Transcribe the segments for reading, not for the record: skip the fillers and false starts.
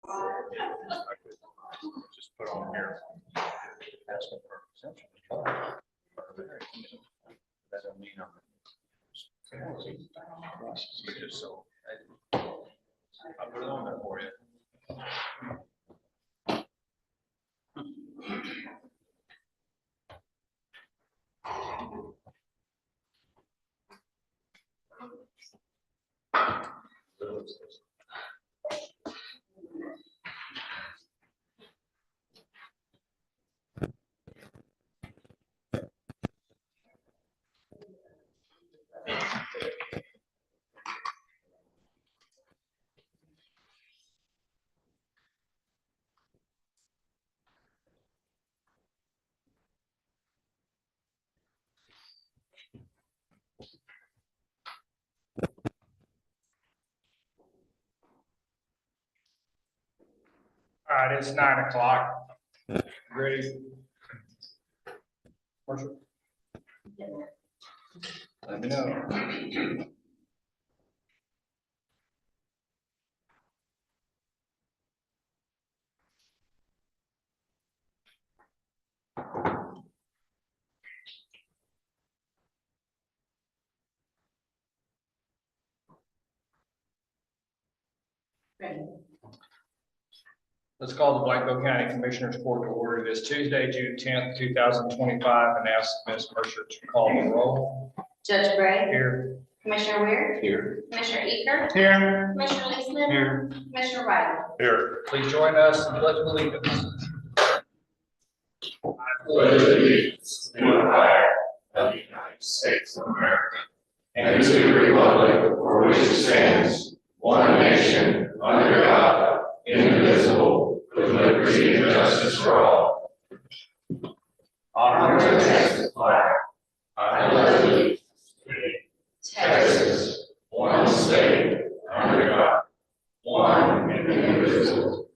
I could just put on here. Asking for exemption. That doesn't mean I'm. Just so. I'll put it on there for you. All right, it's 9 o'clock. Ready? Marshall? Let me know. Let's call the Blanco County Commissioners Court to order this Tuesday, June 10th, 2025, and ask Ms. Mercer to call the roll. Judge Gray. Here. Commissioner Weir. Here. Commissioner Eaker. Here. Commissioner Leisman. Here. Commissioner Riley. Here. Please join us in the Pledge of Allegiance. Pledge allegiance to the flag of the United States of America and to the republic for which it stands, one nation, under God, indivisible, with liberty and justice for all. Honor to the flag. I pledge allegiance to Texas, one state, under God, one and indivisible.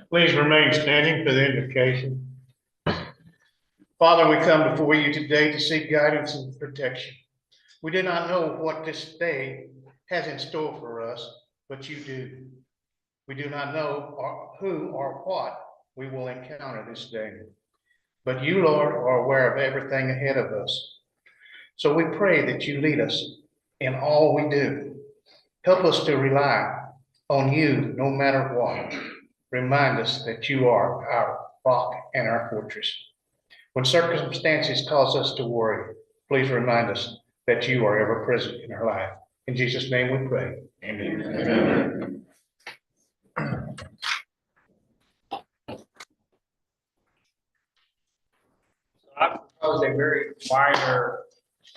Please remain standing for the invocation. Father, we come before you today to seek guidance and protection. We do not know what this day has in store for us, but you do. We do not know who or what we will encounter this day. But you, Lord, are aware of everything ahead of us. So we pray that you lead us in all we do. Help us to rely on you no matter what. Remind us that you are our rock and our fortress. When circumstances cause us to worry, please remind us that you are ever present in our life. In Jesus' name we pray. Amen. Amen. I proposed a very minor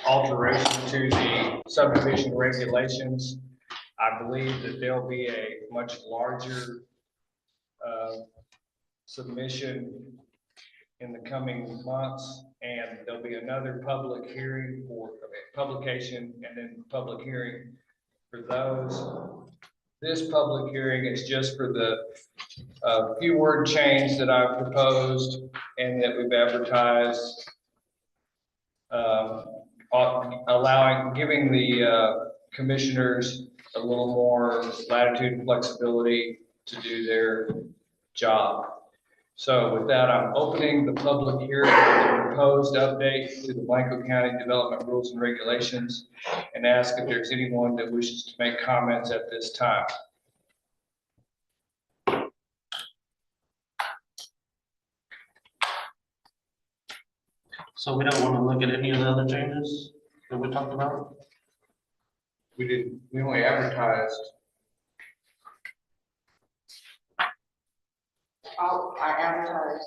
alteration to the subdivision regulations. I believe that there'll be a much larger submission in the coming months, and there'll be another public hearing for publication and then public hearing for those. This public hearing is just for the few word change that I've proposed and that we've advertised, giving the commissioners a little more latitude and flexibility to do their job. So with that, I'm opening the public hearing for the proposed update to the Blanco County Development Rules and Regulations and ask if there's anyone that wishes to make comments at this time. So we don't want to look at any of the other changes that we talked about? We only advertised. I advertised,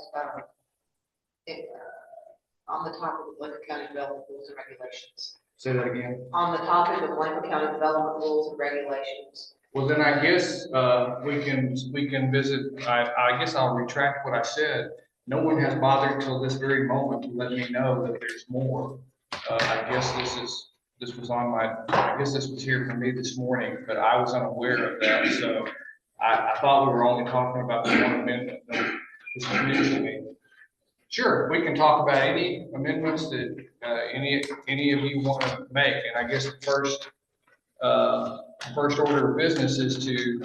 on the topic of Blanco County Development Rules and Regulations. Say that again. On the topic of Blanco County Development Rules and Regulations. Well, then I guess we can visit. I guess I'll retract what I said. No one has bothered till this very moment to let me know that there's more. I guess this was on my. I guess this was here for me this morning, but I was unaware of that. So I thought we were only talking about the one amendment. No, this is news to me. Sure, we can talk about any amendments that any of you want to make, and I guess the first order of business is to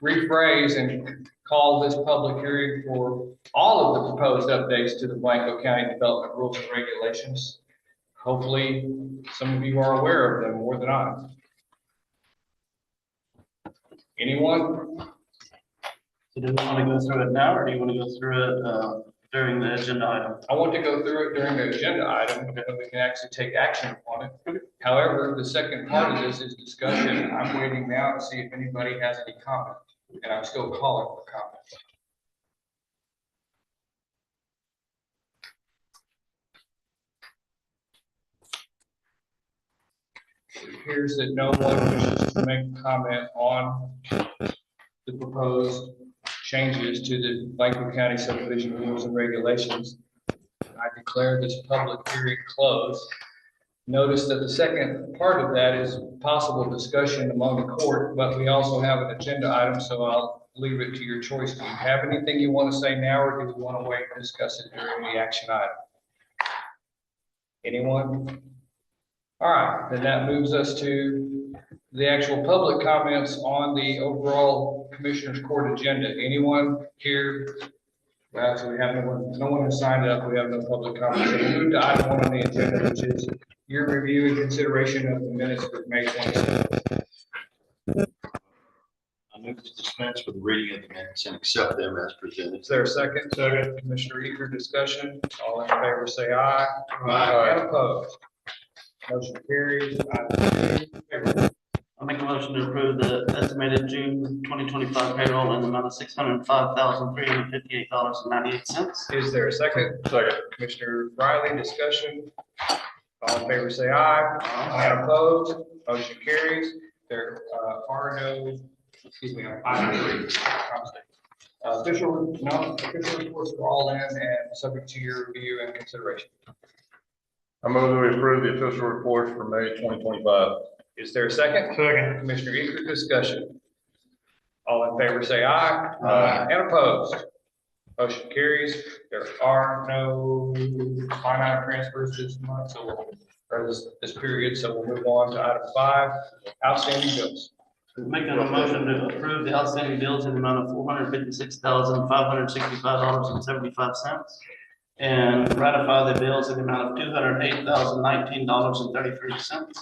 rephrase and call this public hearing for all of the proposed updates to the Blanco County Development Rules and Regulations. Hopefully, some of you are aware of them more than I. Anyone? So do we want to go through it now, or do you want to go through it during the agenda item? I want to go through it during the agenda item, and then we can actually take action on it. However, the second part of this is discussion. I'm waiting now to see if anybody has any comment, and I'm still calling for comments. It appears that no one wishes to make a comment on the proposed changes to the Blanco County subdivision rules and regulations. I declare this public hearing closed. Notice that the second part of that is possible discussion among the court, but we also have an agenda item, so I'll leave it to your choice. Do you have anything you want to say now, or do you want to wait and discuss it during the action item? Anyone? All right, then that moves us to the actual public comments on the overall Commissioners Court agenda. Anyone here? Well, actually, we have no one has signed up. We have no public comments. So we'll move to item 1 on the agenda, which is your review and consideration of the minutes for May 27th. I move to dispense with the reading of the minutes and accept them as presented. Is there a second? Second. Commissioner Eager, discussion. All in favor, say aye. Aye. And opposed. Motion carries. Item 2. I'll make a motion to approve the estimated June 2025 payroll in the amount of $605,358.98. Is there a second? Second. Commissioner Riley, discussion. All in favor, say aye. And opposed. Motion carries. There are no, excuse me, on item 3. Official reports are all in and subject to your review and consideration. I move that we approve the official reports for May 2025. Is there a second? Second. Commissioner Eager, discussion. All in favor, say aye. Aye. And opposed. Motion carries. There are no line item transfers this month, or this period, so we'll move on to item 5, outstanding bills. Making a motion to approve the outstanding bills in the amount of $456,565.75 and ratify the bills in the amount of $208,019.33.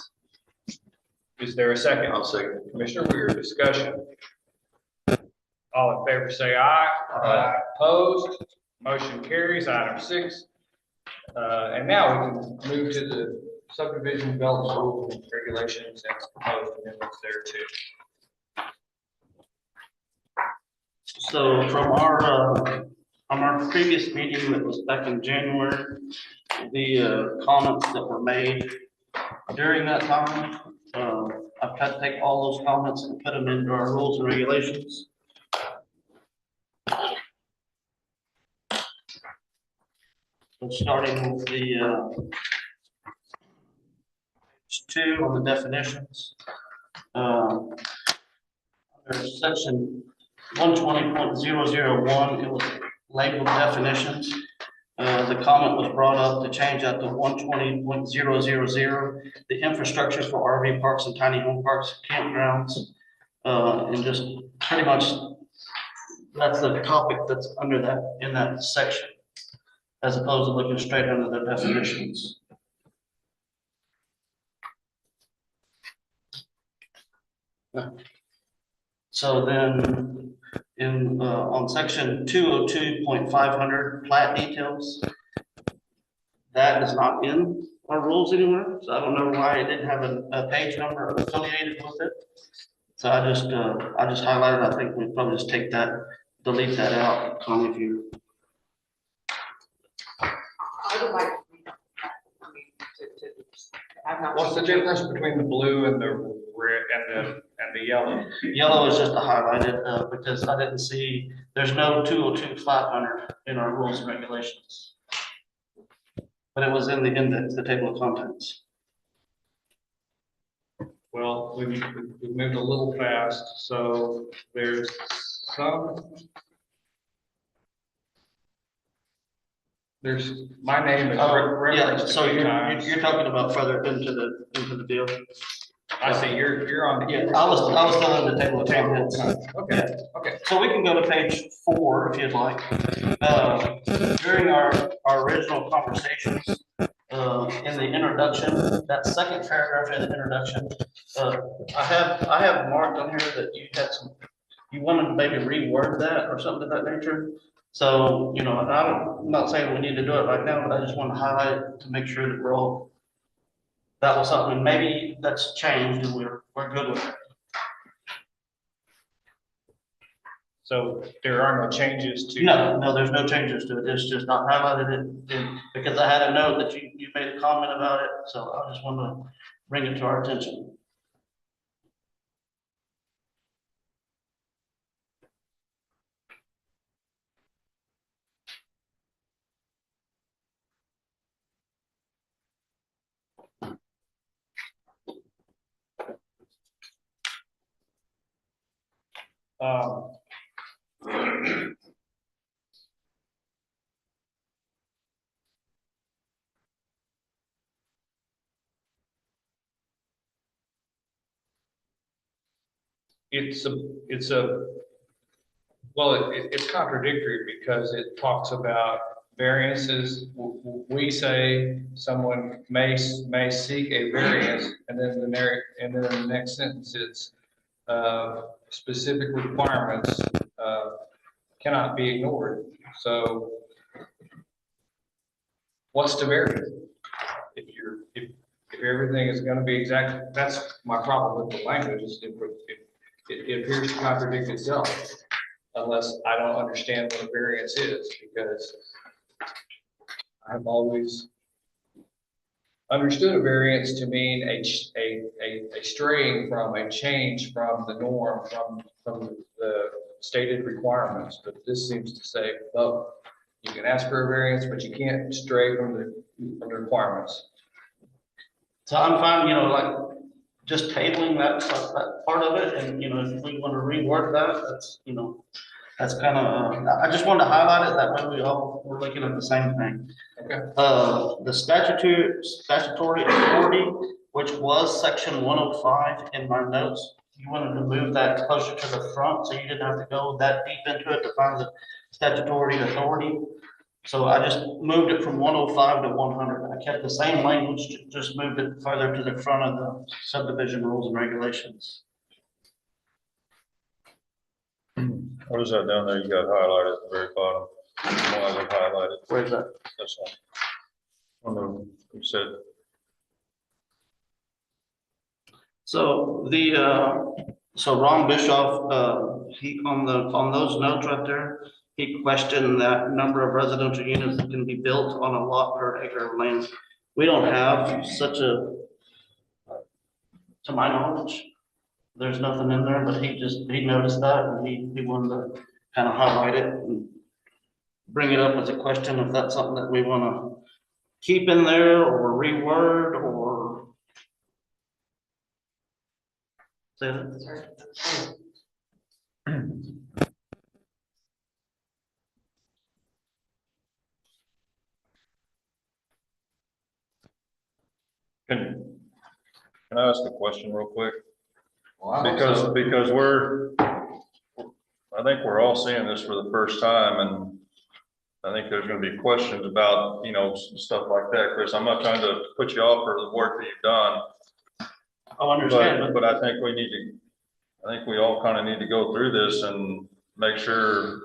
Is there a second? I'll second. Commissioner Weir, discussion. All in favor, say aye. Aye. Opposed, motion carries. Item 6. And now we can move to the subdivision development rules and regulations and proposed amendments there too. So from our previous meeting that was back in January, the comments that were made during that time, I've had to take all those comments and put them into our rules and regulations. So starting with the 2 on the definitions. There's section 120.001, it was labeled definitions. The comment was brought up to change that to 120.000, the infrastructure for RV parks and tiny home parks, campgrounds, and just pretty much that's the topic that's under that, in that section, as opposed to looking straight under the definitions. So then in, on section 202.500 plat details, that is not in our rules anywhere. So I don't know why it didn't have a page number affiliated with it. So I just highlighted, I think we probably just take that, delete that out, Connie, if you. I would like, I mean, I've not. What's the difference between the blue and the red and the yellow? Yellow is just a highlighted, because I didn't see, there's no 202.500 in our rules and regulations. But it was in the index, the table of contents. Well, we've moved a little fast, so there's my name is Yeah, referenced so a few times. you're talking about further into the deal. I see, you're on. Yeah, I was still on the table of contents. Okay, okay. So we can go to page 4 if you'd like. During our original conversations, in the introduction, that second paragraph in the introduction, I have marked on here that you wanted to maybe reword that or something of that nature. So, you know, and I'm not saying we need to do it right now, but I just want to highlight it to make sure that that was something, maybe that's changed and we're good with it. So there are no changes to. No, there's no changes to it. It's just not highlighted because I had a note that you made a comment about it, so I just want to bring it to our attention. Um, it's contradictory because it talks about variances. We say someone may seek a variance, and then the next sentence is, specific requirements, cannot be ignored. So what's the variance? If everything is gonna be exactly, that's my problem with the language, is it appears to contradict itself unless I don't understand what a variance is, because I've always understood a variance to mean a straying from, a change from the norm, from the stated requirements, but this seems to say, well, you can ask for a variance, but you can't stray from the requirements. So I'm fine, you know, like just tabling that part of it, and you know, if we want to reword that, that's, you know, that's kind of, I just wanted to highlight it, that way we're looking at the same thing. Okay. The statutory authority, which was section 105 in my notes, you wanted to move that closer to the front, so you didn't have to go that deep into it to find the statutory authority. So I just moved it from 105 to 100. I kept the same language, just moved it further to the front of the subdivision rules and regulations. What is that down there? You got highlighted at the very bottom. Why is it highlighted? Where's that? That's one. You said, So so Ron Bischoff, he, on those notes right there, he questioned that number of residential units that can be built on a lot per acre of land. We don't have such a, to my knowledge, there's nothing in there, but he noticed that, and he wanted to kind of highlight it and bring it up as a question, if that's something that we want to keep in there or reword or say that. can I ask a question real quick? Well, I hope so. Because I think we're all seeing this for the first time, and I think there's gonna be questions about, you know, stuff like that. Chris, I'm not trying to put you off for the work that you've done. I understand, But I think we all kind of need to go through this and make sure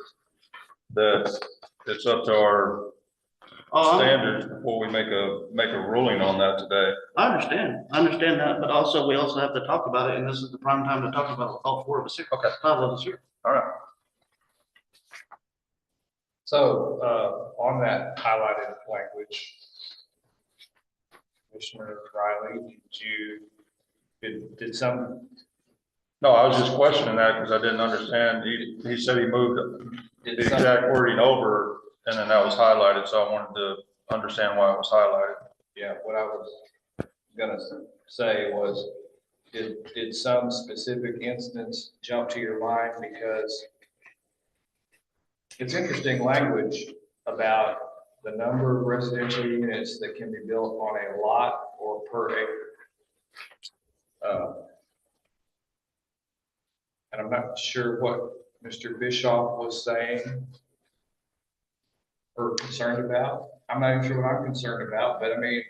that it's up to our standards before we make a ruling on that today. I understand that, but also, we also have to talk about it, and this is the prime time to talk about it, all four of us here. Okay. 5 of us here. All right. So, on that highlighted language, Commissioner Riley, did some, No, I was just questioning that because I didn't understand. He said he moved the did some, exact wording over, and then that was highlighted, so I wanted to understand why it was highlighted. yeah, what I was gonna say was, did some specific instance jump to your mind? Because it's interesting language about the number of residential units that can be built on a lot or per acre. And I'm not sure what Mr. Bischoff was saying or concerned about. I'm not even sure what I'm concerned about, but I mean,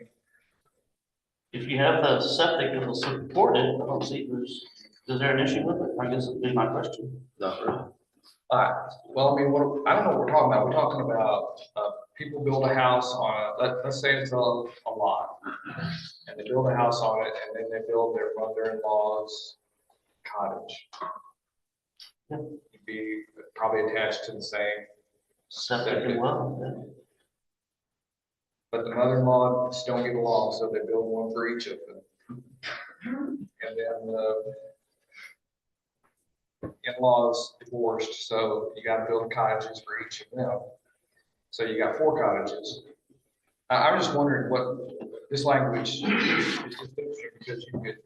If you have the septic that will support it, I don't see is there an issue with it? I guess would be my question. Not really. well, I mean, I don't know what we're talking about. We're talking about, people build a house on, let's say it's a lot. And they build a house on it, and then they build their mother-in-law's cottage. It'd be probably attached to the same, Septic and well, yeah. but the mother-in-law just don't get along, so they build one for each of them. And then the in-laws divorced, so you gotta build cottages for each of them. So you got 4 cottages. I'm just wondering what this language is just interesting because you could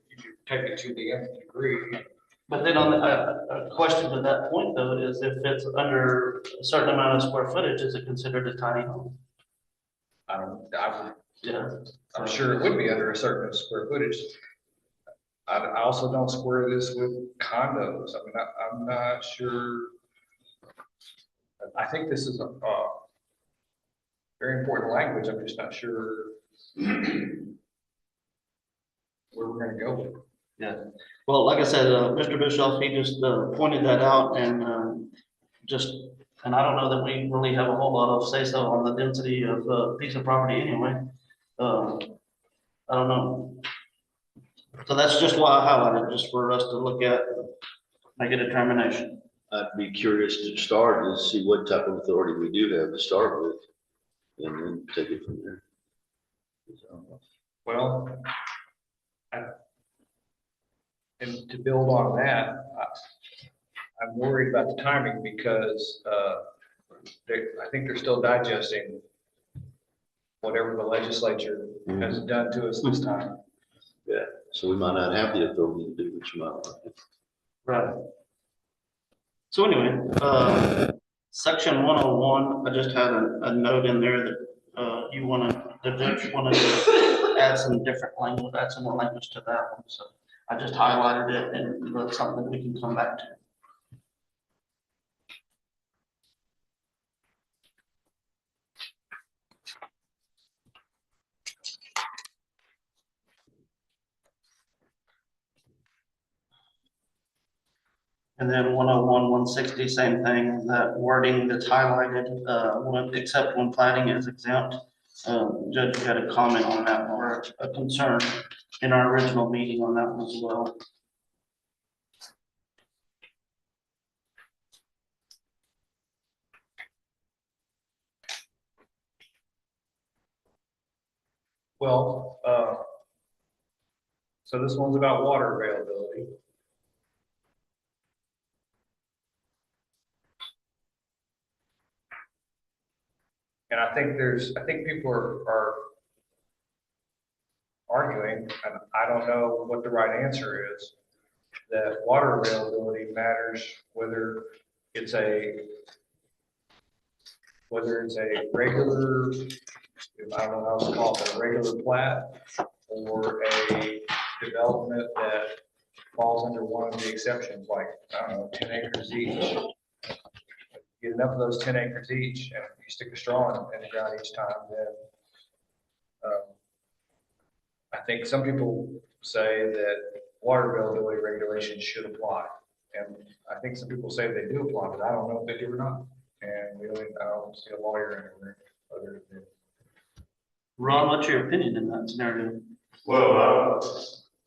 take it to the nth degree. But then on a question to that point though, is if it's under a certain amount of square footage, is it considered a tiny home? Yeah. I'm sure it would be under a certain square footage. I also don't square this with condos. I mean, I'm not sure. I think this is a very important language. I'm just not sure where we're gonna go with it. Yeah, well, like I said, Mr. Bischoff, he just pointed that out and and I don't know that we really have a whole lot of say so on the density of a piece of property anyway. I don't know. So that's just why I highlighted, just for us to look at, make a determination. I'd be curious to start and see what type of authority we do have to start with, and then take it from there. Well, and to build on that, I'm worried about the timing because I think they're still digesting whatever the legislature has done to us this time. Yeah, so we might not have the authority to do what you might want. Right. So anyway, section 101, I just had a note in there that the judge wanted to add some different language, add some more language to that one. So I just highlighted it and that's something we can come back to. And then 101, 160, same thing, that wording that's highlighted, except when planning is exempt. Judge had a comment on that or a concern in our original meeting on that one as well. Well, so this one's about water availability. And I think people are arguing, and I don't know what the right answer is, that water availability matters whether it's a regular, I don't know how to call it, a regular plat or a development that falls under one of the exceptions, like, I don't know, 10 acres each. Get enough of those 10 acres each, and you stick a straw in the ground each time, then I think some people say that water availability regulations should apply. And I think some people say they do apply, but I don't know if they do or not. And I don't see a lawyer anywhere other than. Ron, what's your opinion in that scenario? Well,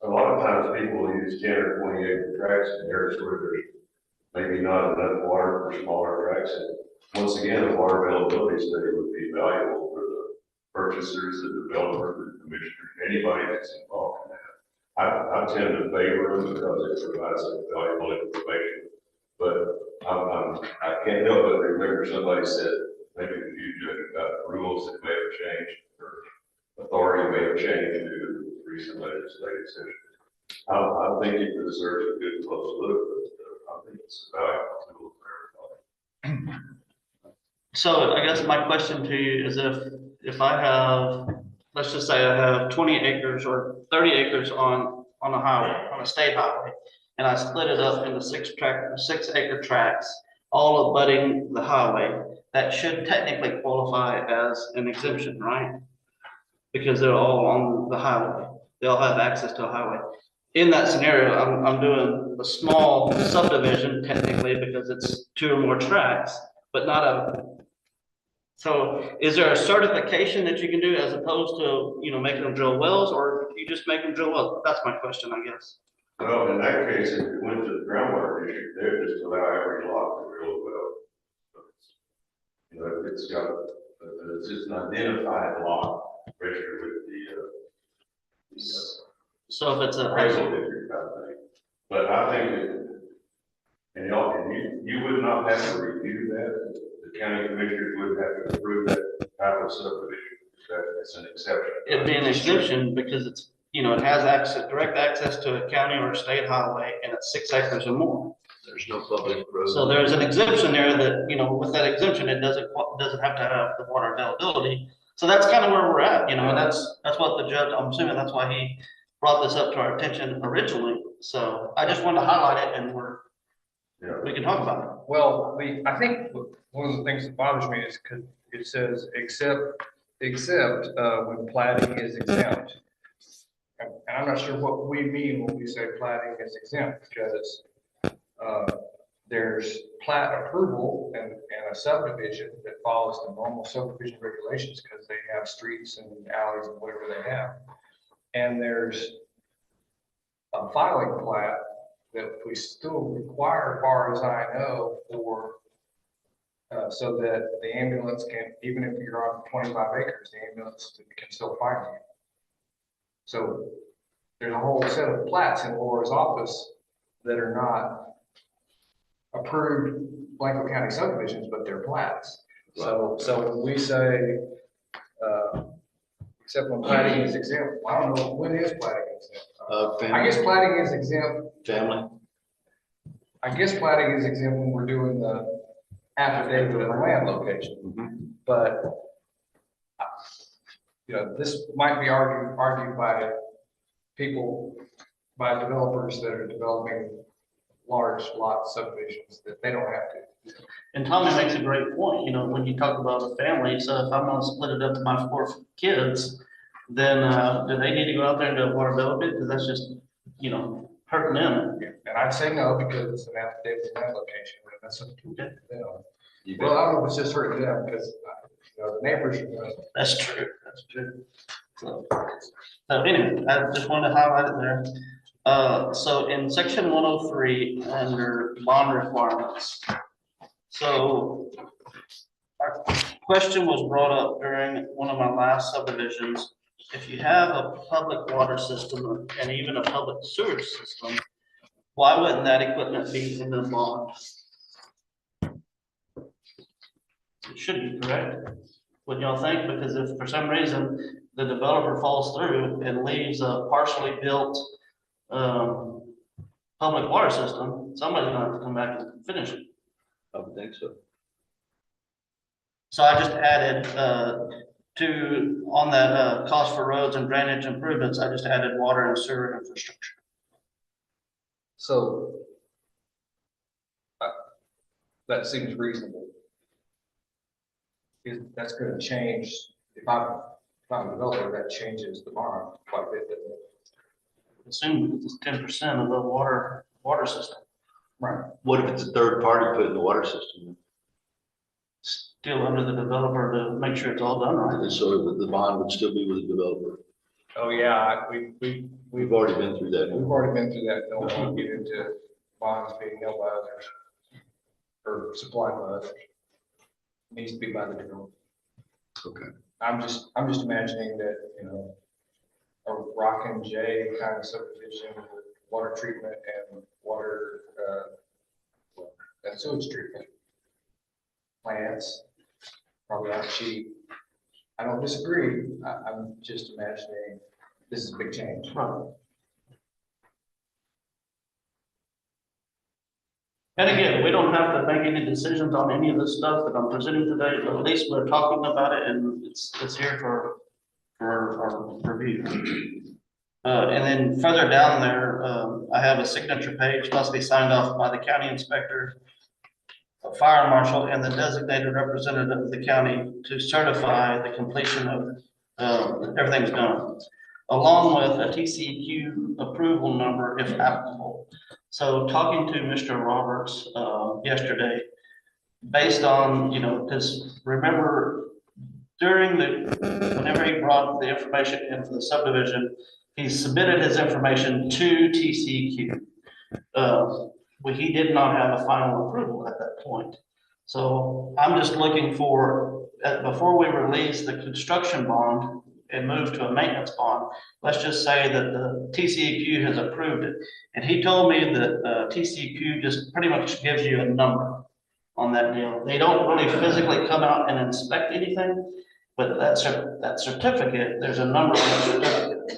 a lot of times people use 10 or 20 acre tracts in areas where there's maybe not enough water for smaller tracts. And once again, a water availability study would be valuable for the purchasers, the developers, the commissioners, anybody that's involved in that. I tend to favor them because it provides some valuable information. But I can't help but remember somebody said, maybe a few judges about rules that may have changed or authority may have changed due to recent legislative sessions. I think it deserves a good close look, but I think it's a valuable tool for everybody. So I guess my question to you is if I have, let's just say I have 20 acres or 30 acres on on a highway, on a state highway, and I split it up into 6 acre tracts, all abutting the highway, that should technically qualify as an exemption, right? Because they're all on the highway, they all have access to a highway. In that scenario, I'm doing a small subdivision technically because it's 2 or more tracts, but not a. So is there a certification that you can do as opposed to, making them drill wells, or you just make them drill wells? That's my question, I guess. Well, in that case, if it went to the groundwater district, they would just allow every lot to drill a well. If it's got, it's just an identified lot registered with the So if it's a. appraisal district, I think. But I think that, and y'all, you would not have to review that. The county commissioners would have to approve that type of subdivision. That's an exception. It'd be an exemption because it's, it has access, direct access to a county or a state highway, and it's 6 acres or more. There's no public road. So there's an exemption there that, with that exemption, it doesn't have to have the water availability. So that's kind of where we're at, and that's what the judge, I'm assuming that's why he brought this up to our attention originally. So I just wanted to highlight it, and we can talk about it. Well, I think one of the things that bothers me is because it says except when plating is exempt. And I'm not sure what we mean when we say plating is exempt, because there's plat approval and a subdivision that follows the normal subdivision regulations because they have streets and alleys and whatever they have. And there's a filing plat that we still require, as far as I know, for so that the ambulance can, even if you're on 25 acres, the ambulance can still find you. So there's a whole set of plats in Laura's office that are not approved Blanco County subdivisions, but they're plats. So when we say, except when plating is exempt, I don't know, when is plating exempt? I guess plating is exempt. Family. I guess plating is exempt when we're doing the affidavit of the land location. But, this might be argued by people, by developers that are developing large lot subdivisions that they don't have to. And Tommy makes a great point, when you talk about a family, so if I'm gonna split it up to my 4 kids, then, do they need to go out there and do a water bill bit? Because that's just, hurting them. And I'd say no, because it's an affidavit of land location, and that's up to them. You Well, I don't know if it's just hurting them, because, the neighbors are gonna. That's true. So anyway, I just wanted to highlight it there. So in section 103, under bond requirements. So our question was brought up during one of my last subdivisions. If you have a public water system and even a public sewer system, why wouldn't that equipment be in the bond? It should be, correct? Wouldn't y'all think? Because if for some reason the developer falls through and leaves a partially built public water system, somebody's gonna have to come back and finish it. I would think so. So I just added on that cost for roads and drainage improvements, I just added water and sewer infrastructure. So that seems reasonable. That's going to change, if I'm a developer, that changes the bond quite a bit, doesn't it? Assume it's 10% of the water system. Right. What if it's a third party putting the water system Still under the developer to make sure it's all done in? right. And so the bond would still be with the developer. Oh, yeah, We've already been through that. we've already been through that. Don't want to get into bonds being held by others or supplied by others. Needs to be by the developer. Okay. I'm just imagining that, a Rock and J kind of subdivision with water treatment and water, and sewage treatment plants, probably not cheap. I don't disagree. I'm just imagining this is a big change. Right. And again, we don't have to make any decisions on any of this stuff that I'm presenting today, but at least we're talking about it and it's here for our review. And then further down there, I have a signature page, must be signed off by the county inspector, a fire marshal, and the designated representative of the county to certify the completion of, everything's done, along with a TCEQ approval number if applicable. So talking to Mr. Roberts, yesterday, based on, because remember, whenever he brought the information in for the subdivision, he submitted his information to TCEQ. But he did not have a final approval at that point. So I'm just looking for, before we release the construction bond and move to a maintenance bond, let's just say that the TCEQ has approved it. And he told me that TCEQ just pretty much gives you a number on that deal. They don't really physically come out and inspect anything, but that certificate, there's a number on the certificate.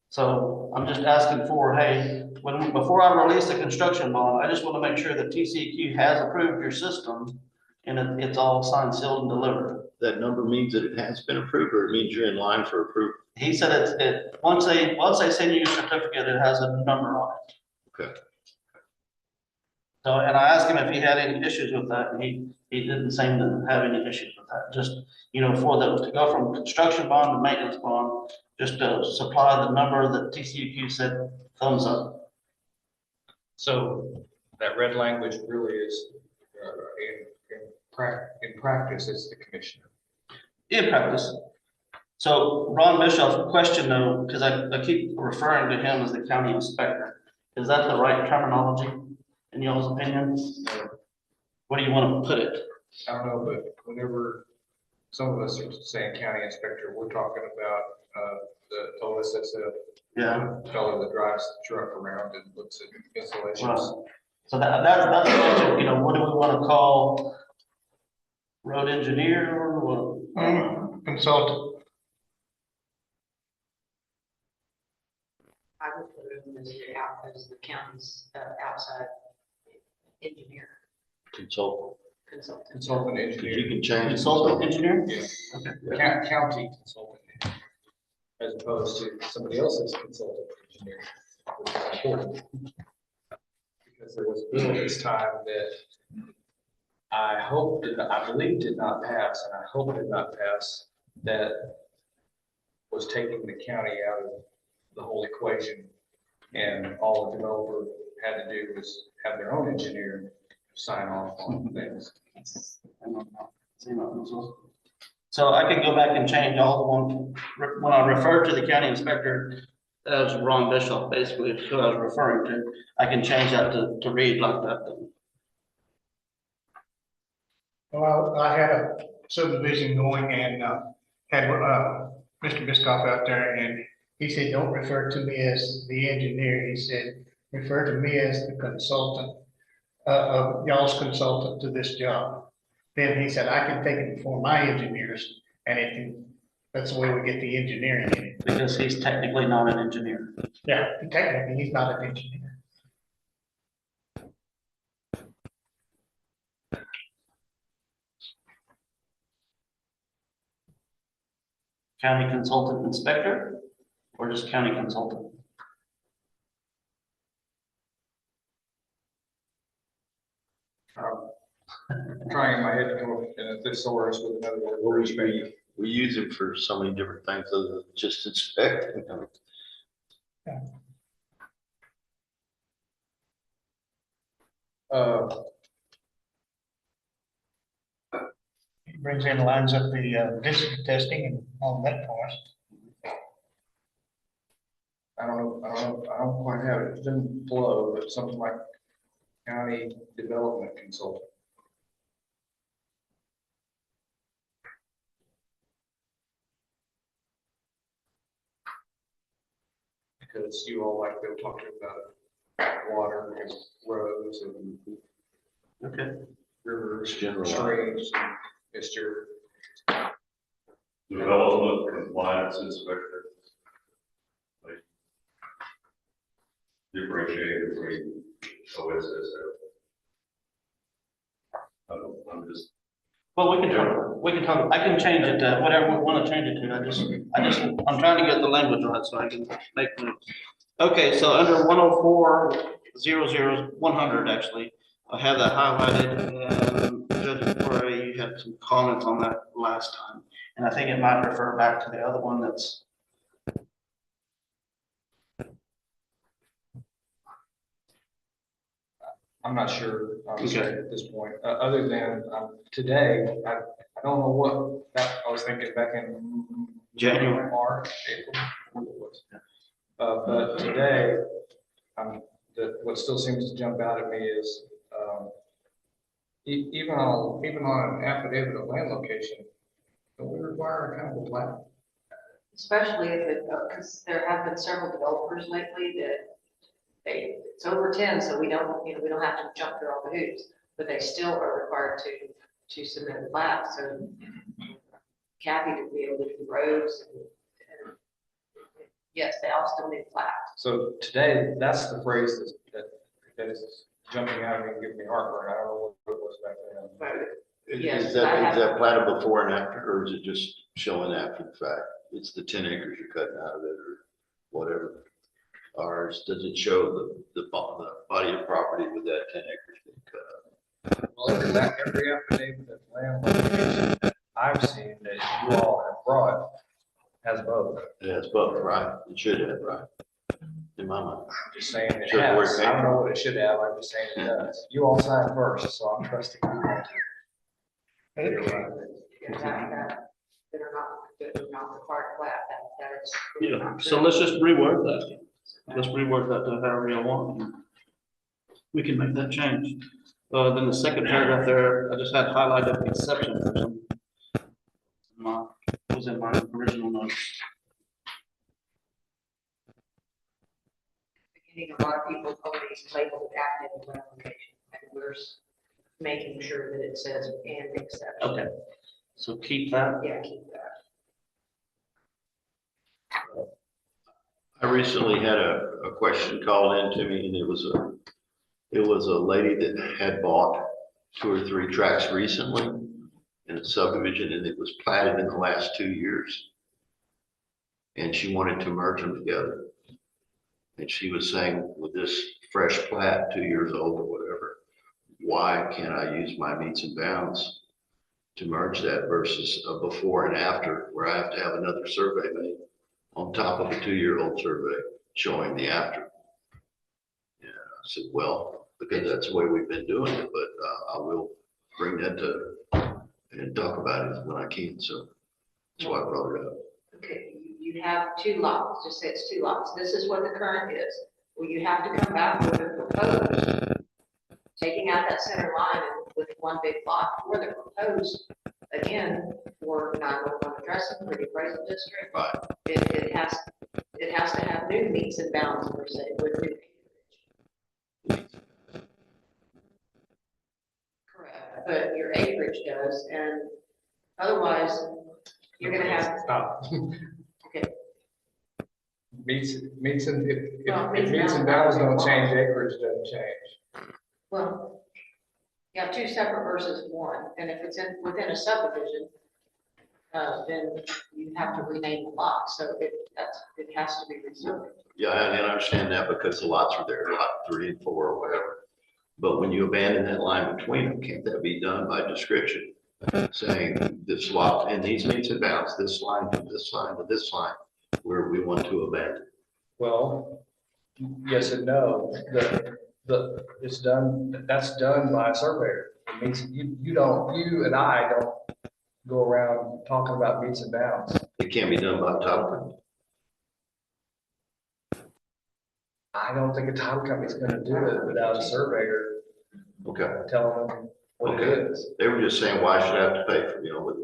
So I'm just asking for, hey, before I release the construction bond, I just want to make sure that TCEQ has approved your system and it's all signed, sealed, and delivered. That number means that it has been approved, or it means you're in line for approval? He said once they send you a certificate, it has a number on it. Okay. So, and I asked him if he had any issues with that, and he didn't seem to have any issues with that. Just, to go from construction bond to maintenance bond, just to supply the number that TCEQ said thumbs up. So that red language really is, in practice, it's the commissioner. In practice. So Ron Bischoff, question though, because I keep referring to him as the county inspector. Is that the right terminology in y'all's opinion? Where do you want to put it? I don't know, but whenever some of us are saying county inspector, we're talking about the OSSF. Yeah. Fellow that drives the truck around and looks at installations. Right. So that's the question, what do we want to call road engineer or what? Consultant. I would put him as the county's outside engineer, Consultant. consultant. Consultant You engineer. can change. Consultant engineer? Yes. Okay. County consultant engineer, as opposed to somebody else's consultant engineer. Which is important. Because there was a bill this time that I believe did not pass, and I hope did not pass, that was taking the county out of the whole equation. And all the developer had to do was have their own engineer sign off on things. So I can go back and change all the one, when I refer to the county inspector as Ron Bischoff, basically, is who I was referring to, I can change that to read like that then. Well, I had a subdivision going and had Mr. Biscoff out there, and he said, don't refer to me as the engineer. He said, refer to me as the consultant, y'all's consultant to this job. Then he said, I can take it before my engineers, and that's the way we get the engineering in it. Because he's technically not an engineer. Yeah, technically, he's not an engineer. County consultant inspector, or just county consultant? Trying in my head to come up with a thesaurus with another word. Well, we use it for so many different things other than just inspecting. He brings in, lines up the density testing and all that for us. I don't quite have it. It's in flow, but something like county development consultant. Because you all like, they'll talk to you about water and roads and Okay. rivers, General. streams, and it's your, Development compliance inspector. Like, differentiate between OSSF. I'm just, Well, we can talk, I can change it to whatever we want to change it to. I'm trying to get the language right so I can make notes. Okay, so under 104-00-100 actually, I have that highlighted, and Judge Corey, you had some comments on that last time. And I think it might refer back to the other one that's. I'm not sure, honestly, Okay. at this point, other than, today, I don't know what, I was thinking back in January. March, April, what it was. But today, what still seems to jump out at me is, even on an affidavit of land location, don't we require a kind of a plat? Especially if it, because there have been several developers lately that it's over 10, so we don't, we don't have to jump through all the hoops, but they still are required to submit a plat, so Kathy to be able to do roads and yes, they all still need plat. So today, that's the phrase that is jumping out at me and giving me heartburn. I don't know what it was back then. But yes, Is that, I have- is that platted before and after, or is it just showing after the fact? It's the 10 acres you're cutting out of it or whatever. Or does it show the body of property with that 10 acres being cut out? Well, every affidavit of land location that I've seen that you all have brought has both. Yeah, it's both, right? It should have, right? In my mind. I'm just saying it Sure, where it has. came I don't know what it should have. I'm just saying it does. You all signed first, so I'm trusting you. Yeah, that are not required plat, that is. Yeah, so let's just reword that. Let's reword that to however you want. We can make that change. Then the second paragraph there, I just had highlighted the exception for some. Was in my original notes. Getting a lot of people already labeled active land location, and we're making sure that it says and exception. Okay, so keep that. Yeah, keep that. I recently had a question called in to me, and it was a lady that had bought 2 or 3 tracts recently in a subdivision, and it was platted in the last 2 years. And she wanted to merge them together. And she was saying, with this fresh plat, 2 years old or whatever, why can't I use my meets and bounds to merge that versus a before and after, where I have to have another survey made on top of a 2-year-old survey showing the after? Yeah, I said, well, because that's the way we've been doing it, but I will bring that to and talk about it when I can. So that's why I brought it up. Okay, you have 2 lots, just say it's 2 lots. This is what the current is. Well, you have to come back with a proposed, taking out that center line and with one big lot for the proposed, again, for 911 addressing for the appraisal district. Right. It has to have new meets and bounds per se with new acreage. Correct, but your acreage does, and otherwise, you're gonna have, Stop. okay, Meets and, Well, if meets and bounds don't change, acreage doesn't change. well, you have 2 separate versus 1, and if it's within a subdivision, then you have to rename the lot, so it has to be rezoned. Yeah, and I understand that because the lots are there, lot 3 and 4 or whatever. But when you abandon that line between them, can't that be done by description? Saying this lot and these meets and bounds, this line to this line to this line, where we want to abandon. Well, yes and no. It's done, that's done by a surveyor. It means you and I don't go around talking about meets and bounds. It can't be done by title. I don't think a title company's gonna do it without a surveyor Okay. telling them what it Okay. is. They were just saying, why should I have to pay for,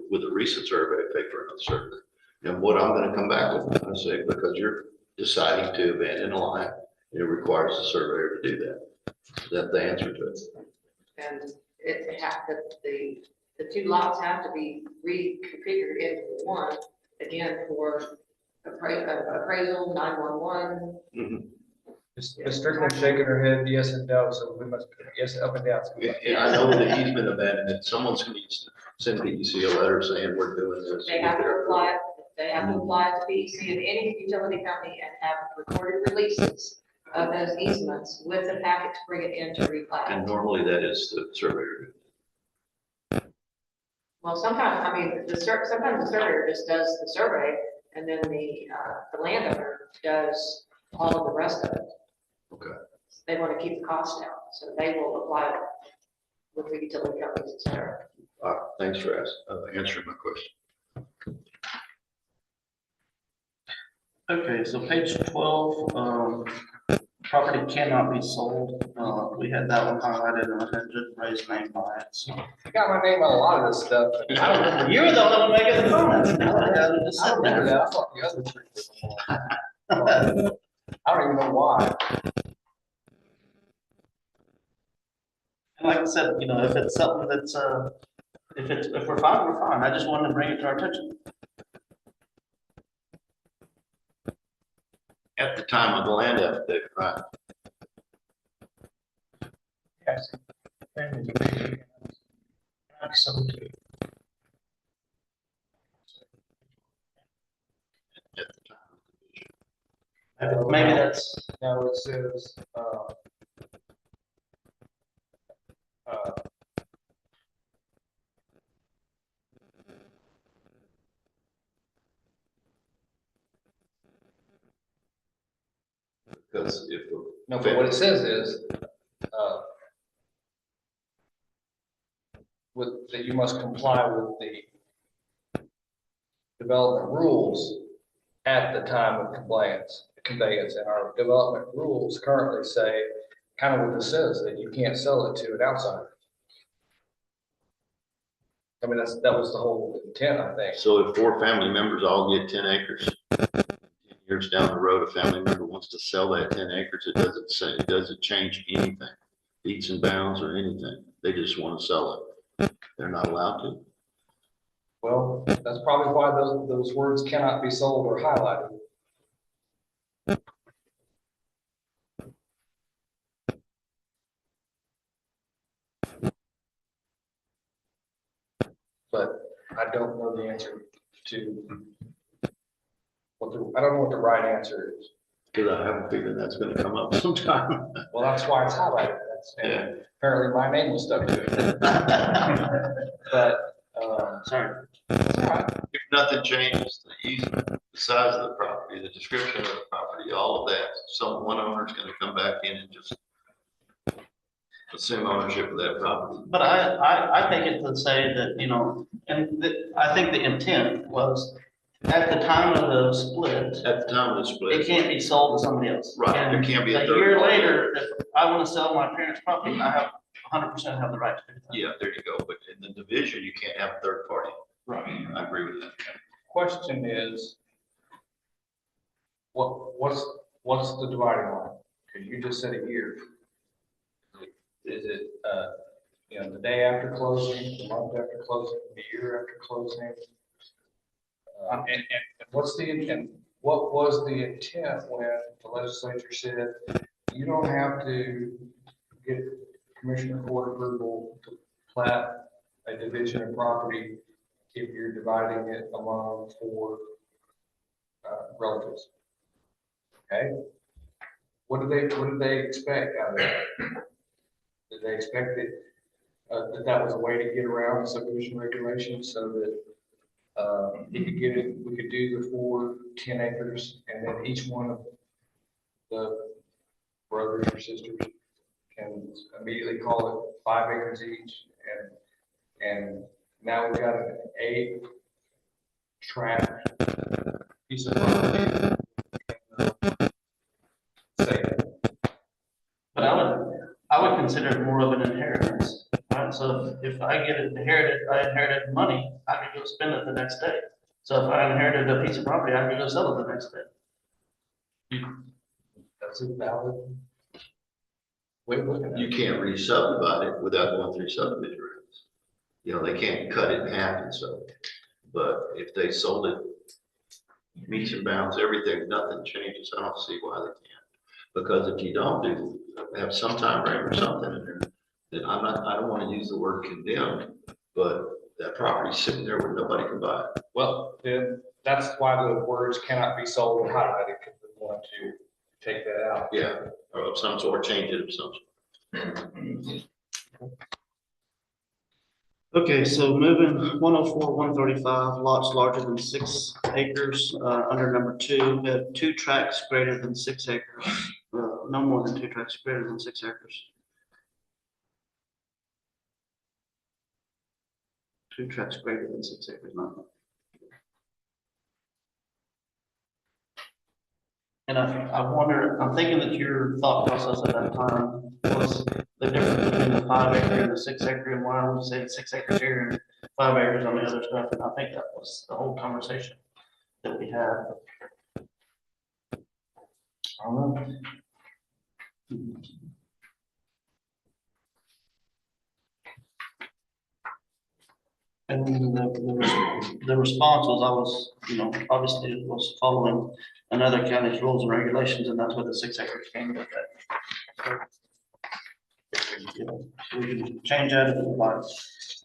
with a recent survey, pay for another survey? And what I'm gonna come back with, I say, because you're deciding to abandon a line, it requires a surveyor to do that. That's the answer to it. And the 2 lots have to be reconfigured into one, again, for appraisal, 911. Ms. Strickland shaking her head, yes and no, so we must, yes, up and down. And I know that he's been abandoned, and someone's gonna use send PEC a letter saying we're doing this. They have to apply, to PEC of any utility company and have recorded releases of those easements with a packet to bring it in to And replat. normally that is the surveyor. Well, sometimes, I mean, sometimes the surveyor just does the survey and then the landowner does all of the rest of it. Okay. They want to keep the cost down, so they will apply with the utility companies, et cetera. Thanks for answering my question. Okay, so page 12, property cannot be sold. We had that one highlighted and I had just raised name by it, so. I got my name on a lot of this stuff. I don't remember, you were the only one making the comments. I don't remember that. I thought the other three were. I don't even know why. And like I said, you know, if it's something that's, if we're fine, we're fine. I just wanted to bring it to our attention. At the time of the land affidavit, right? Yes. Family division. So too. At the time of the division. Maybe that's, No, it says, Because if. no, but what it says is, that you must comply with the development rules at the time of conveyance, and our development rules currently say, kind of what this says, that you can't sell it to an outsider. I mean, that was the whole intent, I think. So if 4 family members all get 10 acres, 10 years down the road, a family member wants to sell that 10 acres, it doesn't change anything, beats and bounds or anything. They just want to sell it. They're not allowed to. Well, that's probably why those words cannot be sold or highlighted. But I don't know the answer to I don't know what the right answer is. Because I have a feeling that's going to come up sometime. Well, that's why it's highlighted. And apparently my name was stuck to it. But, sorry. it's all right. If nothing changes, the easement, the size of the property, the description of the property, all of that, one owner is going to come back in and just assume ownership of that property. But I take it to say that, you know, and I think the intent was at the time of the split, At the time of the split. it can't be sold to somebody else. Right, And there can't be a a third year party. later, if I want to sell my parents' property, I have 100% have the right to do that. Yeah, there you go. But in the division, you can't have a third party. Right. I agree with that. Question is, what's the dividing line? Because you just said a year. Is it, you know, the day after closing, the month after closing, the year after closing? And what's the intent? What was the intent when the legislature said you don't have to get commissioner court approval to plat a division of property if you're dividing it among 4 relatives? Okay. What did they expect out of that? Did they expect that was a way to get around the subdivision regulations so that he could get it, we could do the 10 acres, and then each one of the brothers or sisters can immediately call it 5 acres each, and now we've got an 8-tract piece of property. Say, But I would consider it more of an inheritance, right? So if I get it I inherited money, I could go spend it the next day. So if I inherited a piece of property, I could go sell it the next day. that's a valid way of looking at You it. can't re-subdivide it without going through subdivision rules. You know, they can't cut it in half and so, but if they sold it, meets and bounds, everything, nothing changes. I don't see why they can't. Because if you don't have some time frame or something in there, then I don't want to use the word condemned, but that property's sitting there where nobody can buy it. Well, then, that's why the words cannot be sold or highlighted, because we want to take that out. Yeah, or of some sort, change it of some sort. Okay, so moving 104, 135 lots larger than 6 acres, under number 2, we have 2 tracts greater than 6 acres, no more than 2 tracts greater than 6 acres. 2 tracts greater than 6 acres, not. And I wonder, I'm thinking that your thought process at that time was the difference between the 5 acre and the 6 acre, and why would you say 6 acres here and 5 acres on the other stuff? And I think that was the whole conversation that we had. I don't know. And the response was, I was, obviously it was following another county's rules and regulations, and that's where the 6 acres came with that. We can change that if we like.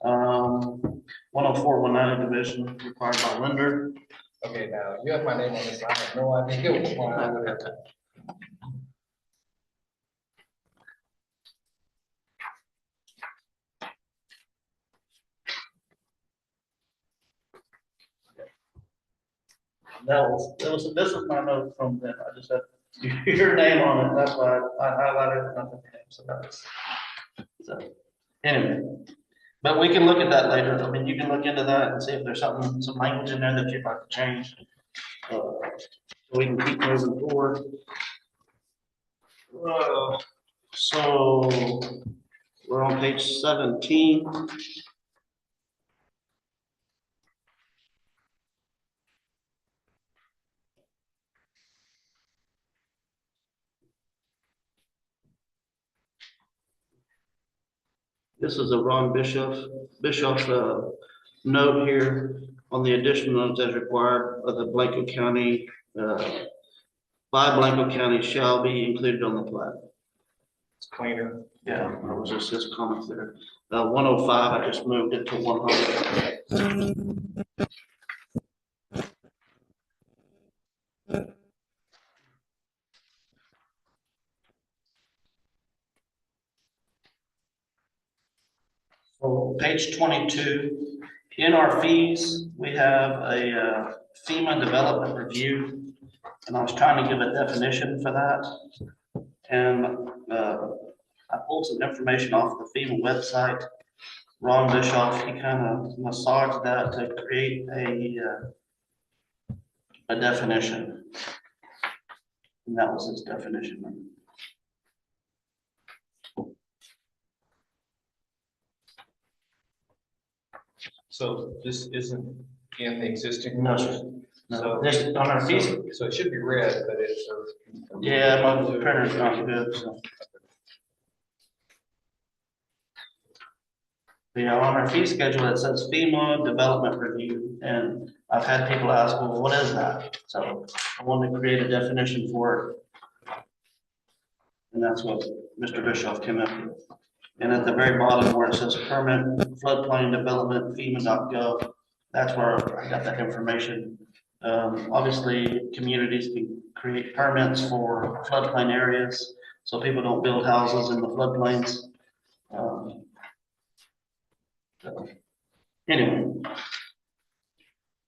104, 190 division required by lender. Okay, now, you have my name on this, I have no idea what's going on with it. This is my note from them. I just had your name on it. That's why I highlighted it. Nothing came, so that's, so, anyway. But we can look at that later. I mean, you can look into that and see if there's something, some language in there that you'd like to change. We can keep moving forward. So we're on page 17. This is a Ron Bischoff note here on the additional notes as required of the Blanco County, by Blanco County shall be included on the plat. It's cleaner. Yeah, that was just his comments there. 105, I just moved it to 100. So page 22, in our fees, we have a FEMA development review, and I was trying to give a definition for that. And I pulled some information off the FEMA website. Ron Bischoff, he kind of massaged that to create a definition. And that was his definition. So this isn't in the existing. No, motion? no, So- this, on our fees, So it should be red, but it's. yeah, my printer's not good, so. Yeah, on our fee schedule, it says FEMA Development Review, and I've had people ask, well, what is that? So I wanted to create a definition for it. And that's what Mr. Bischoff came up with. And at the very bottom where it says permit floodplain development FEMA.gov, that's where I got that information. Obviously, communities can create permits for floodplain areas, so people don't build houses in the floodplains. So, anyway,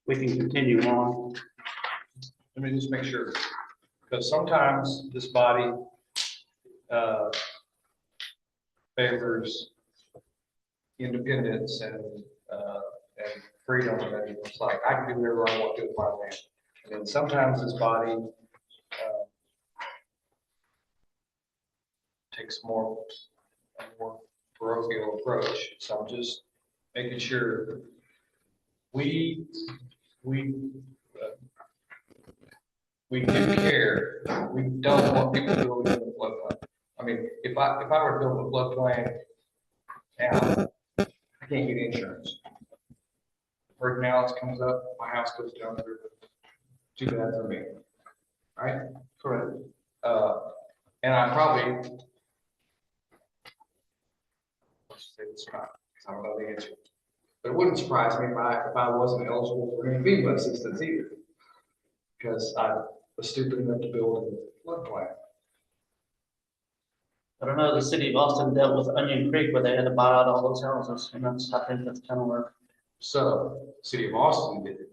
we can continue on. Let me just make sure, because sometimes this body favors independence and freedom, and it's like, I can do whatever I want to with my land. And then sometimes this body takes a more parochial approach, so I'm just making sure we do care, we don't want people building in the floodplain. I mean, if I were to build a floodplain now, I can't get insurance. Hurricane Alex comes up, my house goes down the river. Too bad for me, right? Correct. And I probably, let's say it's not, because I don't know the answer. But it wouldn't surprise me if I wasn't eligible for any FEMA assistance either. Because I was stupid enough to build a floodplain. I don't know, the city of Austin dealt with Onion Creek where they had to buy out all those houses, and I think that's kind of where So, city of Austin did it.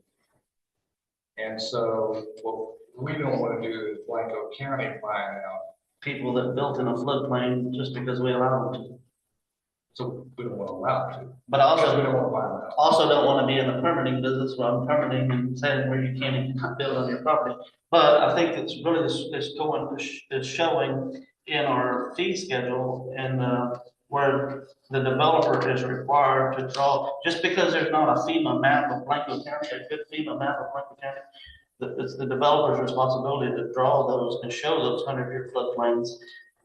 And so, what we don't want to do is Blanco County find out. people that built in a floodplain just because we allowed them to. So we don't want to allow it to. But Because we don't want to find out. also don't want to be in the permitting business where I'm permitting and saying where you can and cannot build on your property. But I think it's really it's showing in our fee schedule and, where the developer is required to draw, just because there's not a FEMA map of Blanco County, a good FEMA map of Blanco County, it's the developer's responsibility to draw those and show those 100-year floodplains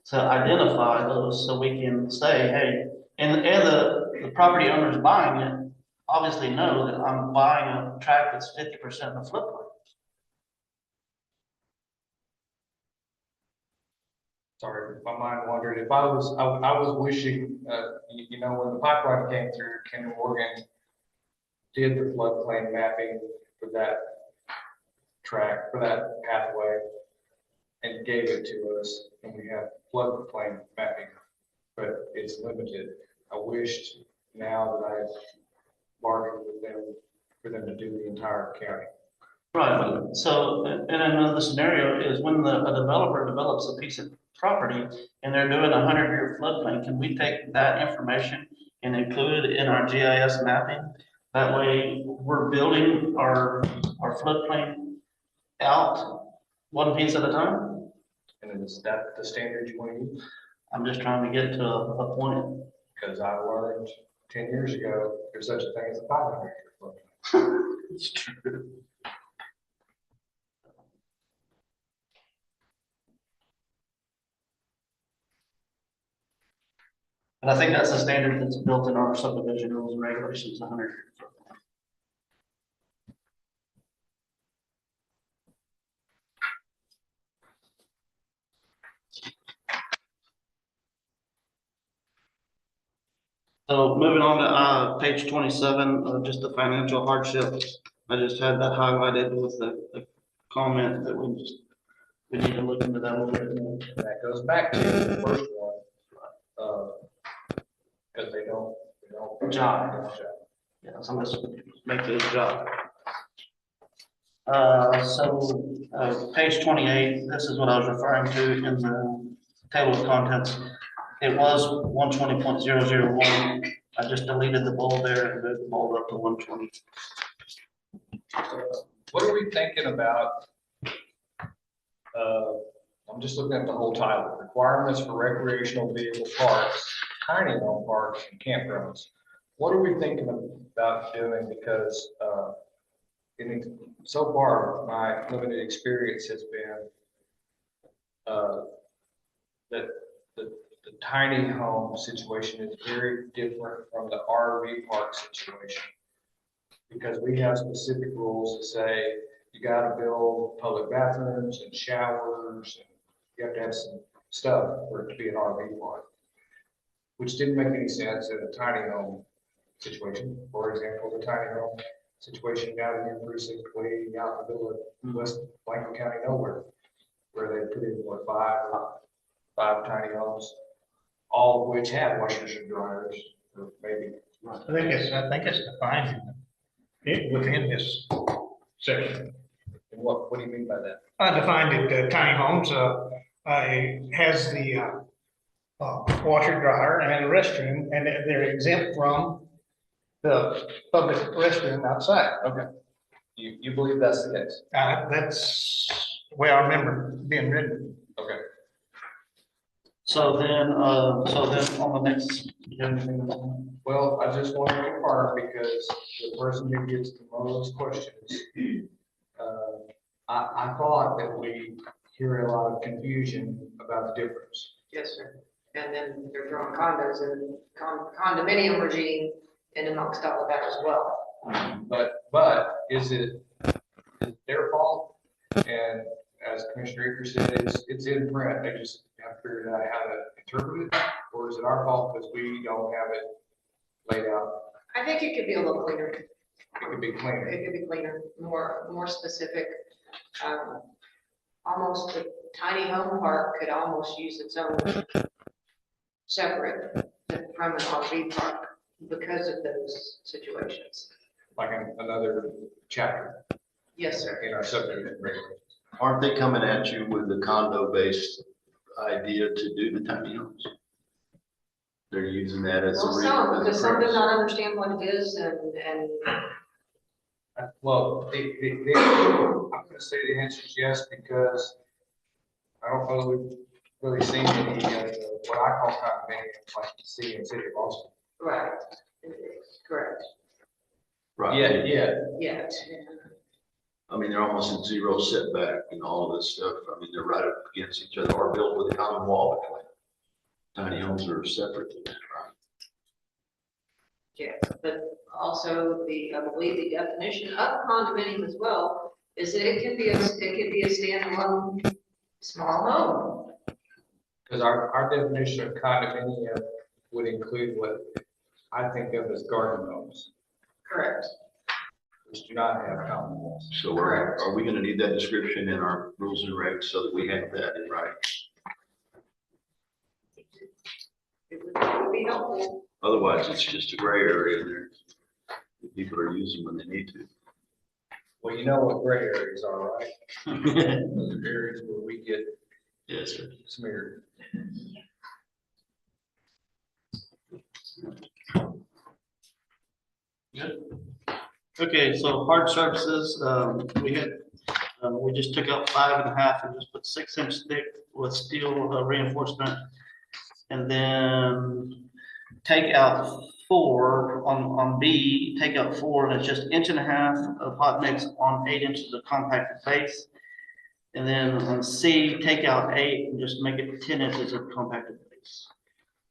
to identify those so we can say, hey, and the property owners buying it obviously know that I'm buying a tract that's 50% in the floodplain. Sorry, my mind wandered. If I was wishing, you know, when the pipeline came through, Kinder Morgan did the floodplain mapping for that track, for that pathway, and gave it to us, and we have floodplain mapping, but it's limited. I wished now that I had bargained with them for them to do the entire county. Right, so, and another scenario is when a developer develops a piece of property and they're doing a 100-year floodplain, can we take that information and include it in our GIS mapping? That way, we're building our floodplain out one piece at a time? And is that the standard you want to use? I'm just trying to get to a point. Because I learned 10 years ago, there's such a thing as a 500-year floodplain. It's true. And I think that's the standard that's built in our subdivision rules and regulations, 100. So moving on to, page 27, just the financial hardship. I just had that highlighted with the comment that we need to look into that a little bit more. That goes back to the first one. Because they don't. Job. Yeah, so let's make it a job. Page 28, this is what I was referring to in the table of contents. It was 120.001. I just deleted the bold there and moved the bold up to 120. What are we thinking about? I'm just looking at the whole title, requirements for recreational vehicle parks, tiny home parks and campgrounds. What are we thinking about doing? Because so far, my limited experience has been that the tiny home situation is very different from the RV park situation. Because we have specific rules that say you gotta build public bathrooms and showers, and you have to have some stuff for it to be an RV park. Which didn't make any sense in a tiny home situation. For example, the tiny home situation down in precinct way out in the middle of West Blanco County nowhere, where they put in what, five tiny homes, all of which have washers and dryers, or maybe. I think it's defined within this section. And what do you mean by that? I defined it, tiny homes, has the, washer, dryer, and a restroom, and they're exempt from the public restroom outside. Okay. You believe that's the case? That's the way I remember being written. Okay. So then on the next, you have anything on that? Well, I just want to confirm because the person who gets the most questions, I thought that we hear a lot of confusion about the difference. Yes, sir. And then they're throwing condos and condominium regime in amongst all of that as well. But is it their fault? And as Commissioner Eaker said, it's in print. They just have figured out how to interpret it. Or is it our fault because we don't have it laid out I think it could be a little cleaner. It could be cleaner. It could be cleaner, more specific. Almost the tiny home park could almost use its own separate from an RV park because of those situations. Like another chapter Yes, sir. in our subdivision regulations. Aren't they coming at you with the condo-based idea to do the tiny homes? They're using that as a Well, reason. some, because some do not understand what it is and Well, I'm gonna say the answer is yes, because I don't know, we've really seen any, what I call condominiums, like you see in the city of Austin. right, correct, Right. yeah. I mean, they're almost in zero setback and all of this stuff. I mean, they're right up against each other or built with a common wall between them. Tiny homes are separate than that, right? Yeah, but also I believe the definition of condominium as well is that it can be a standalone small home. Because our definition of condominium would include what I think of as garden homes, Correct. which do not have common walls. So are we gonna need that description in our rules and regs so that we have that in writing? It would be helpful. Otherwise, it's just a gray area there that people are using when they need to. Well, you know what gray areas are, right? Those are areas where we get Yes, sir. smeared. Okay, so hard surfaces, we just took out 5.5 and just put 6-inch thick with steel reinforcement. And then take out 4 on B, take out 4, and it's just 1.5 of hot mix on 8 inches of compacted base. And then on C, take out 8 and just make it 10 inches of compacted base.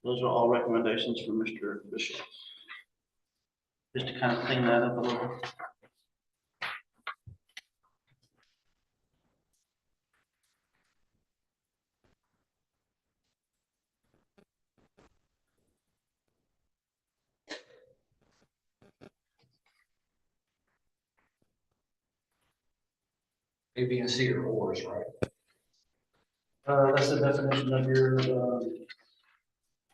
Those are all recommendations from Mr. Bishop. Just to kind of clean that up a little. A, B, and C are ores, right? That's the definition of your,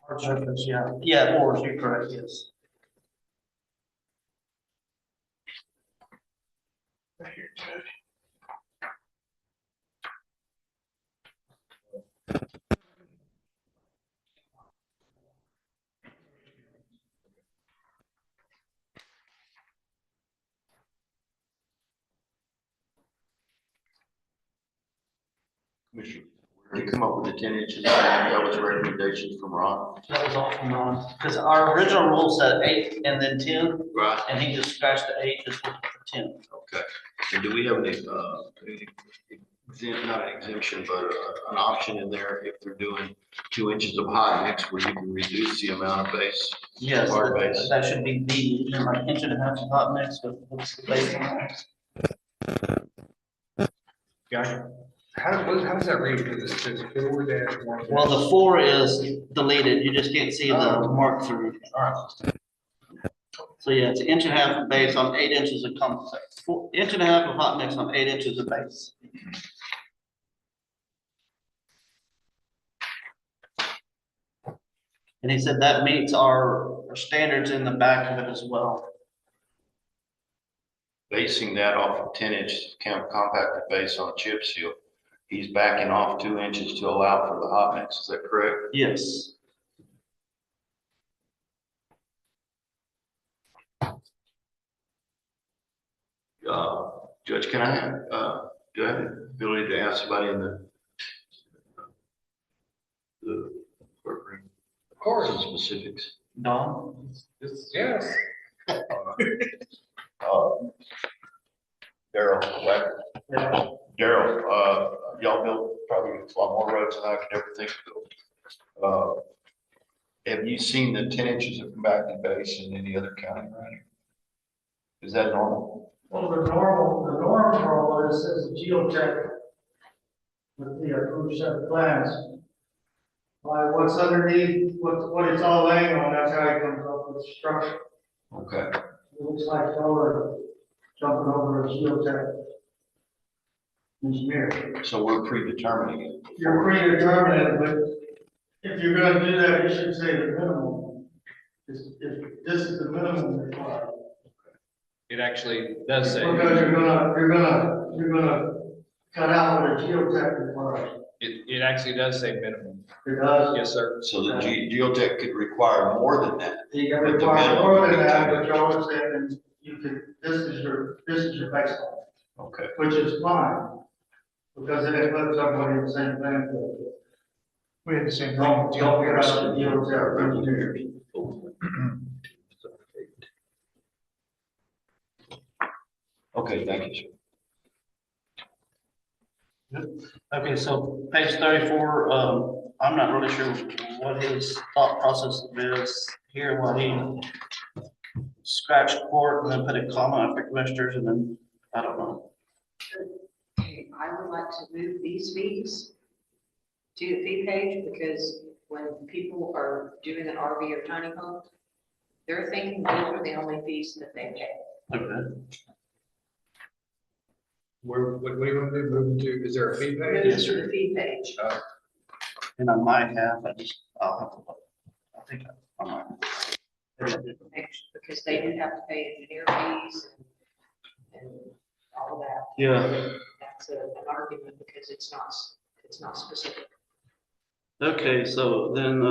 hard surface, yeah. Yeah, ores, you're correct, yes. Commissioner, you come up with the 10 inches, that was recommendations from Ron. That was all from Ron, because our original rule said 8 and then 10, Right. and he just scratched the 8, just went for 10. Okay. And do we have any not an exemption, but an option in there if they're doing 2 inches of hot mix where you can reduce the amount of base? Yes, Hard base. that should be B, you know, like 1.5 of hot mix with what's the base on that. Gotcha. How does that read? Because it says 4-1. Well, the 4 is deleted, you just can't see the mark through. So yeah, it's 1.5 of base on 8 inches of 1.5 of hot mix on 8 inches of base. And he said that meets our standards in the back of it as well. Basing that off of 10 inches compacted base on a chip seal, he's backing off 2 inches to allow for the hot mix. Is that correct? Yes. Judge, can I have, do I have the ability to ask somebody in the courtroom? Of course. Some specifics. Don? Yes. Daryl, right? Daryl, y'all built probably a lot more roads than I could ever think of. Have you seen the 10 inches of compacted base in any other county around here? Is that normal? Well, the norm rule is geotech with the approved set of plans. By what's underneath, what it's all laying on, that's how he comes up with the structure. Okay, It looks like y'all are jumping over a geotech engineer. so we're predetermining it. You're predetermined, but if you're gonna do that, you should say the minimum. If this is the minimum required. It actually does say, Because you're gonna cut out what a geotech requires. it actually does say minimum. It does. Yes, sir. So the geotech could require more than that. You can require more than that, but y'all are saying you can, this is your baseline, Okay. which is fine. Because then it puts everybody in the same thing. We had the same Don't thing. get out the geotech engineers. Okay, thank you, sir. Okay, so page 34, I'm not really sure what his thought process is here, why he scratched court and then put a comma after commissioners and then, I don't know. Okay, I would like to move these fees to the fee page, because when people are doing an RV or tiny home, they're thinking those are the only fees that they pay. Okay. Where, what do you want to do? Move to, is there a fee page? Move to the fee page. And I might have, I'll have to look. I think I might. Because they do have to pay engineer fees and all of that. Yeah. That's an argument because it's not specific. Okay, so then,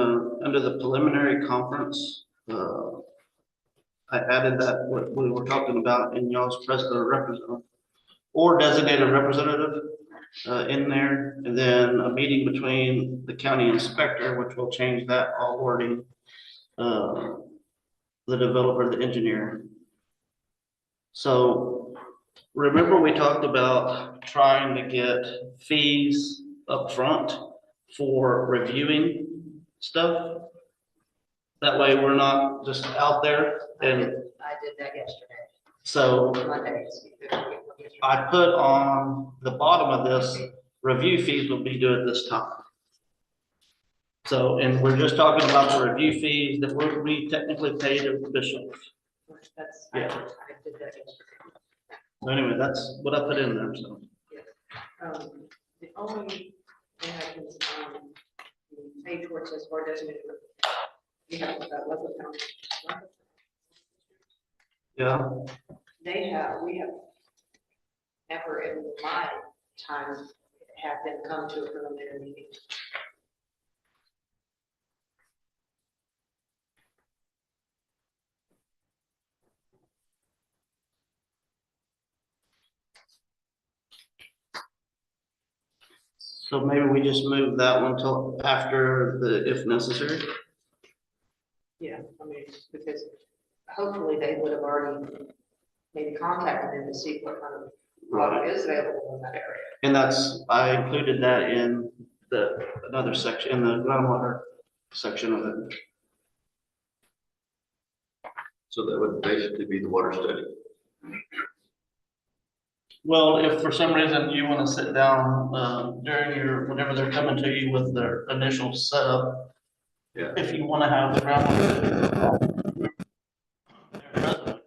under the preliminary conference, I added that what we were talking about in y'all's president representative or designated representative, in there, and then a meeting between the county inspector, which will change that all wording, the developer, the engineer. So remember we talked about trying to get fees up front for reviewing stuff? That way we're not just out there and I did that yesterday, so Monday. I put on the bottom of this, review fees will be due at this time. So, and we're just talking about the review fees that we technically pay to officials. That's, Yeah. I did that yesterday. So anyway, that's what I put in there, so. The only thing I can, the page where it says board designated, you have Level County. Yeah, We have never in my time had them come to a preliminary meeting. so maybe we just move that one till after the, if necessary. Yeah, I mean, because hopefully they would have already maybe contacted them to see what kind of water is available in that area. And that's, I included that in the, another section, in the groundwater section of it. So that would basically be the water study. Well, if for some reason you want to sit down, during your, whenever they're coming to you with their initial setup. Yeah. If you want to have the groundwater.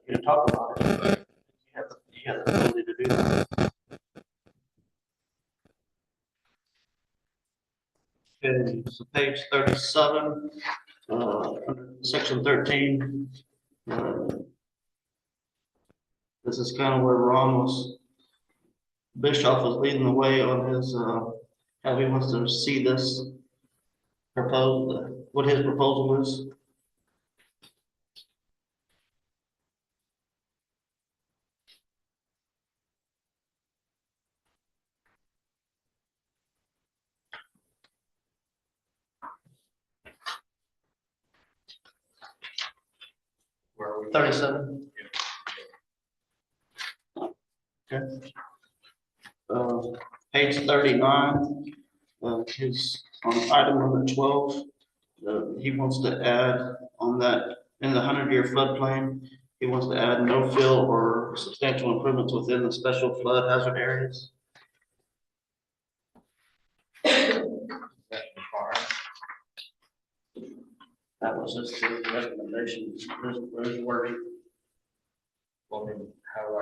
You talk about it. You have the ability to do that. Okay, so page 37, section 13. This is kind of where Ron Bischoff was leading the way on his, how he wants to see this proposed, what his proposal is. Where are we? 37. Okay. Page 39, his, on item number 12, he wants to add on that, in the 100-year floodplain, he wants to add no fill or substantial improvements within the special flood hazard areas. That was just his recommendation, where's wording. Well, I mean, how will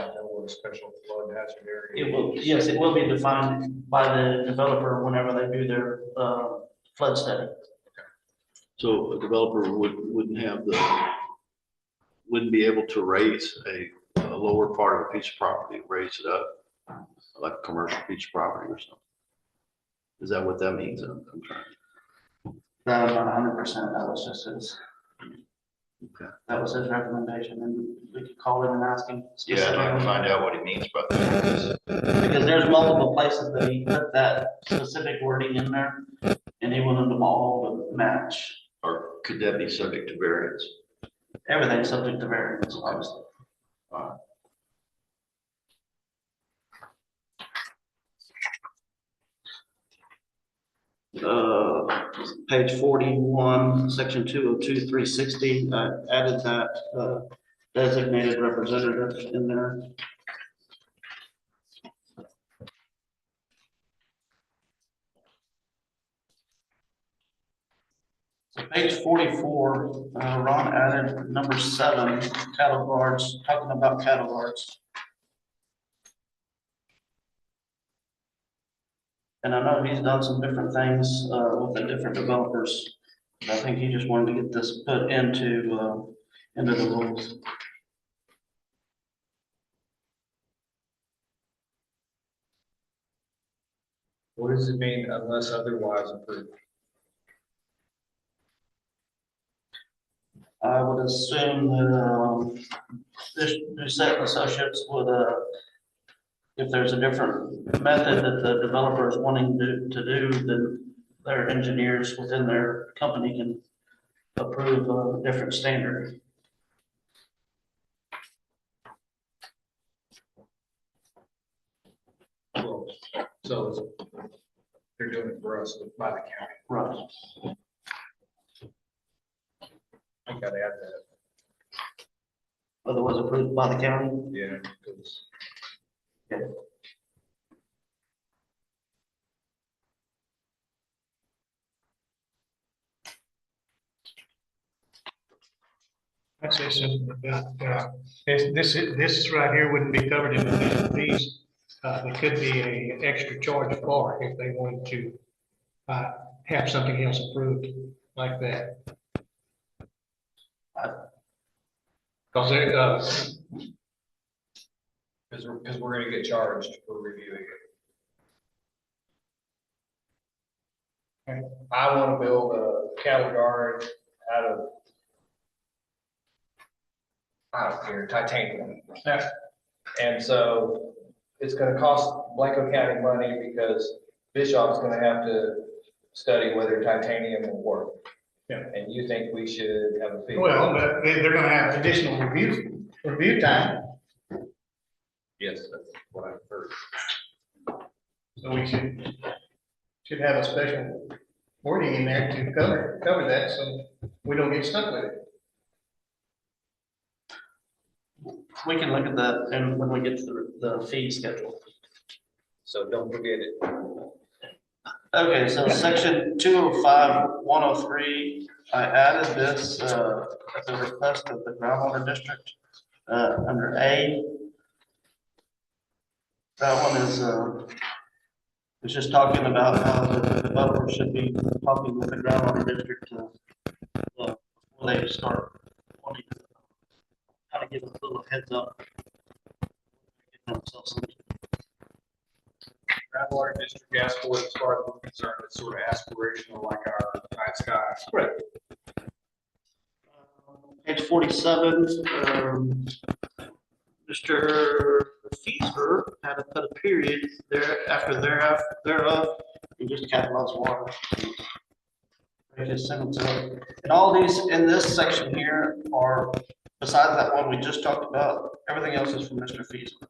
I know what a special flood hazard area? It will, yes, it will be defined by the developer whenever they do their, flood study. So a developer wouldn't be able to raise a lower part of a piece of property, raise it up, like a commercial piece of property or something. Is that what that means? I'm trying. Not 100%, that was just his, Okay. that was his recommendation, and we could call him and ask him. Yeah, I'd like to find out what he means by that. Because there's multiple places that he put that specific wording in there, and he wanted them all to match. Or could that be subject to variance? Everything's subject to variance, obviously. Page 41, section 202-360, I added that designated representative in there. So page 44, Ron added number 7, cattle guards, talking about cattle guards. And I know he's done some different things with the different developers. I think he just wanted to get this put into the rules. What does it mean unless otherwise approved? I would assume that this Doucette Associates would, if there's a different method that the developer is wanting to do, then their engineers within their company can approve a different standard. Well, so they're doing it for us by the county. Right. I gotta add that. Otherwise approved by the county. Yeah, because I say something about, this right here wouldn't be covered in the fees. There could be a extra charge for if they wanted to, have something else approved like that. Cause they, because we're gonna get charged for reviewing it. Okay. I want to build a cattle guard out of, I don't care, titanium. Yeah. And so it's gonna cost Blanco County money because Bishop's gonna have to study whether titanium will work. Yeah. And you think we should have a fee? well, but they're gonna have additional review time, Yes, that's what I've heard. so we should have a special wording in there to cover that, so we don't get stuck with it. We can look at that and when we get to the fee schedule. So don't forget it. Okay, so section 205-103, I added this at the request of the groundwater district under A. That one is it's just talking about how the developer should be talking with the groundwater district before they start wanting to kind of give a little heads up. Get themselves into. Groundwater district gas board, as far as we're concerned, it's sort of aspirational, like our night sky. Correct. Page 47, Mr. Feesper had to put a period there after thereof, and just capitalize water. Just send it to it. And all these in this section here are, besides that one we just talked about, everything else is from Mr. Feesper.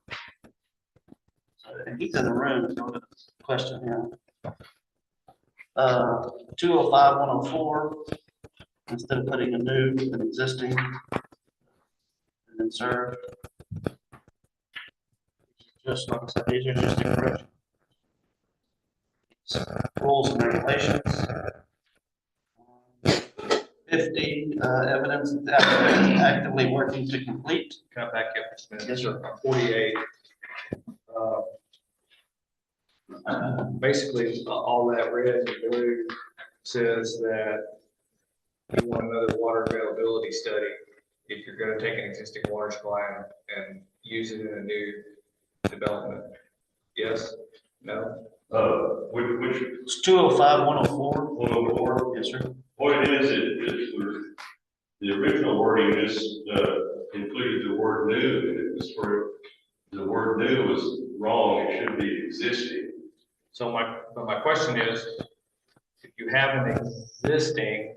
And he's in the room, if you want to question him. 205-104, instead of putting a new, an existing, and then served. Just like I said, these are just a correction. Rules and regulations. 50, evidence that applicant is actively working to complete. Can I back up just a minute? Yes, sir. 48. Basically, all that red and blue says that we want another water availability study. If you're gonna take an existing water supply and use it in a new development. Yes? No? Which It's 205, 104. 104? Yes, sir. What it is the original wording just, included the word new, and it was for, the word new was wrong, it should be existing. So my question is, if you have an existing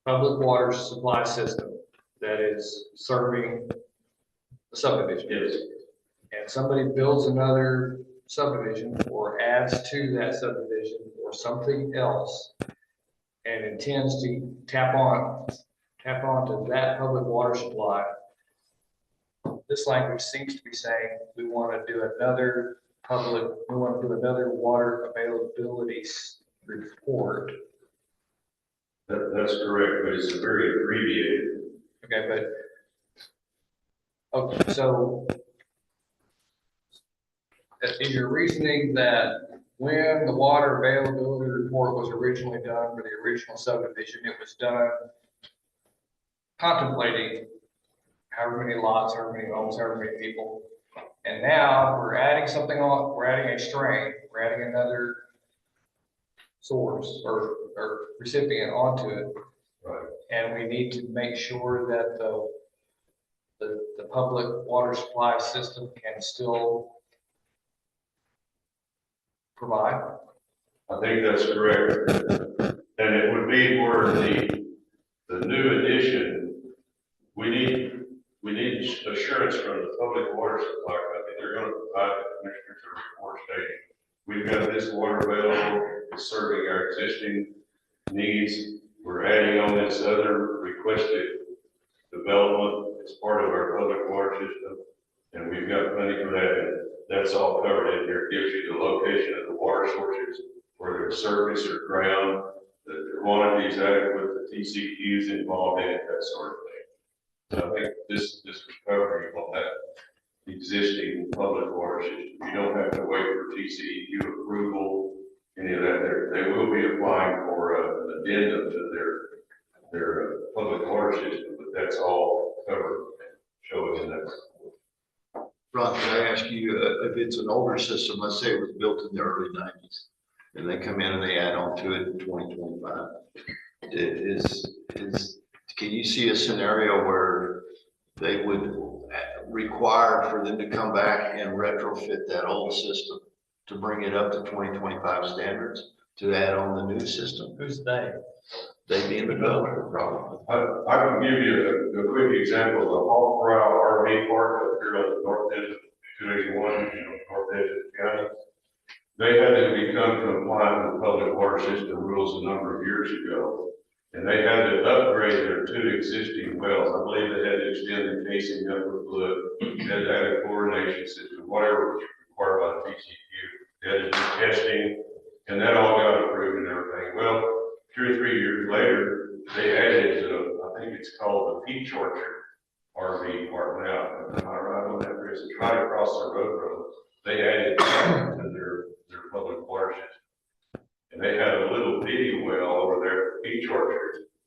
public water supply system that is serving a subdivision. Yes. And somebody builds another subdivision or adds to that subdivision or something else and intends to tap onto that public water supply, this language seems to be saying we want to do another water availability report. That's correct, but it's very abbreviated. Okay, okay, so is your reasoning that when the water availability report was originally done for the original subdivision, it was done contemplating however many lots, however many homes, however many people? And now we're adding something on, we're adding a string, we're adding another source or recipient onto it. Right. And we need to make sure that the public water supply system can still provide. I think that's correct. And it would be where the new addition, we need assurance from the public water supply company. They're going to provide the commissioners a report stating, we've got this water available, it's serving our existing needs. We're adding on this other requested development as part of our public water system. And we've got money for that. And that's all covered in here. It gives you the location of the water sources, whether they're surface or ground, the quantity is adequate, the TCQs involved in it, that sort of thing. So I think this was covering on that existing public water system. You don't have to wait for TCEQ approval, any of that. They will be applying for an addendum to their public water system, but that's all covered and showing in that. Ron, can I ask you, if it's an older system, let's say it was built in the early 90s, and they come in and they add on to it in 2025, can you see a scenario where they would require for them to come back and retrofit that old system to bring it up to 2025 standards to add on the new system? Who's they? They being the developer, probably. I can give you a quick example. The Hall Corral RV park up here on the north edge of 281, north edge of the county. They had to become compliant with public water system rules a number of years ago. And they had to upgrade their two existing wells. I believe they had to extend the casing up with flood, they had to add a chlorination system, whatever was required by the TCQ. They had to do testing, and that all got approved and everything. Well, 2 or 3 years later, they added, I think it's called the Peach Orchard RV park now. Am I right on that, Chris? It's right across the road. They added to their public water system. And they had a little bitty well over there at Peach Orchard.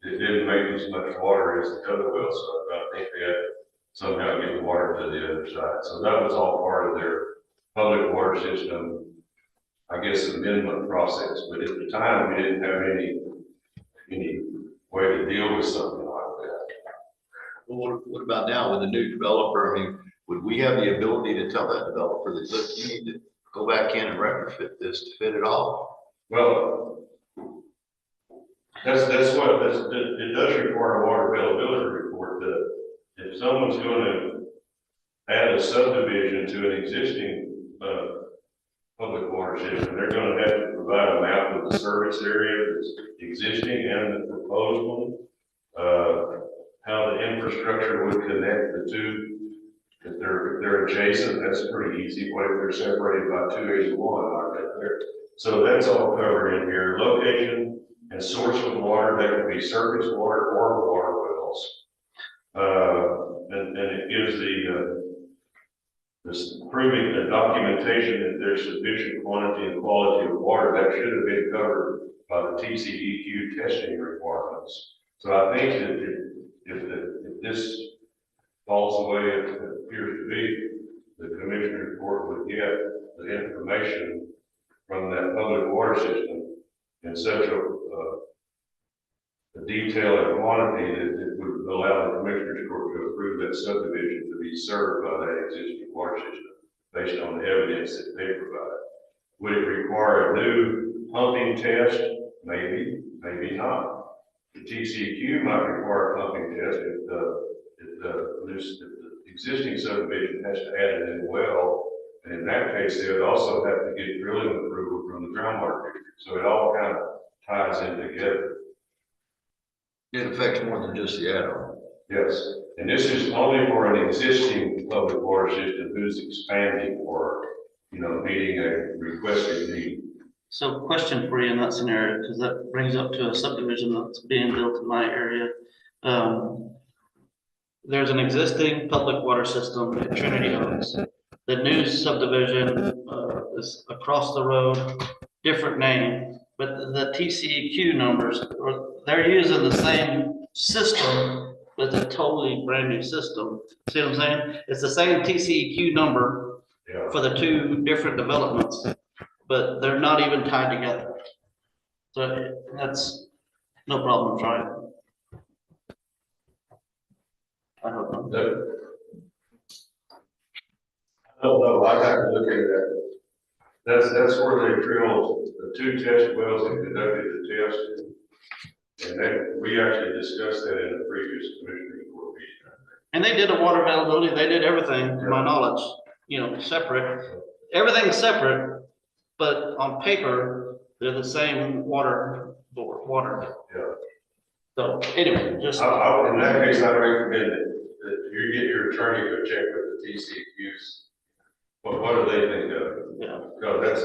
It didn't make as much water as the other wells, so I think they had to somehow get the water to the other side. So that was all part of their public water system, I guess, amendment process. But at the time, we didn't have any way to deal with something like that. Well, what about now with the new developer? I mean, would we have the ability to tell that developer that, look, you need to go back in and retrofit this to fit it all? Well, that's what it does require a water availability report. That if someone's going to add a subdivision to an existing public water system, they're going to have to provide a map of the service area that's existing and the proposed one. How the infrastructure would connect the two. If they're adjacent, that's pretty easy. What if they're separated by 281? Right there. So that's all covered in here. Location and source of water, they could be surface water or water wells. And it gives this proving the documentation that there's sufficient quantity and quality of water that should have been covered by the TCEQ testing requirements. So I think that if this falls the way it appears to be, the commissioner's court would get the information from that public water system in such a detail and quantity that it would allow the commissioner's court to approve that subdivision to be served by that existing water system based on the evidence that they provide. Would it require a new pumping test? Maybe, maybe not. The TCEQ might require a pumping test if the existing subdivision has to add it in well. And in that case, they would also have to get drilling approval from the groundwater district. So it all kind of ties in together. It affects more than just the add-on. Yes, and this is only for an existing public water system who's expanding or, meeting a requested need. So question for you in that scenario, because that brings up to a subdivision that's being built in my area. There's an existing public water system at Trinity Oaks. The new subdivision is across the road, different name, but the TCEQ numbers, they're using the same system, but it's a totally brand new system. See what I'm saying? It's the same TCEQ number for the two different developments, but they're not even tied together. So that's no problem, try it. I don't know. I don't know, I have to look at that. That's where they drilled the two test wells and conducted the test. And then we actually discussed that in a previous commissioner's court meeting. And they did a water availability, they did everything, to my knowledge, separate. Everything's separate, but on paper, they're the same water board, water. Yeah. So anyway, just. In that case, I recommend that you get your attorney to check with the TCEQs. What do they think of it? Yeah. Because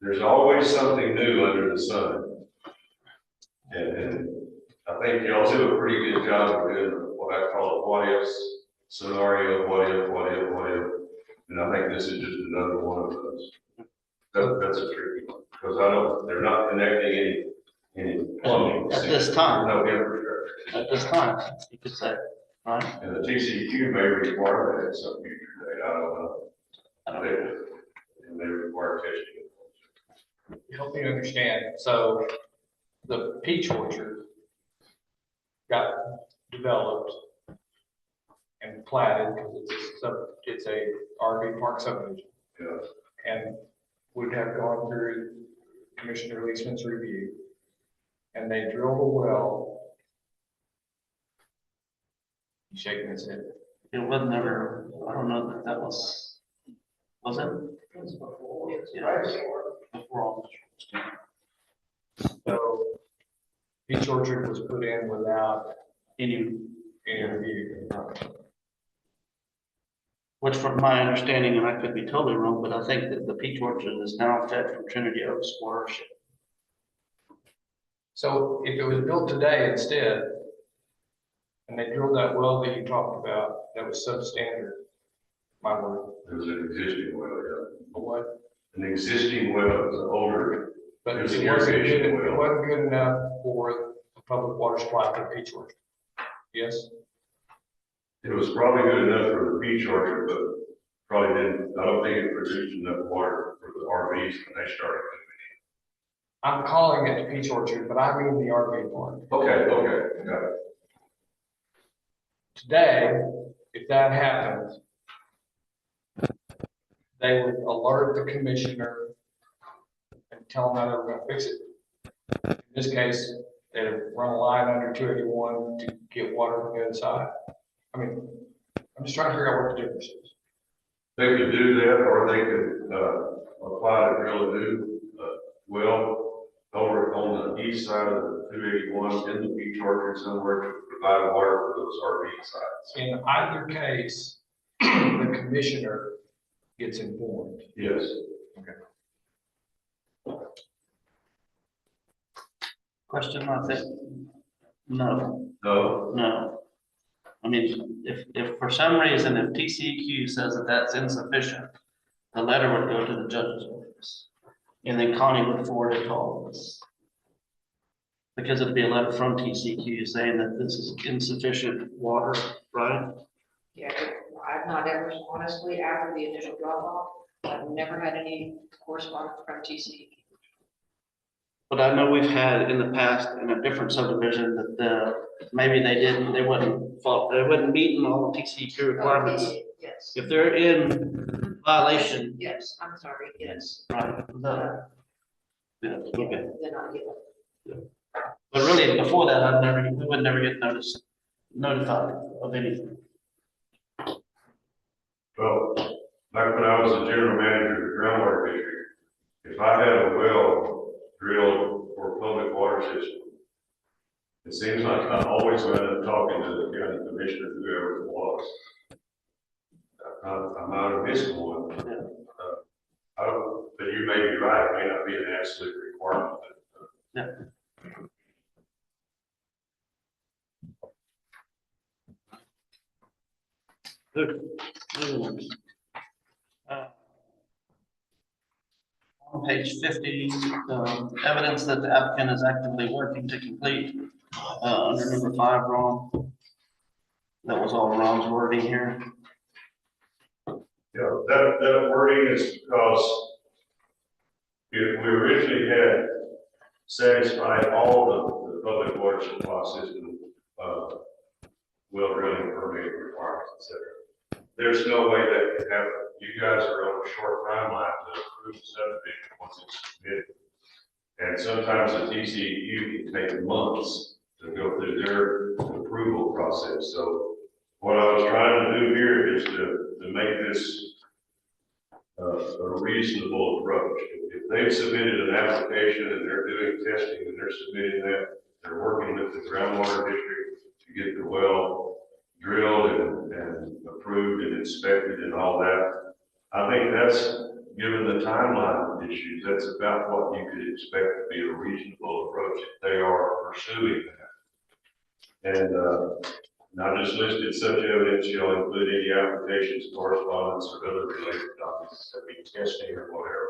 there's always something new under the sun. And I think y'all do a pretty good job of doing what I call a what if scenario, what if. And I think this is just another one of those. That's a tricky one, because they're not connecting any plumbing. At this time. No infrastructure. At this time, you could say, right? And the TCEQ may require that at some future date, I don't know. And they require testing. Help me understand, so the peach orchard got developed and platted because it's a RV park subdivision. Yeah. And would have gone through Commissioner Leisman's review. And they drilled a well. He's shaking his head. It was never, I don't know that was it? It was before. Yeah, before all this. So Peach Orchard was put in without Any, review. which from my understanding, and I could be totally wrong, but I think that the peach orchard is now fed from Trinity Oaks watershed. So if it was built today instead, and they drilled that well that you talked about, that was substandard, my word. There's an existing well, yeah. What? An existing well, it's older. But it There's wasn't an good, irrigation it well. wasn't good enough for the public water supply for Peach Orchard. Yes? It was probably good enough for the peach orchard, but probably didn't, I don't think it produced enough water for the RVs when they started. I'm calling it Peach Orchard, but I mean the RV part. Okay, got it. Today, if that happens, they would alert the commissioner and tell them how they were gonna fix it. In this case, they'd run a line under 281 to get water from the inside. I mean, I'm just trying to figure out what the difference is. They could do that, or they could, apply to drill a new, well over on the east side of the 281 in the peach orchard somewhere to provide water for those RV sites. In either case, the commissioner gets informed. Yes. Question, I think, no, No, no. I mean, if for some reason, if TCEQ says that that's insufficient, the letter would go to the judge's office. And then Connie would forward it to all of us. Because it'd be a letter from TCEQ saying that this is insufficient water, right? Yeah, I've not ever, honestly, after the initial drop off, I've never had any correspondence from TCEQ. But I know we've had in the past in a different subdivision that maybe they wouldn't meeting all the TCEQ requirements. Yes. If they're in violation, Yes, I'm sorry, yes. right, yeah, okay. They're not given. But really, before that, we would never get notified of anything. well, back when I was the general manager of the groundwater district, if I had a well drilled for a public water system, it seems like I always end up talking to the county commissioner, whoever it was. I might have missed one. I don't, but you may be right, it may not be an absolute requirement, but. Yeah. Good. On page 50, evidence that the applicant is actively working to complete, under number 5, Ron. That was all Ron's wording here. Yeah, that wording is because if we originally had satisfied all the public water supply system, well drilling permit requirements, et cetera. There's no way that could happen. You guys are on a short timeline to approve the subdivision once it's submitted. And sometimes the TCEQ can take months to go through their approval process. So what I was trying to do here is to make this a reasonable approach. If they've submitted an application and they're doing testing and they're submitting that, they're working with the groundwater district to get the well drilled and approved and inspected and all that. I think that's, given the timeline issues, that's about what you could expect to be a reasonable approach if they are pursuing that. And I just listed such evidence shall include any applications, correspondence, or other related documents that be testing or whatever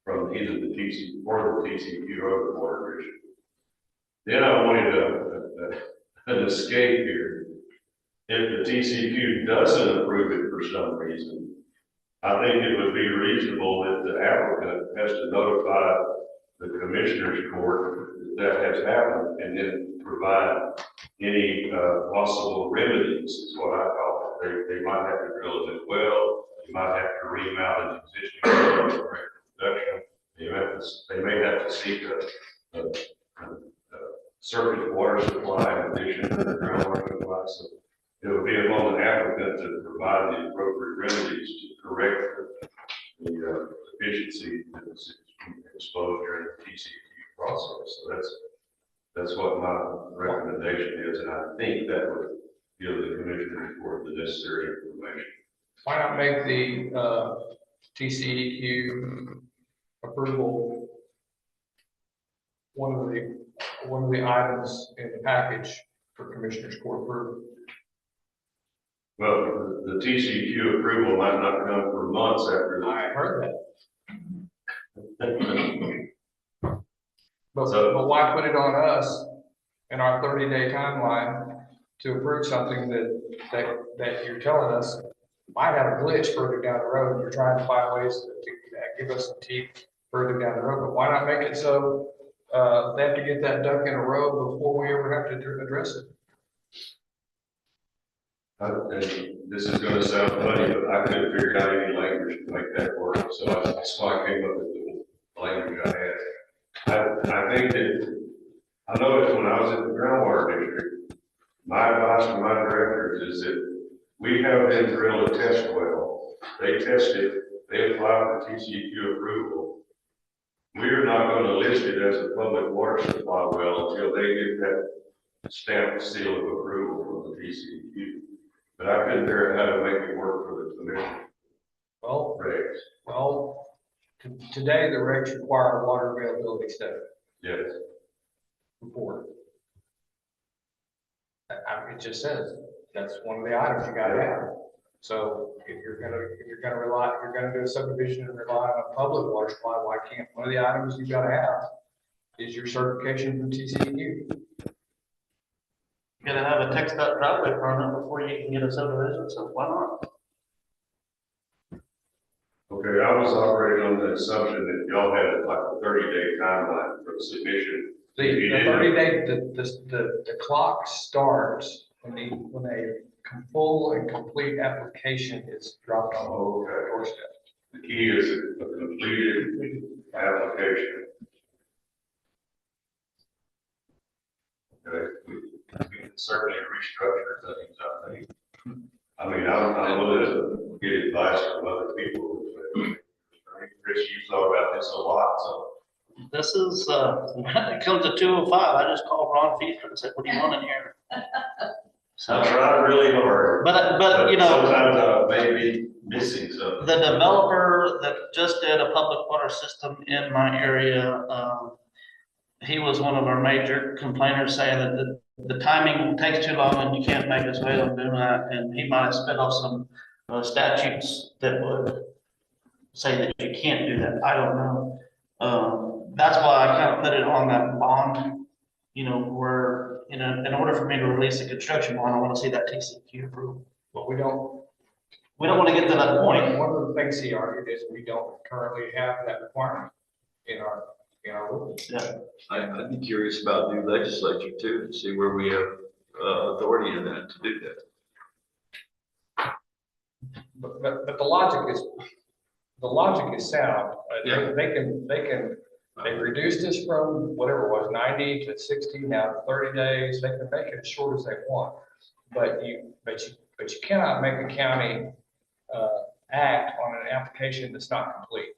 from either the TC or the TCQ or the water district. Then I wanted an escape here. If the TCQ doesn't approve it for some reason, I think it would be reasonable that the applicant has to notify the commissioner's court that has happened and then provide any possible remedies, is what I call it. They might have to drill a new well, you might have to remount an existing well for production. They may have to seek a surface water supply in addition to the groundwater supply. So it would be upon the applicant to provide the appropriate remedies to correct the deficiency that was exposed during the TCQ process. So that's what my recommendation is, and I think that would give the commissioner for the necessary information. Why not make the TCEQ approval one of the items in the package for Commissioner's Court approval? Well, the TCQ approval might not come for months after the. I heard that. But why put it on us in our 30-day timeline to approve something that you're telling us might have a glitch further down the road? You're trying to find ways to give us some teeth further down the road, but why not make it so they have to get that duck in a row before we ever have to address it? And this is going to sound funny, but I couldn't figure out any language to make that work, so that's why I came up with the language I had. I think that, I know that when I was at the groundwater district, my advice to my directors is that we have them drill a test well. They test it, they apply for TCEQ approval. We are not going to list it as a public water supply well until they get that stamped seal of approval from the TCEQ. But I couldn't figure out how to make it work for the commission. Well, Regs. today the regs require a water availability study. Yes. report. It just says, that's one of the items you gotta have. So if you're gonna do a subdivision and rely on a public water supply, why can't, one of the items you gotta have is your certification from TCEQ? You gotta have a text dot driveway permit before you can get a subdivision, so why not? Okay, I was operating on the assumption that y'all had like a 30-day timeline for submission. The 30-day, the clock starts when a full and complete application is dropped on the Okay. doorstep. The key is a completed application. Okay, we can certainly restructure things, I think. I mean, I'm willing to get advice from other people. Chris, you thought about this a lot, so. This is, when it comes to 205, I just called Ron Feaster and said, what do you want in here? So, I tried really hard. but, you know, Sometimes I may be missing something. the developer that just did a public water system in my area, he was one of our major complainers saying that the timing takes too long and you can't make us wait on doing that. And he might have spit off some statutes that would say that you can't do that. I don't know. That's why I kind of put it on that bond, you know, where, you know, in order for me to release a construction bond, I want to see that TCQ approval. But we don't want to get to that point. One of the things he argued is we don't currently have that requirement in our rules. Yeah. I'd be curious about new legislature too, and see where we have, authority in that to do that. But the logic is sound. Yeah. They reduced this from whatever it was, 90 to 60, now to 30 days. They can make it as short as they want. But you cannot make a county act on an application that's not complete.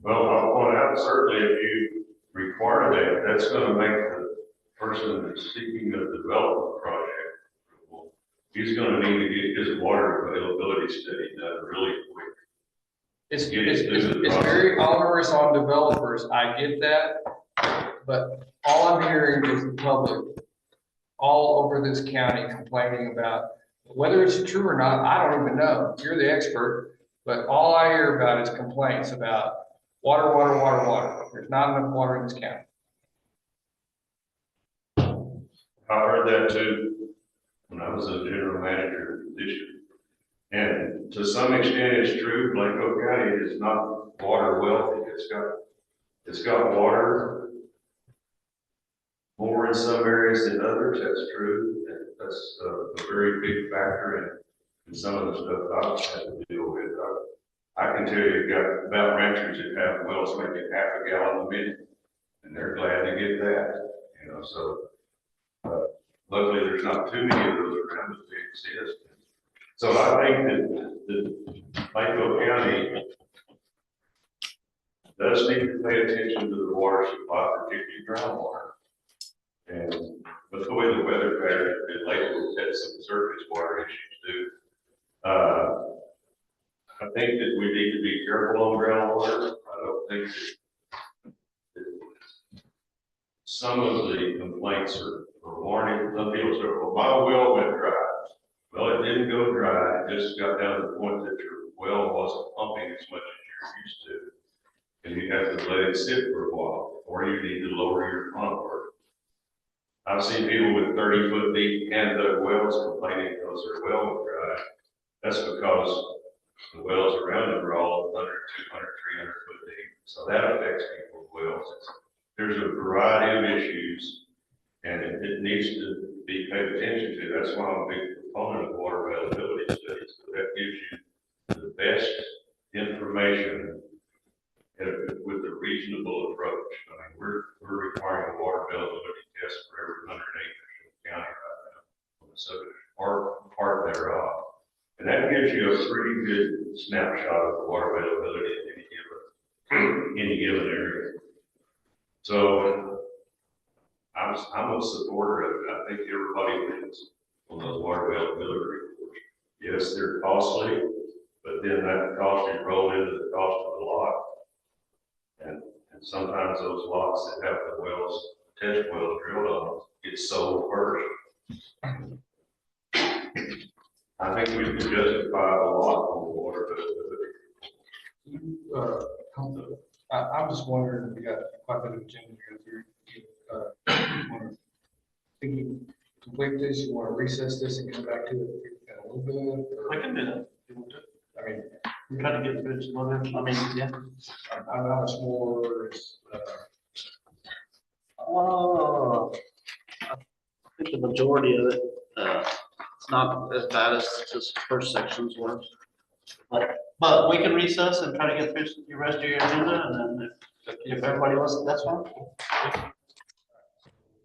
Well, I'll point out, certainly if you require that, that's gonna make the person that's seeking the development project, he's gonna need to get his water availability study done really quick. It's Get it through the process. very onerous on developers. I get that. But all I'm hearing is the public all over this county complaining about whether it's true or not. I don't even know. You're the expert, but all I hear about is complaints about water. There's not enough water in this county. I heard that too, when I was a general manager position. And to some extent, it's true, Blanco County is not water wealthy. It's got water more in some areas than others, that's true. And that's a very big factor in some of the stuff I've had to deal with. I can tell you, about ranchers that have wells making half a gallon a minute, and they're glad to get that, you know, so. Luckily, there's not too many of those around, but they exist. So I think that Blanco County does need to pay attention to the water supply, particularly groundwater. And with the way the weather pattern has been lately, we've had some surface water issues too. I think that we need to be careful on groundwater. I don't think that some of the complaints are warning. Some people say, well, my well went dry. Well, it didn't go dry. It just got down to the point that your well wasn't pumping as much as you're used to. And you have to let it sit for a while, or you need to lower your pump work. I've seen people with 30-foot deep hand dug wells complaining because their well was dry. That's because the wells around them are all 100, 200, 300 foot deep. So that affects people's wells. There's a variety of issues, and it needs to be paid attention to. That's why I'm a big proponent of water availability studies. So that gives you the best information with a reasonable approach. I mean, we're requiring a water availability test for every 100 acres in the county right now, on the subdivision part thereof. And that gives you a pretty good snapshot of the water availability in any given area. So I'm a supporter of it. I think everybody wins on those water availability reports. Yes, they're costly, but then that cost is rolled into the cost of the lot. And sometimes those lots that have the wells test well drilled on, gets sold first. I think we can justify a lot on water. I'm just wondering, we got quite a bit of agenda to go through. Wanna think you complete this, you want to recess this and come back to it in a little bit? We can do that. I mean, We're trying to get through this, well, I mean, yeah. how much more is, Oh, I think the majority of it, it's not as bad as this first section's was. But we can recess and try to get through the rest of your agenda, and then if everybody wants, that's fine.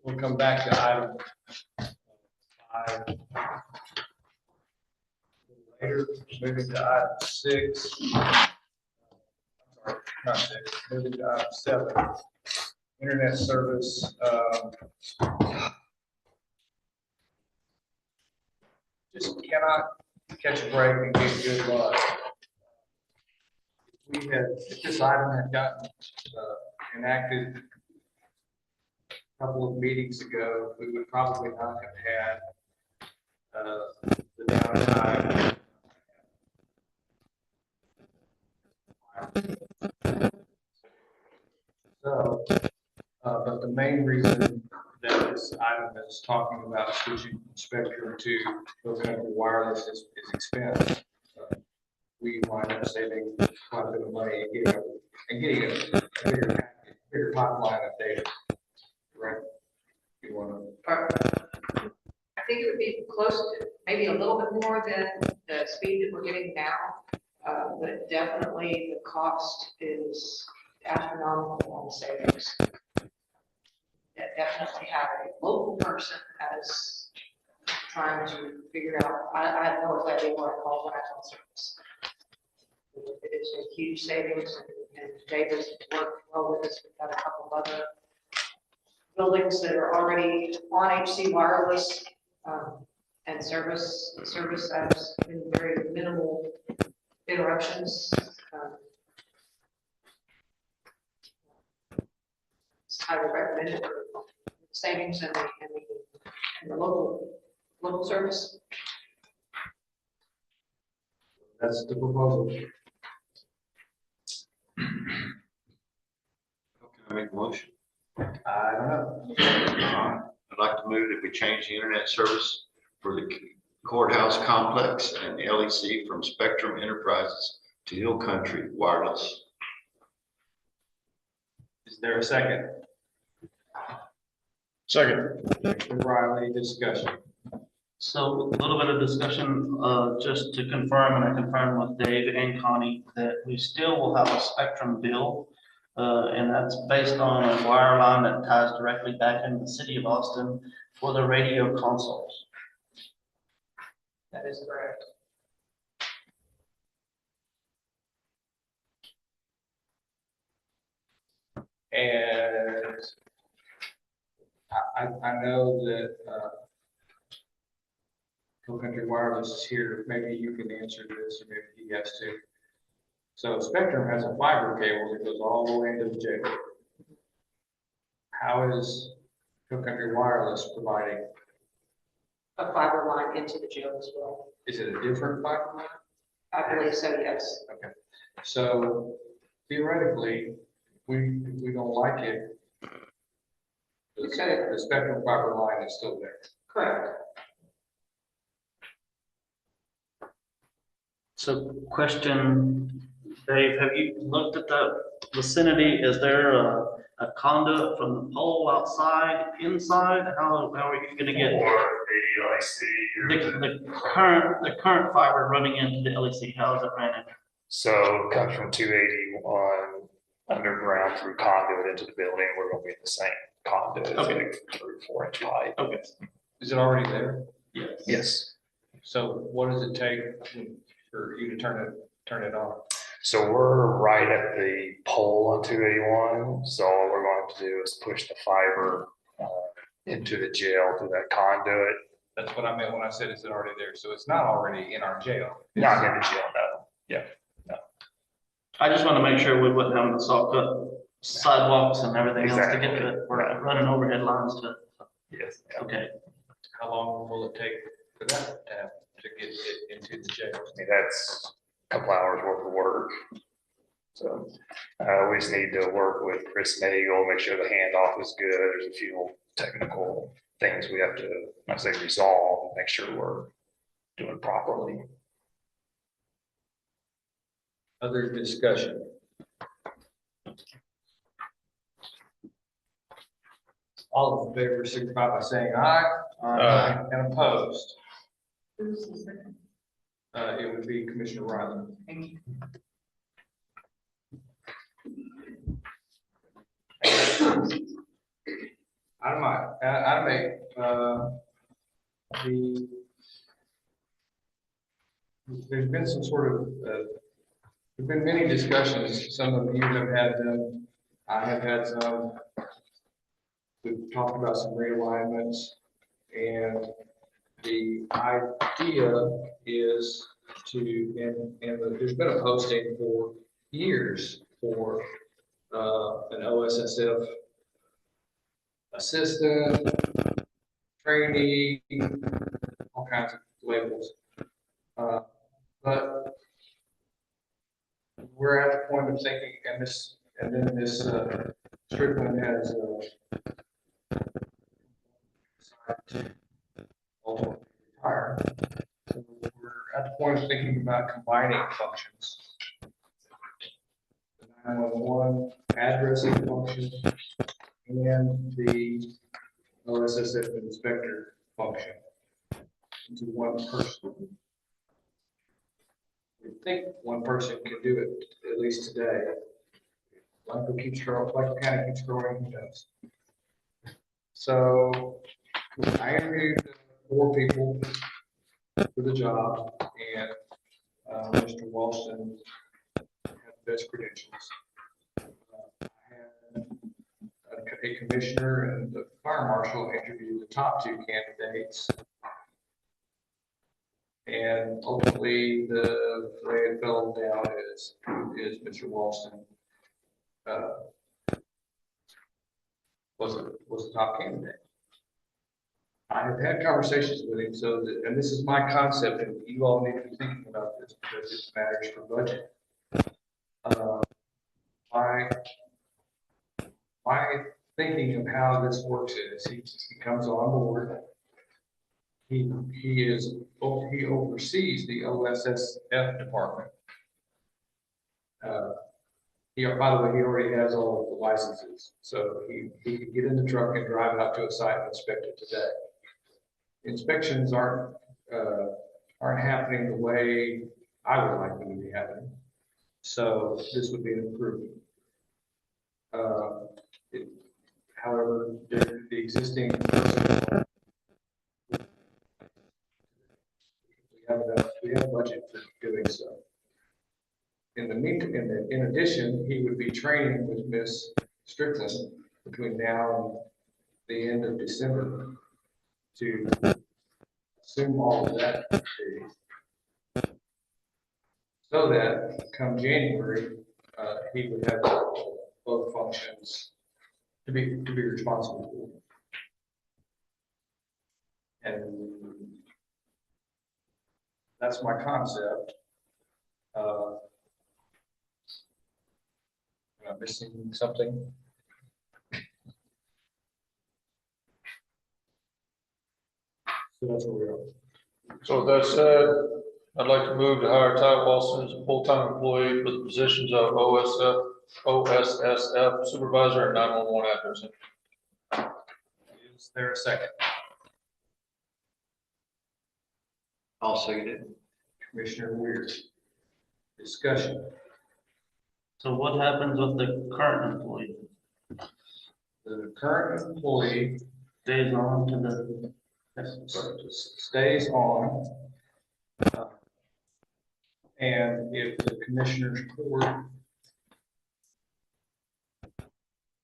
we'll come back to item 5. Later, moving to item 6. I'm sorry, not 6, moving to item 7. Internet service, just cannot catch a break and get good luck. If this item had gotten enacted a couple of meetings ago, we would probably not have had the downtime. So, but the main reason that this item is talking about switching from Spectrum to Hill Country Wireless is expense. We wind up saving quite a bit of money and getting a bigger pipeline of data. Right? You want to? I think it would be close to, maybe a little bit more than the speed that we're getting now. But definitely the cost is astronomical on savings. That definitely have a local person as trying to figure out, I have no idea what I call Wi-Fi service. It is a huge savings, and David's worked well with us. We've got a couple of other buildings that are already on HC Wireless, and service has been very minimal interruptions. It's highly recommended for savings and the local service. That's the proposal. Can I make a motion? I don't know. I'd like to move that we change the internet service for the courthouse complex and the LEC from Spectrum Enterprises to Hill Country Wireless. Is there a second? Second. Mr. Riley, discussion. So a little bit of discussion, just to confirm, and I confirmed with Dave and Connie, that we still will have a Spectrum bill. And that's based on a wire line that ties directly back into the city of Austin for the radio consoles. That is correct. And I know that Hill Country Wireless is here. Maybe you can answer this, or maybe he has to. So Spectrum has a fiber cable that goes all the way into the jail. How is Hill Country Wireless providing? A fiber line into the jail as well. Is it a different fiber line? I believe so, yes. Okay. So theoretically, we don't like it. The Spectrum fiber line is still there. Correct. So question, Dave, have you looked at the vicinity? Is there a conduit from the pole outside, inside? How are you gonna get? Or ADIC. The current fiber running into the LEC, how is it ran in? So it comes from 281 underground through conduit into the building. We're gonna be in the same conduit. It's Okay. gonna be 3 or 4 inch high. Okay. Is it already there? Yes. Yes. So what does it take for you to turn it on? So we're right at the pole on 281. So all we're going to do is push the fiber into the jail through that conduit. That's what I meant when I said is it already there. So it's not already in our jail. Not in the jail, no. Yeah. I just want to make sure we wouldn't have the saw cut sidewalks and everything else to get to it, Exactly. we're running overhead lines to, Yes. okay. How long will it take for that to happen, to get it into the jail? I mean, that's a couple hours worth of work. So, we just need to work with Chris Nagel, make sure the handoff is good. There's a few technical things we have to, I say, resolve, make sure we're doing properly. Other discussion? All in favor, signify by saying aye. Aye. And opposed, Who's the second? it would be Commissioner Riley. Thank you. Item eight, there's been some sort of, there've been many discussions, some of you have had them, I have had some. We've talked about some realignments, and the idea is to, and there's been a posting for years for an OSSF assistant, trainee, all kinds of labels. But we're at the point of thinking, and then this Strickland has decided to ultimately retire. So we're at the point of thinking about combining functions. The 911 addressing function and the OSSF inspector function into one person. We think one person can do it, at least today. Blanco keeps growing, Blanco County keeps growing, who knows? So I interviewed 4 people for the job, and Mr. Walston had the best credentials. I had a commissioner and the fire marshal interviewed the top 2 candidates. And ultimately, the way it fell down is Mr. Walston was the top candidate. I have had conversations with him, so that, and this is my concept, and you all need to be thinking about this because it matters for budget. My thinking of how this works is he comes on board. He oversees the OSSF department. By the way, he already has all of the licenses, so he can get in the truck and drive out to a site and inspect it today. Inspections aren't happening the way I would like them to be happening. So this would be an improvement. However, the existing person, we have a budget for doing so. In the meantime, in addition, he would be training with Ms. Strickland between now and the end of December to assume all of that duties. So that come January, he would have both functions to be responsible for. And that's my concept. Am I missing something? So that's where we are. So with that said, I'd like to move to hire Ty Wilson as a full-time employee for the positions of OSSF supervisor and 911 addressing. Is there a second? I'll second it. Commissioner Weir. Discussion. So what happens with the current employee? The current employee Stays on to the, stays on. And if the commissioner's court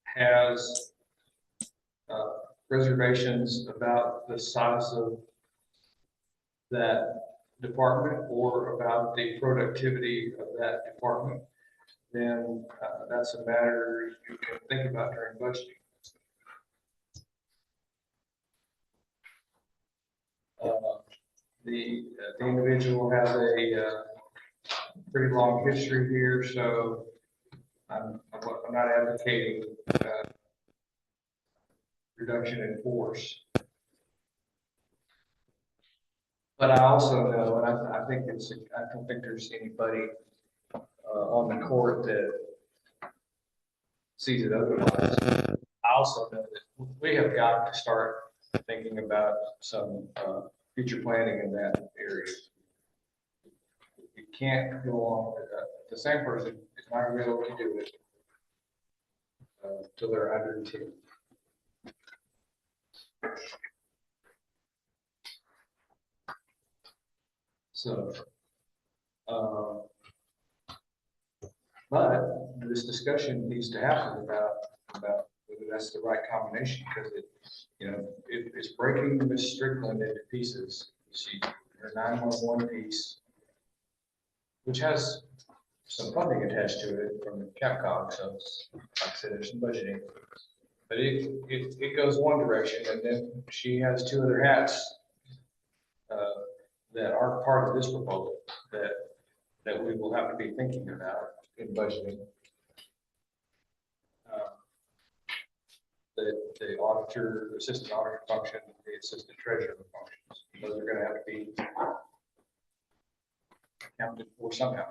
has reservations about the size of that department or about the productivity of that department, then that's a matter you can think about during budgeting. The individual has a pretty long history here, so I'm not advocating reduction in force. But I also know, and I think I don't think there's anybody on the court that sees it otherwise. I also know that we have got to start thinking about some future planning in that area. You can't go on, the same person is not gonna be able to do it till they're 110. So, but this discussion needs to happen about whether that's the right combination, because it's breaking Ms. Strickland into pieces. Her 911 piece, which has some funding attached to it from the CAPCOG, so like I said, there's some budgeting. But it goes one direction, and then she has two other hats that aren't part of this proposal that we will have to be thinking about in budgeting. The auditor, assistant auditor function, the assistant treasurer functions, those are going to have to be accounted for somehow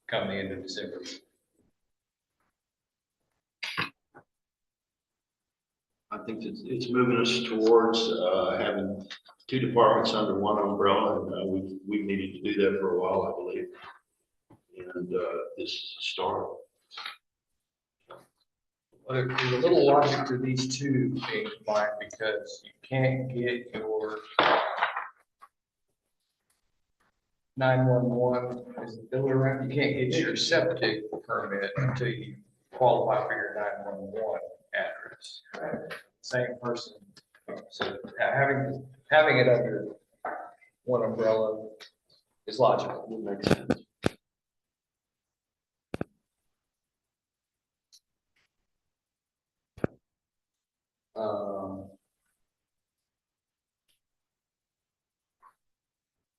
come the end of December. I think it's moving us towards having two departments under one umbrella, and we've needed to do that for a while, I believe. And this is a start. Well, there's a little logic to these two being combined, because you can't get your 911 as a bill around. You can't get your septic permit until you qualify for your 911 address. Right? Same person. So having it under one umbrella is logical. It makes sense.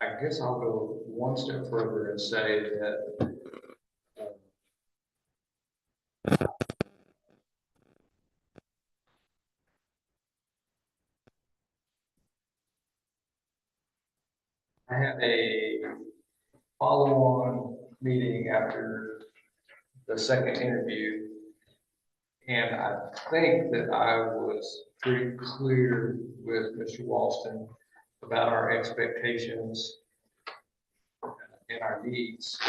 I guess I'll go one step further and say that I had a follow-on meeting after the second interview, and I think that I was pretty clear with Mr. Walston about our expectations and our needs.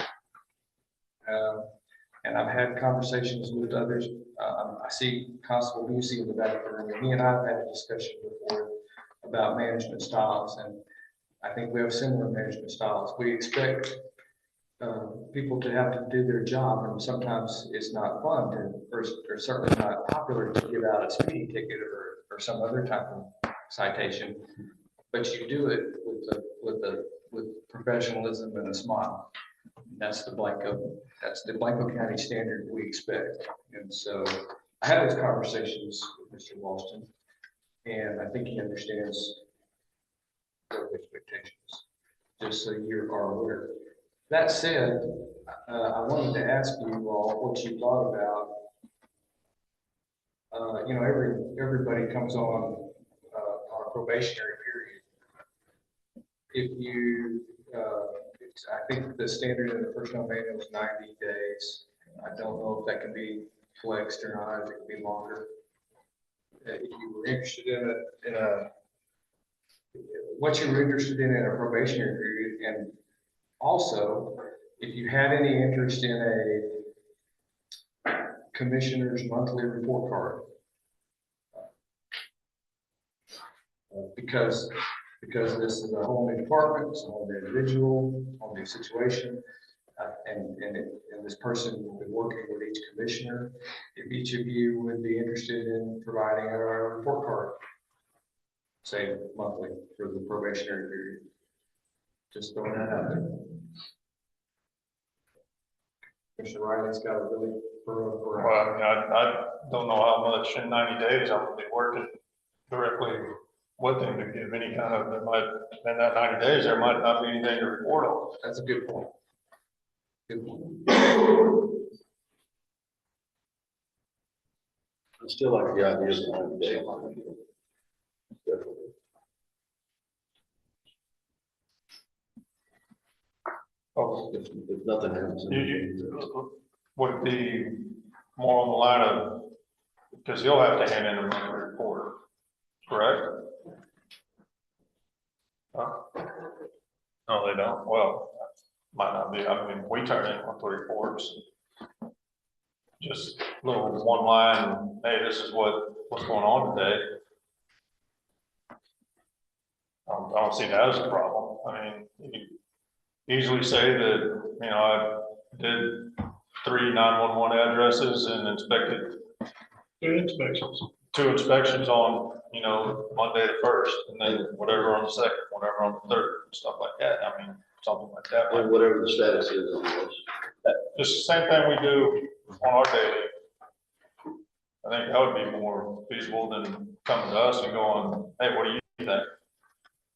And I've had conversations with others. I see Constable Busey in the back of the room, and he and I have had a discussion before about management styles, and I think we have similar management styles. We expect people to have to do their job, and sometimes it's not fun to, or certainly not popular to give out a speeding ticket or some other type of citation, but you do it with professionalism and a smile. That's the Blanco County standard we expect. And so I had those conversations with Mr. Walston, and I think he understands those expectations, just so you are aware. That said, I wanted to ask you all what you thought about, everybody comes on a probationary period. If you, I think the standard in the personnel manual is 90 days. I don't know if that can be flexed or not, if it can be longer. If you were interested in what you were interested in a probationary period, and also if you had any interest in a commissioner's monthly report card. Because this is a whole new department, it's a whole new individual, whole new situation. And this person will be working with each commissioner. If each of you would be interested in providing a report card, say monthly for the probationary period, just throwing that out there. Commissioner Riley's got a really thorough. Well, I mean, I don't know how much in 90 days I'm gonna be working directly with him to give any kind of, there might, in that 90 days, there might not be anything to report on. That's a good point. Good point. I still like the idea of 90 days. Definitely. Oh, If nothing happens. would it be more on the line of, because he'll have to hand in a monthly report, correct? Huh? No, they don't. Well, might not be. I mean, we turn in monthly reports. Just little one line, hey, this is what's going on today. I don't see that as a problem. I mean, you easily say that, you know, I did 3 911 addresses and inspected 2 inspections on, you know, Monday the 1st, and then whatever on the 2nd, whatever on the 3rd, stuff like that. I mean, something like that. Or whatever the status is on this. Just the same thing we do on our daily. I think that would be more feasible than coming to us and going, hey, what do you think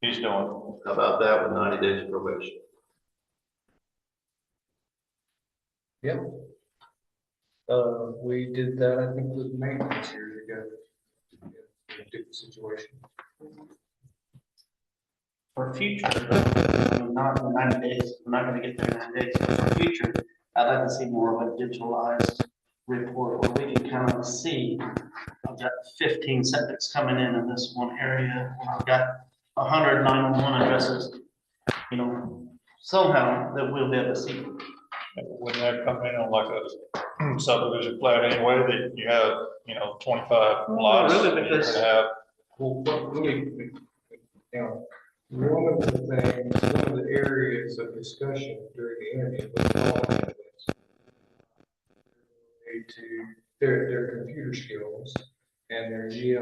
he's doing? How about that with 90 days probation? Yep. We did that, I think, with maintenance years ago. Different situation. For future, I mean, not in the 90 days, we're not gonna get there in 90 days, but for future, I'd like to see more of a digitalized report where we can kind of see, I've got 15 septics coming in this one area, and I've got 100 911 addresses, you know, somehow that we'll be able to see. Wouldn't that come in on like a subdivision plat anyway, that you have, you know, 25 lots? really, you're because- gonna have, Well, let me, you know, one of the things, one of the areas of discussion during the interview was all candidates. To their computer skills and their GIS.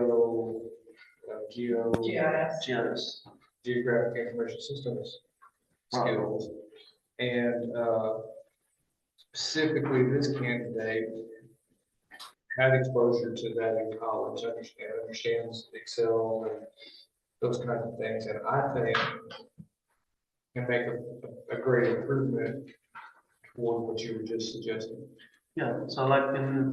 geographic information systems skills. And specifically, this candidate had exposure to that in college, understands Excel and those kinds of things, and I think can make a great improvement toward what you were just suggesting. Yeah, so like,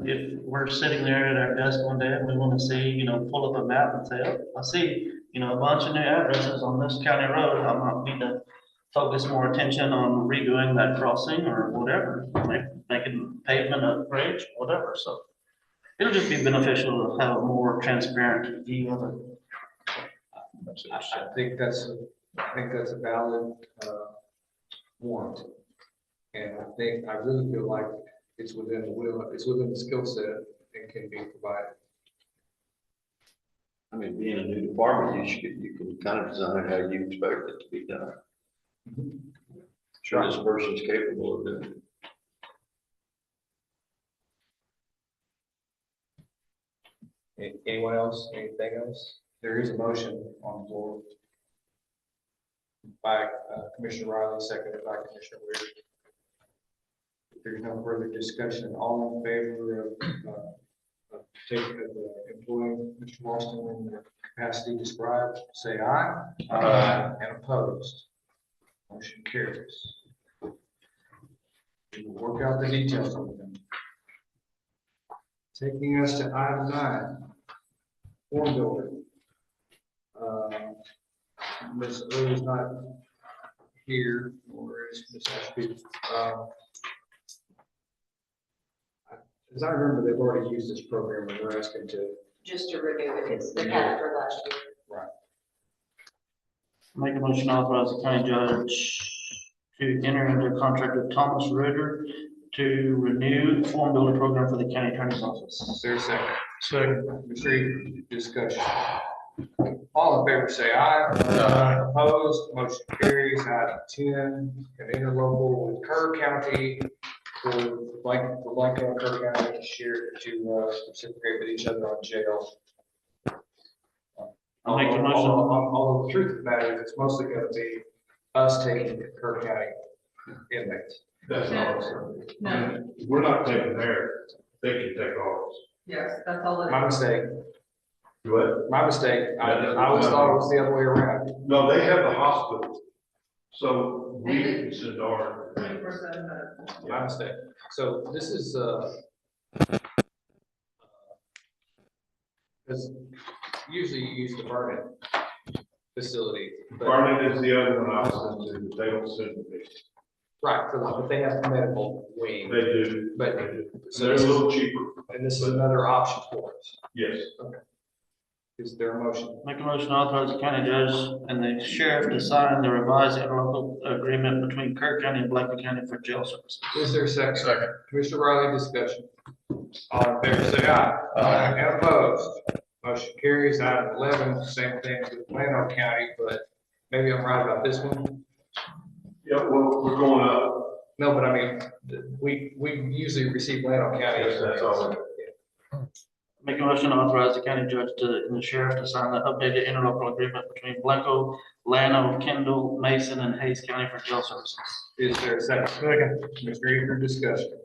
if we're sitting there at our desk one day and we want to see, you know, pull up a map and say, oh, I see, you know, a bunch of new addresses on this county road, I might need to focus more attention on redoing that crossing or whatever, making pavement upgrades, whatever, so. It'll just be beneficial to have a more transparent view of it. I think that's a valid want. And I really feel like it's within the skill set and can be provided. I mean, being a new department, you can kind of design it how you expect it to be done. Sure, this person's capable of doing it. Anyone else, anything else? There is a motion on the floor by Commissioner Riley, seconded by Commissioner Weir. If there's no further discussion, all in favor of employing Mr. Ralston in the capacity described, say aye. Aye. And opposed? Motion carries. We will work out the details of them. Taking us to item 9, form building. Ms. Earl is not here, or is Ms. Ashby. As I remember, they've already used this program, and we're asking to. Just to renew it, they had it for last year. Right. Make a motion to authorize the county judge to enter into a contract with Thomas Ritter to renew the form builder program for the county attorney's office. Is there a second? Second. Ms. Reed, discussion. All in favor, say aye. Aye. Opposed, motion carries. Item 10, an interlocal with Kerr County for Blanco and Kerr County to share, to reciprocate with each other on jail. I'll make the motion. Although the truth of the matter is, it's mostly gonna be us taking Kerr County inmates. That's all I'm saying. No, We're not taking theirs, they can take ours. yes, that's all it My is. mistake, What? my mistake. I always thought it was the other way around. No, they have the hospital, so we can send our. 20% medical. My mistake. So this is, because usually you use the Vernon facility. but- Vernon is the other one I'll send to, they don't send to me. Right, but they have a medical wing, They do, but, so they're a little cheaper, and this is another option for us. yes. Is there a motion? Make a motion to authorize the county judge and the sheriff to sign the revised interlocal agreement between Kirk County and Blanco County for jail services. Is there a second? Second. Commissioner Riley, discussion. All in favor, say aye. Aye. And opposed? Motion carries. Item 11, same thing with Plano County, but maybe I'm right about this one. Yeah, well, we're going up. No, but I mean, we usually receive Plano County. Yes, that's all. Make a motion to authorize the county judge and the sheriff to sign the updated interlocal agreement between Blanco, Llano, Kendall, Mason, and Hayes County for jail services. Is there a second? Second. Mr. Eager, discussion.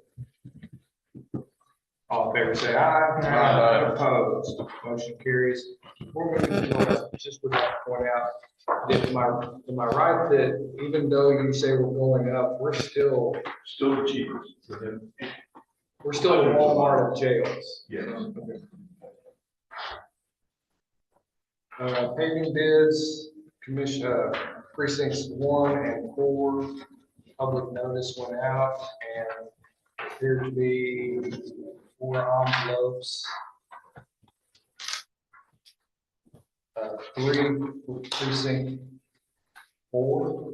All in favor, say aye. Aye. Opposed? Motion carries. Before we move on, just would like to point out, that am I right that even though you say we're going up, we're still Still the cheapest. for them. the Walmart of jails? Yes. Paving bids, commission, precincts 1 and 4, public notice went out and appeared to be 4 envelopes. 3 for precinct 4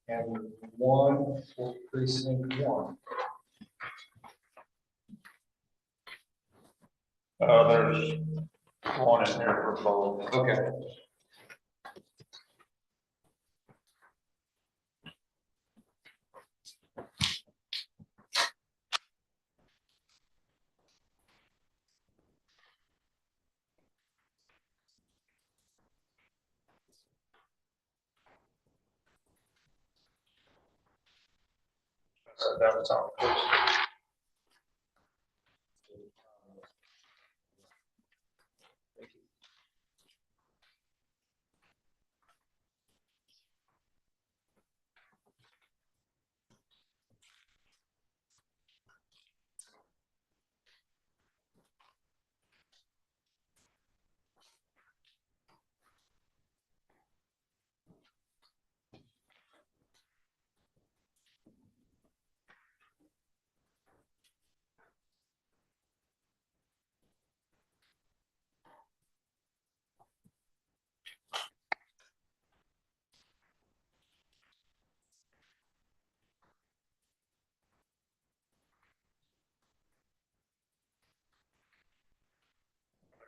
and 1 for precinct 1. There's one in here for both. Okay. That was on.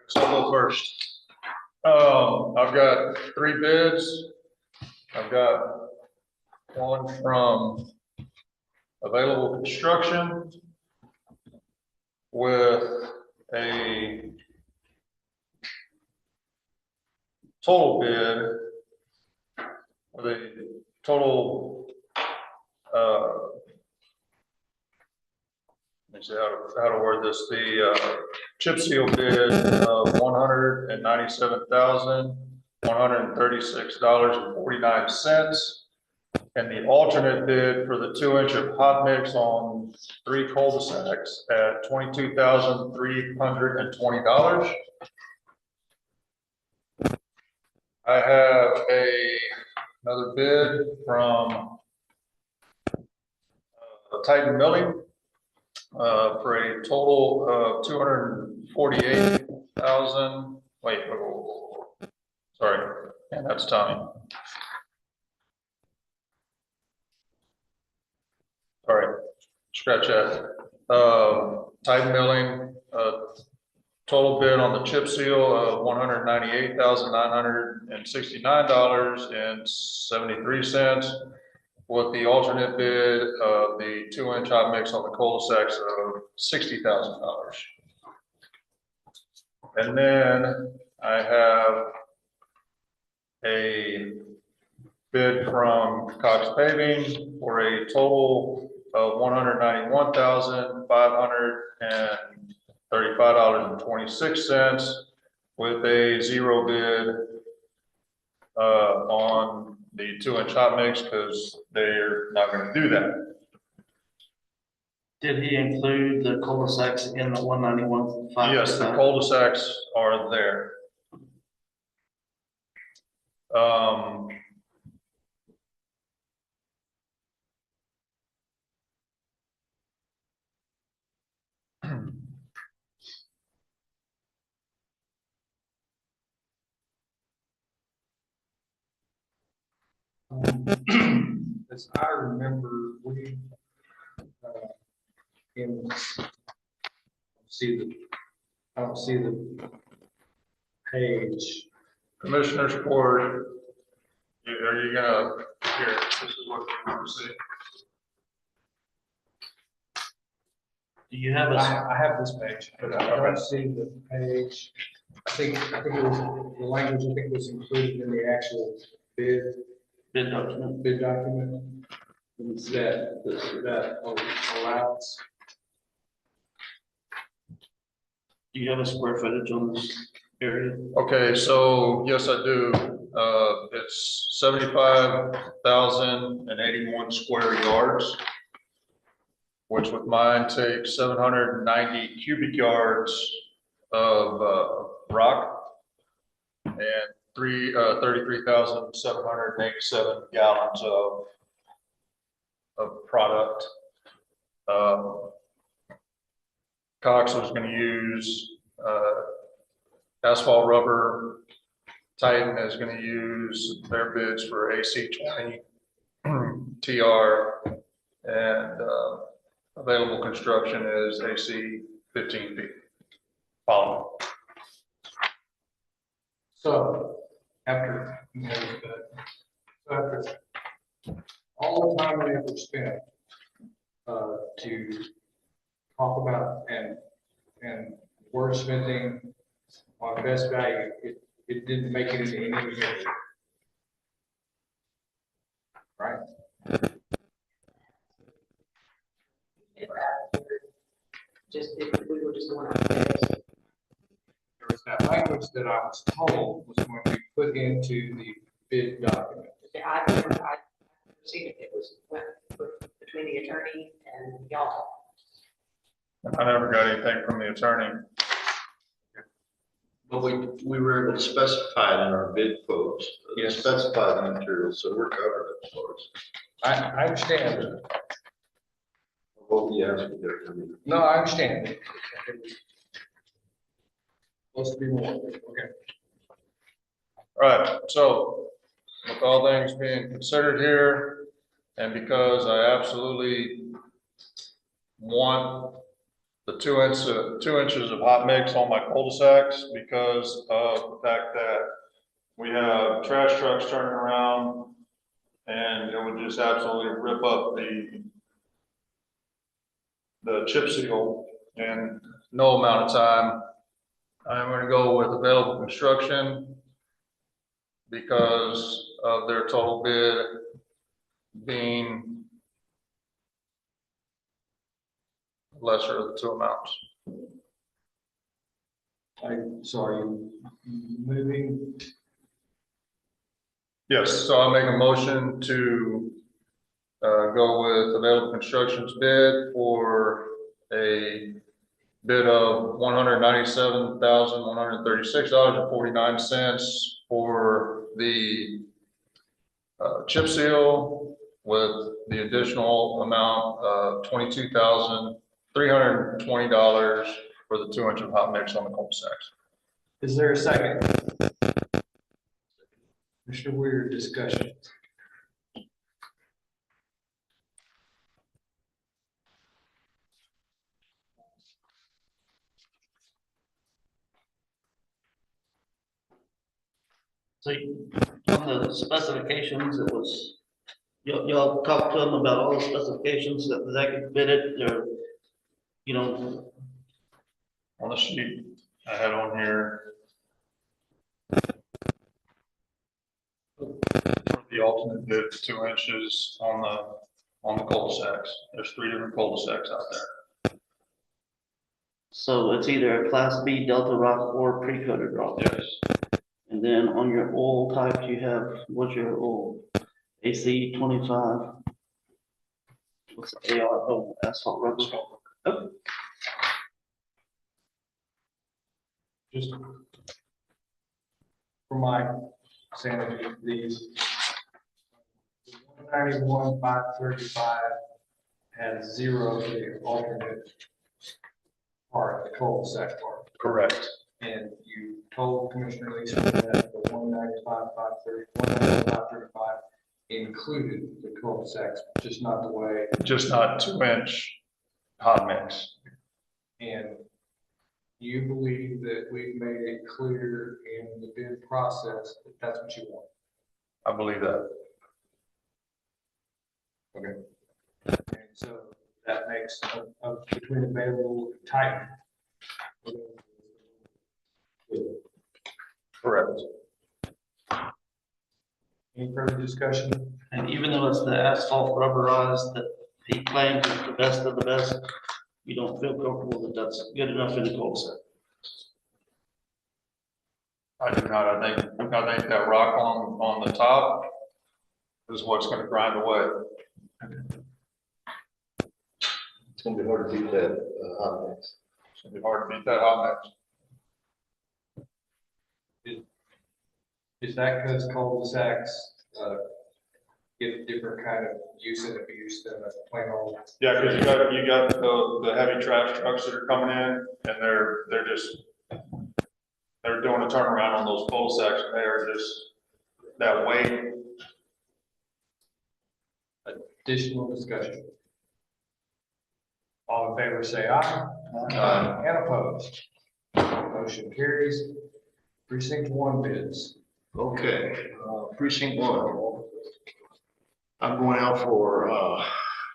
So I'll go first. I've got 3 bids. I've got one from Available Construction with a total bid with a total, let me see how to word this, the chip seal bid of $197,136.49. And the alternate bid for the 2-inch of hot mix on 3 cul-de-sacs at $22,320. I have another bid from Titan Milling for a total of $248,000. Wait, sorry, and that's Tommy. Sorry, scratch that. Titan Milling, total bid on the chip seal of $198,969.73, with the alternate bid of the 2-inch hot mix on the cul-de-sacs of $60,000. And then I have a bid from Cox Paving for a total of $191,535.26 with a zero bid on the 2-inch hot mix because they're not going to do that. Did he include the cul-de-sacs in the 191? Yes, the cul-de-sacs are there. As I remember, we, I don't see the page. Commissioners Court, are you gonna, here, this is what you see. Do you have I have this page, but I don't see the page. I think it was, the language I think was included in the actual bid document? Bid document. That allows. Do you have a square footage on this area? Okay, so yes, I do. It's 75,081 square yards, which with mine takes 790 cubic yards of rock and 33,787 gallons of product. Cox was going to use asphalt rubber. Titan is going to use their bids for AC20, TR, and available construction is AC 15 feet. Following. So after, after all the time and effort spent to talk about and wordsmithing on best value, it didn't make it into any bid. Right? Just, if we were just going out there. There was that language that I was told was going to be put into the bid document. I seen it was went between the attorney and y'all. I never got anything from the attorney. But we were able to specify it in our bid quotes. Yes. Specify the material, so we're covered as far as. I understand. What we asked for there, I mean. No, I understand. It was supposed to be more, okay. All right, so with all things being considered here, and because I absolutely want the 2 inches of hot mix on my cul-de-sacs because of the fact that we have trash trucks turning around and it would just absolutely rip up the chip seal in no amount of time. I'm going to go with available construction because of their total bid being lesser of the two amounts. So are you moving? Yes, so I make a motion to go with available construction's bid for a bid of $197,136.49 for the chip seal with the additional amount of $22,320 for the 2 inch of hot mix on the cul-de-sacs. Is there a second? Mr. Weir, discussion. So on the specifications, it was, y'all talked to them about all the specifications that they could bid it, or, you know. On the sheet I had on here. For the alternate bid, 2 inches on the cul-de-sacs. There's 3 different cul-de-sacs out there. So it's either a class B Delta rock or pre-coated rock. Yes. And then on your oil type, you have, what's your oil? AC 25. What's the AR, oh, asphalt rubber? Oh, Just for my sanity, these 191, 535 has 0 to the alternate part, the cul-de-sac part. Correct. And you told Commissioner Lisa that the 195, 535 included the cul-de-sacs, just not the way. Just not 2-inch hot mix. And you believe that we've made it clear in the bid process that that's what you want? I believe that. Okay. And so that makes between available and Titan. Correct. Any further discussion? and even though it's the asphalt rubberized that he claims is the best of the best, you don't feel comfortable that that's good enough in the cul-de-sac. I do not. I think that rock on the top is what's gonna grind away. It's gonna be hard to beat that, hot mix. It's gonna be hard to beat that hot mix. Is that because cul-de-sacs get different kind of use and abuse than a plain old? Yeah, because you got the heavy trash trucks that are coming in, and they're doing a turnaround on those cul-de-sacs, and they are just that weight. Additional discussion. All in favor, say aye. Aye. And opposed. Motion carries. Precinct 1 bids. Okay, precinct 1. I'm going out for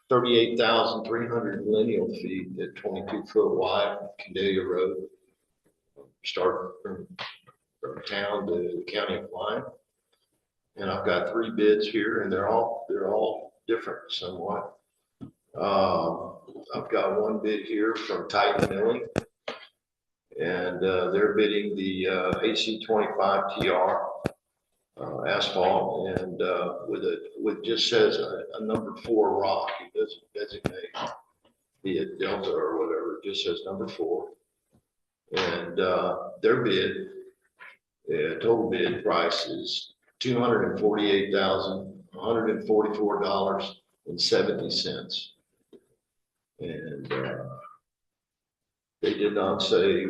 38,300 lineal feet at 22 foot wide, Candelia Road. Start from town to the county of Lyon. And I've got 3 bids here, and they're all different somewhat. I've got 1 bid here from Titan Milling, and they're bidding the AC 25 TR asphalt, and with just says a number 4 rock. It doesn't designate be it Delta or whatever. It just says number 4, and their bid, total bid price is $248,144.70. And they did not say,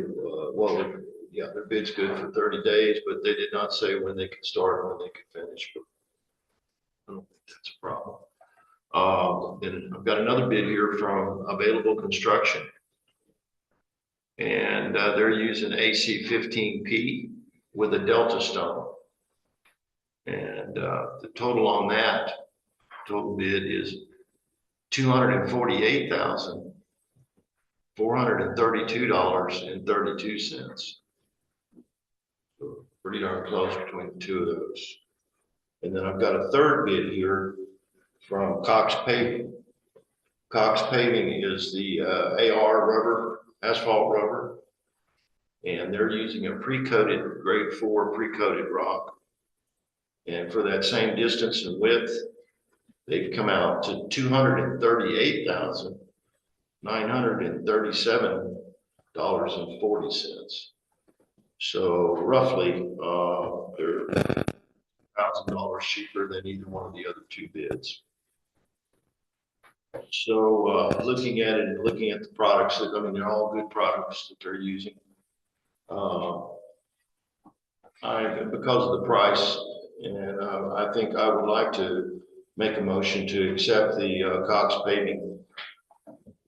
yeah, their bid's good for 30 days, but they did not say when they could start and when they could finish. But I don't think that's a problem. And I've got another bid here from Available Construction. And they're using AC 15P with a Delta stone. And the total on that, total bid is $248,432.32. So pretty darn close between the 2 of those. And then I've got a third bid here from Cox Paving. Cox Paving is the AR rubber, asphalt rubber. And they're using a pre-coated, grade 4 pre-coated rock. And for that same distance and width, they've come out to $238,937.40. So roughly, they're $1,000 cheaper than either one of the other 2 bids. So looking at it and looking at the products, I mean, they're all good products that they're using. Because of the price, and I think I would like to make a motion to accept the Cox Paving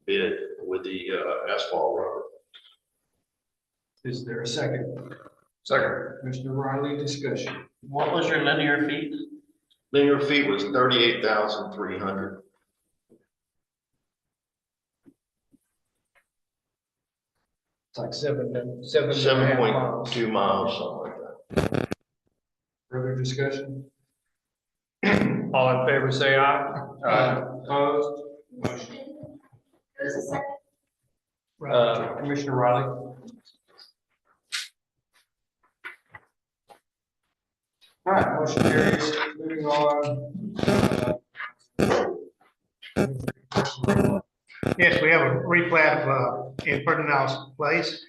bid with the asphalt rubber. Is there a second? Second. Commissioner Riley, discussion. What was your linear feet? Linear feet was 38,300. It's like 7.2 7.2 miles, something like that. Further discussion? All in favor, say aye. Opposed? Motion. Who's the second? Commissioner Riley. All right, motion carries. Moving on. Yes, we have a replat of, in Ferdinand's Place.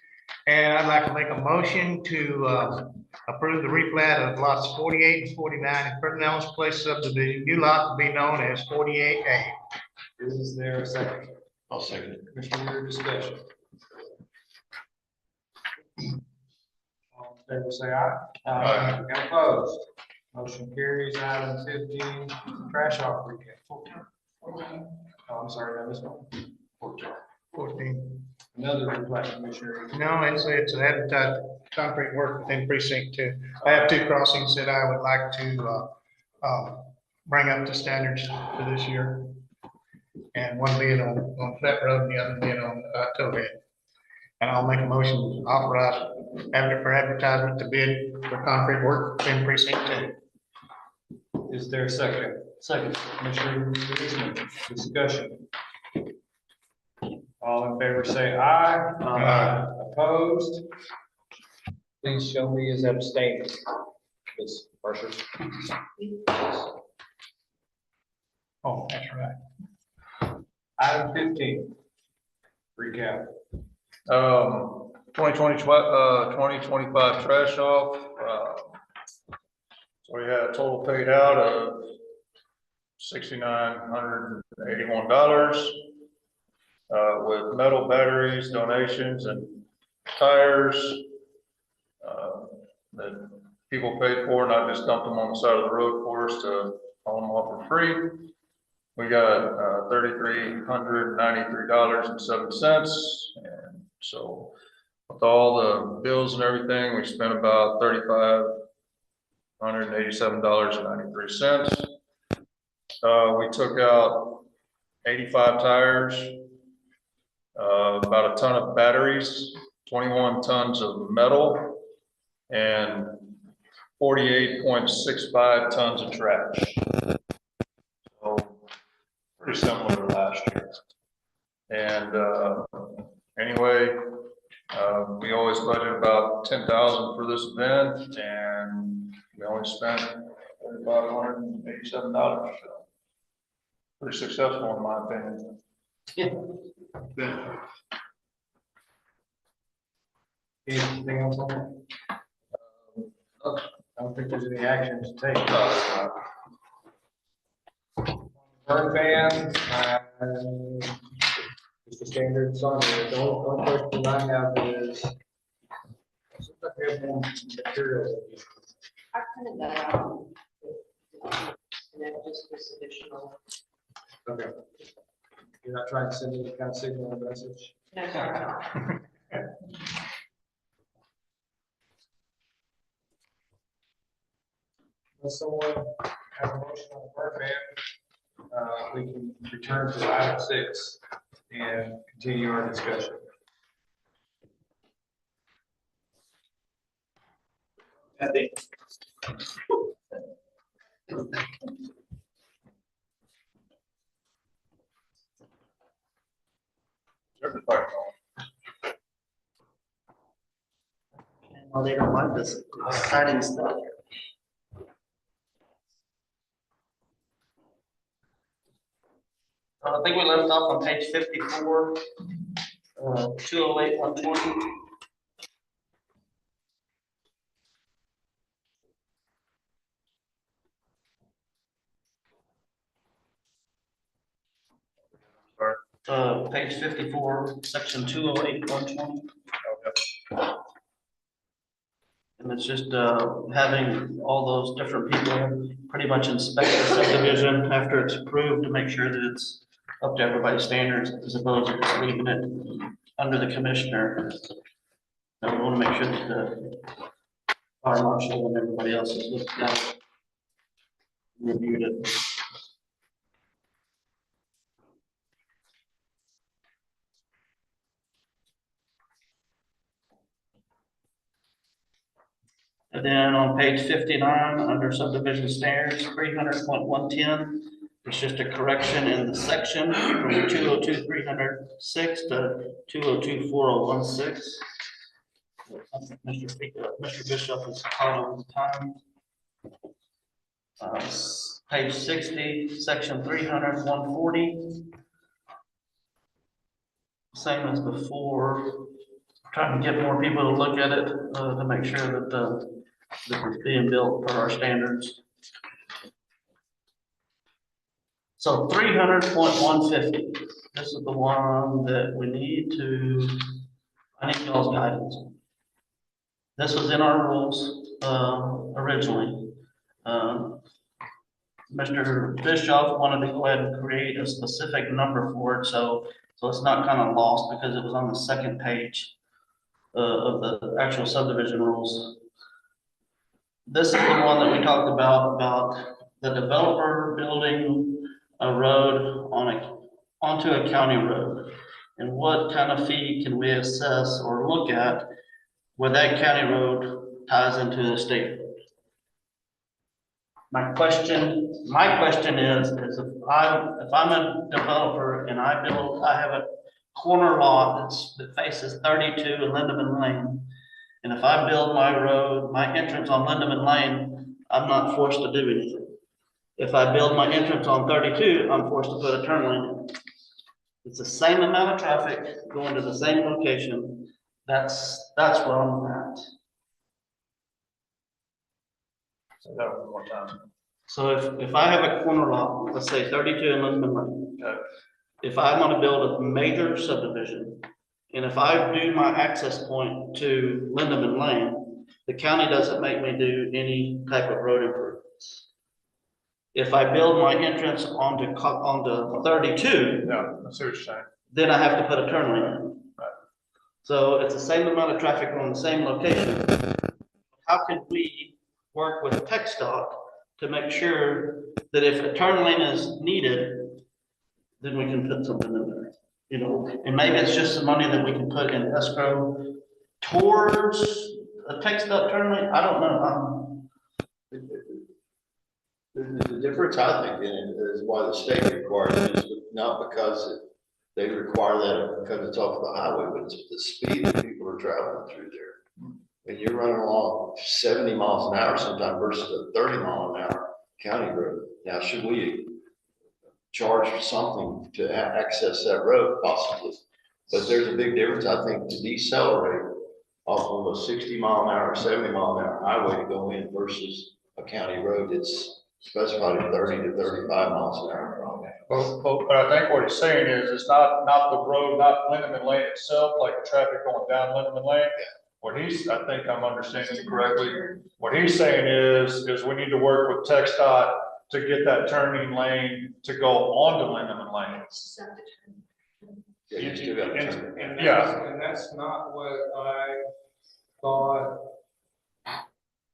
And I'd like to make a motion to, approve the replat of lots 48 and 49 in Ferdinand's Place subdivision. New lot to be known as 48A. Is there a second? I'll second it. Commissioner Weir, discussion. All in favor, say aye. Aye. And opposed? Motion carries. Item 15, trash off recap. 14. Oh, I'm sorry, I missed one. 14. Another replat, Commissioner. No, it's advertised concrete work within precinct 2. I have 2 crossings that I would like to, bring up to standards for this year. And one being on Flat Road and the other being on, Towhead. And I'll make a motion to authorize for advertisement to bid for concrete work within precinct 2. Is there a second? Second. Commissioner Eastman, discussion. All in favor, say aye. Aye. Opposed? Please show me as abstaining. Ms. Mercer. Oh, that's right. Item 15, recap. 2025 trash off. So we had a total paid out of $6,981, with metal batteries, donations, and tires, that people paid for, not just dumped them on the side of the road for us to haul them off for free. We got $3,393.07, and so with all the bills and everything, we spent about $3,587.93. We took out 85 tires, about a ton of batteries, 21 tons of metal, and 48.65 tons of trash. So pretty similar to last year. And anyway, we always budget about 10,000 for this event, and we only spent $3,587. So pretty successful in my opinion. Anything else on that? I don't think there's any action to take. Burn ban, just the standards on it. The only question I have is, seems like we have more materials. I printed that out. And then just this additional. Okay. You're not trying to send any kind of signal or message? No, sorry. Unless someone has a motion on the burn ban, we can return to item 6 and continue our discussion. Kathy? Well, they don't like this exciting stuff. I think we left off on page 54, 208, 120. Page 54, section 208, 120. And it's just having all those different people pretty much inspect the subdivision after it's approved to make sure that it's up to everybody's standards, as opposed to just leaving it under the commissioner. So we want to make sure that the fire marshal and everybody else has looked at it, reviewed it. And then on page 59, under subdivision standards, 300.110, it's just a correction in the section from 202.306 to 202.4016. Mr. Bishop is caught on the time. Page 60, section 300.140. Same as before. Trying to get more people to look at it, to make sure that, that it's being built per our standards. So 300.150, this is the one that we need to, I need y'all's guidance. This was in our rules, originally. Mr. Bischoff wanted to go ahead and create a specific number for it, so it's not kind of lost because it was on the second page of the actual subdivision rules. This is the one that we talked about the developer building a road onto a county road. And what kind of fee can we assess or look at where that county road ties into the state road? My question is if I'm a developer and I have a corner lot that faces 32 and Lindeman Lane, and if I build my road, my entrance on Lindeman Lane, I'm not forced to do anything. If I build my entrance on 32, I'm forced to put a turn lane in. It's the same amount of traffic going to the same location. That's where I'm at. So that one more time. So if I have a corner lot, let's say 32 in Lindeman Lane. Okay. If I want to build a major subdivision, and if I do my access point to Lindeman Lane, the county doesn't make me do any type of road improvements. If I build my entrance onto 32, No, I see what you're saying. then I have to put a turn lane in. Right. So it's the same amount of traffic on the same location. How can we work with TxDOT to make sure that if a turn lane is needed, then we can put something in there, you know, and maybe it's just some money that we can put in escrow towards a TxDOT turn lane. I don't know. The difference I think in it is why the state requires it, is not because they require that because it's off the highway, but it's the speed that people are traveling through there. And you're running along 70 miles an hour sometimes versus a 30 mile an hour county road. Now, should we charge for something to access that road possibly? But there's a big difference, I think, to decelerate off of a 60 mile an hour, 70 mile an hour highway to go in versus a county road. It's specified at 30 to 35 miles an hour. But I think what he's saying is, it's not the road, not Lindeman Lane itself, like the traffic going down Lindeman Lane. What I think I'm understanding it correctly, what he's saying is we need to work with TxDOT to get that turning lane to go onto Lindeman Lane. Yeah, you still got to turn. And that's not what I thought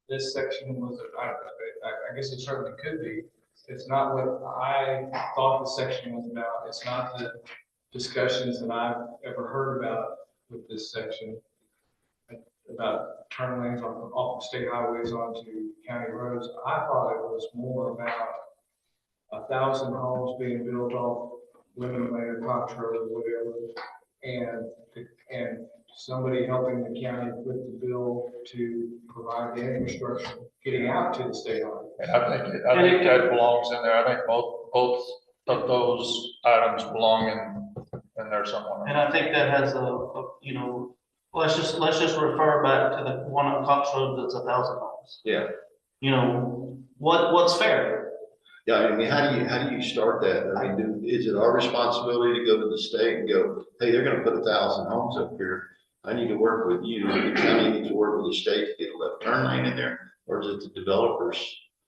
this section was. I guess it certainly could be. It's not what I thought the section was about. It's not the discussions that I've ever heard about with this section about turn lanes off of state highways onto county roads. I thought it was more about 1,000 homes being built off Lindeman Lane or Cox Road or whatever, and somebody helping the county with the bill to provide the infrastructure getting out to the state highway. And I think that belongs in there. I think both of those items belong in there somewhere. And I think that has you know, let's just refer back to the one on Cox Road that's 1,000 homes. Yeah. You know, what's fair? Yeah, I mean, how do you start that? I mean, is it our responsibility to go to the state and go, hey, they're gonna put 1,000 homes up here. I need to work with you, the county needs to work with the state to get a left turn lane in there, or is it the developers?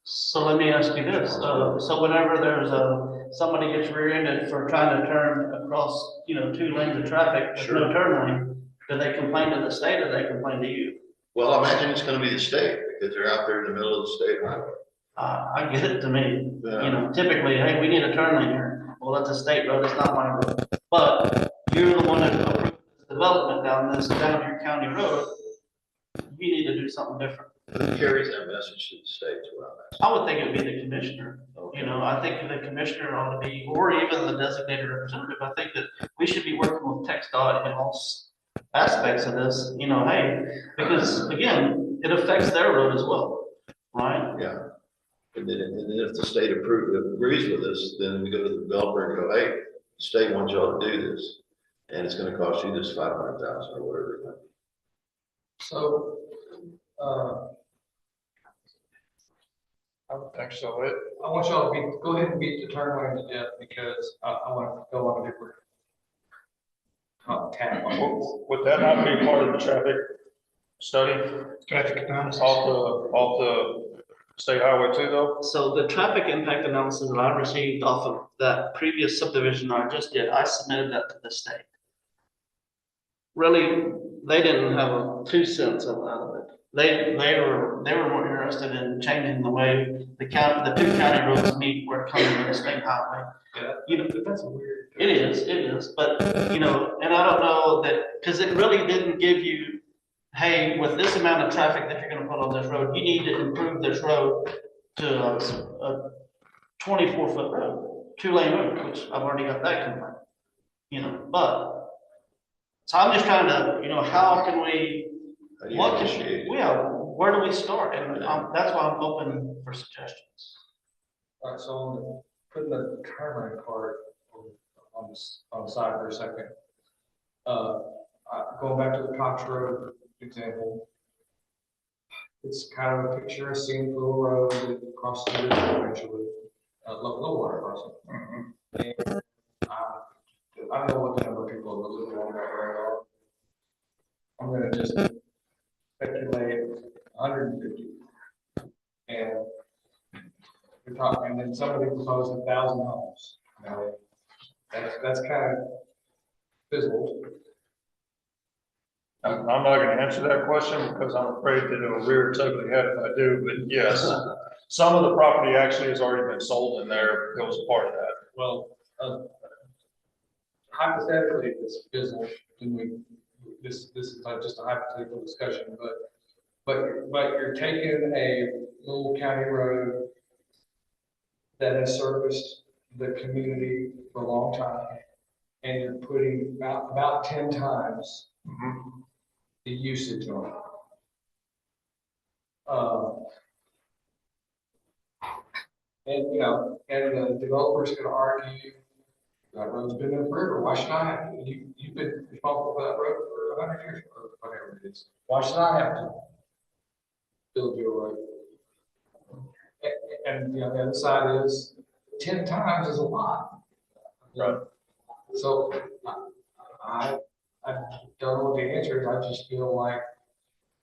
So let me ask you this, so whenever there's somebody gets rear-ended for trying to turn across, you know, 2 lanes of traffic, there's no turn lane, do they complain to the state or they complain to you? Well, I imagine it's gonna be the state, because they're out there in the middle of the state highway. I get it to me, you know, typically, hey, we need a turn lane here. Well, that's a state road, it's not my road. But you're the one that approved this development down your county road. You need to do something different. Who carries that message to the state as well? I would think it would be the commissioner. You know, I think the commissioner ought to be, or even the designated representative. I think that we should be working with TxDOT in all aspects of this, you know, hey, because again, it affects their road as well, right? Yeah. And then if the state agrees with us, then we go to the developer and go, hey, the state wants y'all to do this. And it's gonna cost you this 500,000 or whatever. it might be. So, I would think so. I want y'all to go ahead and beat the turn lane to death because I want to go on a different tack. Would that not be part of the traffic study Traffic analysis. off the state highway too, though? So the traffic impact analysis that I received off of that previous subdivision I just did, I submitted that to the state. Really, they didn't have a 2 cents out of it. They were more interested in changing the way the two county roads meet where it comes to the state highway. Yeah, You know, but that's a weird. it is, but, you know, and I don't know that, because it really didn't give you, hey, with this amount of traffic that you're gonna put on this road, you need to improve this road to a 24-foot road, 2-lane road, which I've already got that complaint. You know, but, so I'm just trying to, you know, how can we, How do you what initiate? where do we start? And that's why I'm open for suggestions. All right, so putting the turn lane part on the side for a second. Going back to the Cox Road example. It's kind of a picturesque scenic little road that crosses the river eventually, low water crossing. And, I don't know what the number of people that live along that road are. I'm gonna just speculate 150. And we're talking, and then somebody proposed 1,000 homes. Now, that's kind of fizzled. I'm not gonna answer that question because I'm afraid that it'll rear its ugly head if I do, but yes. Some of the property actually has already been sold in there. It was a part of that. Well, hypothetically, if it's fizzled, then this is not just a hypothetical discussion, but you're taking a little county road that has serviced the community for a long time, and you're putting about 10 times the usage on it. And, you know, and the developer's gonna argue, that road's been there forever, why should I have, you've been responsible for that road for 100 years, or whatever it is. Why should I have to build your road? And, you know, the other side is 10 times is a lot. Right. So I don't know what the answer is, I just feel like,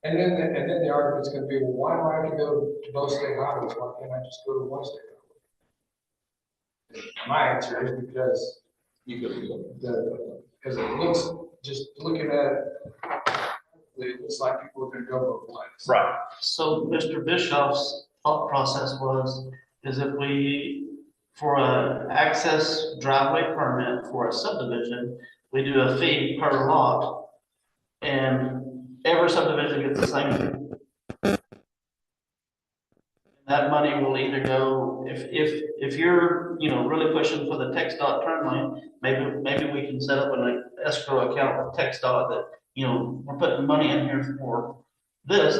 and then the argument's gonna be, well, why do I have to go to both state highways, why can't I just go to one state highway? My answer is because because it looks, just looking at it looks like people are gonna go both ways. Right. So Mr. Bischoff's thought process is if we, for an access driveway permit for a subdivision, we do a fee per lot, and every subdivision gets the same fee. That money will either go, if you're, you know, really pushing for the TxDOT turn lane, maybe we can set up an escrow account with TxDOT that, you know, we're putting money in here for this,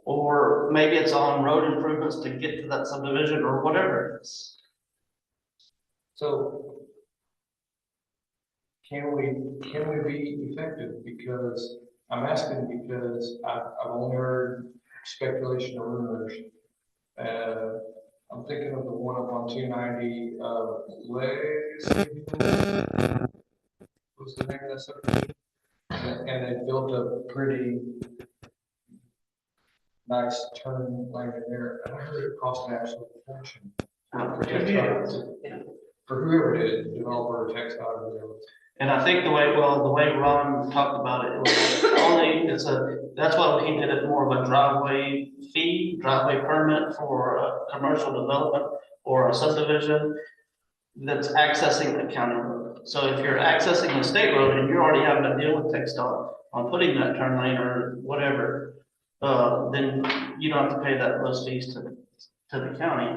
or maybe it's on road improvements to get to that subdivision or whatever it is. So can we be effective? Because I'm asking because I've only heard speculation or rumors. I'm thinking of the one up on 290, what's the name of that subdivision? And they built a pretty nice turn lane in there. I heard it cost an absolute fortune. For whoever did it, developer or TxDOT or whatever. And I think the way Ron talked about it, that's why he did it more of a driveway fee, driveway permit for a commercial development or a subdivision that's accessing the county road. So if you're accessing the state road and you're already having to deal with TxDOT on putting that turn lane or whatever, then you don't have to pay those fees to the county.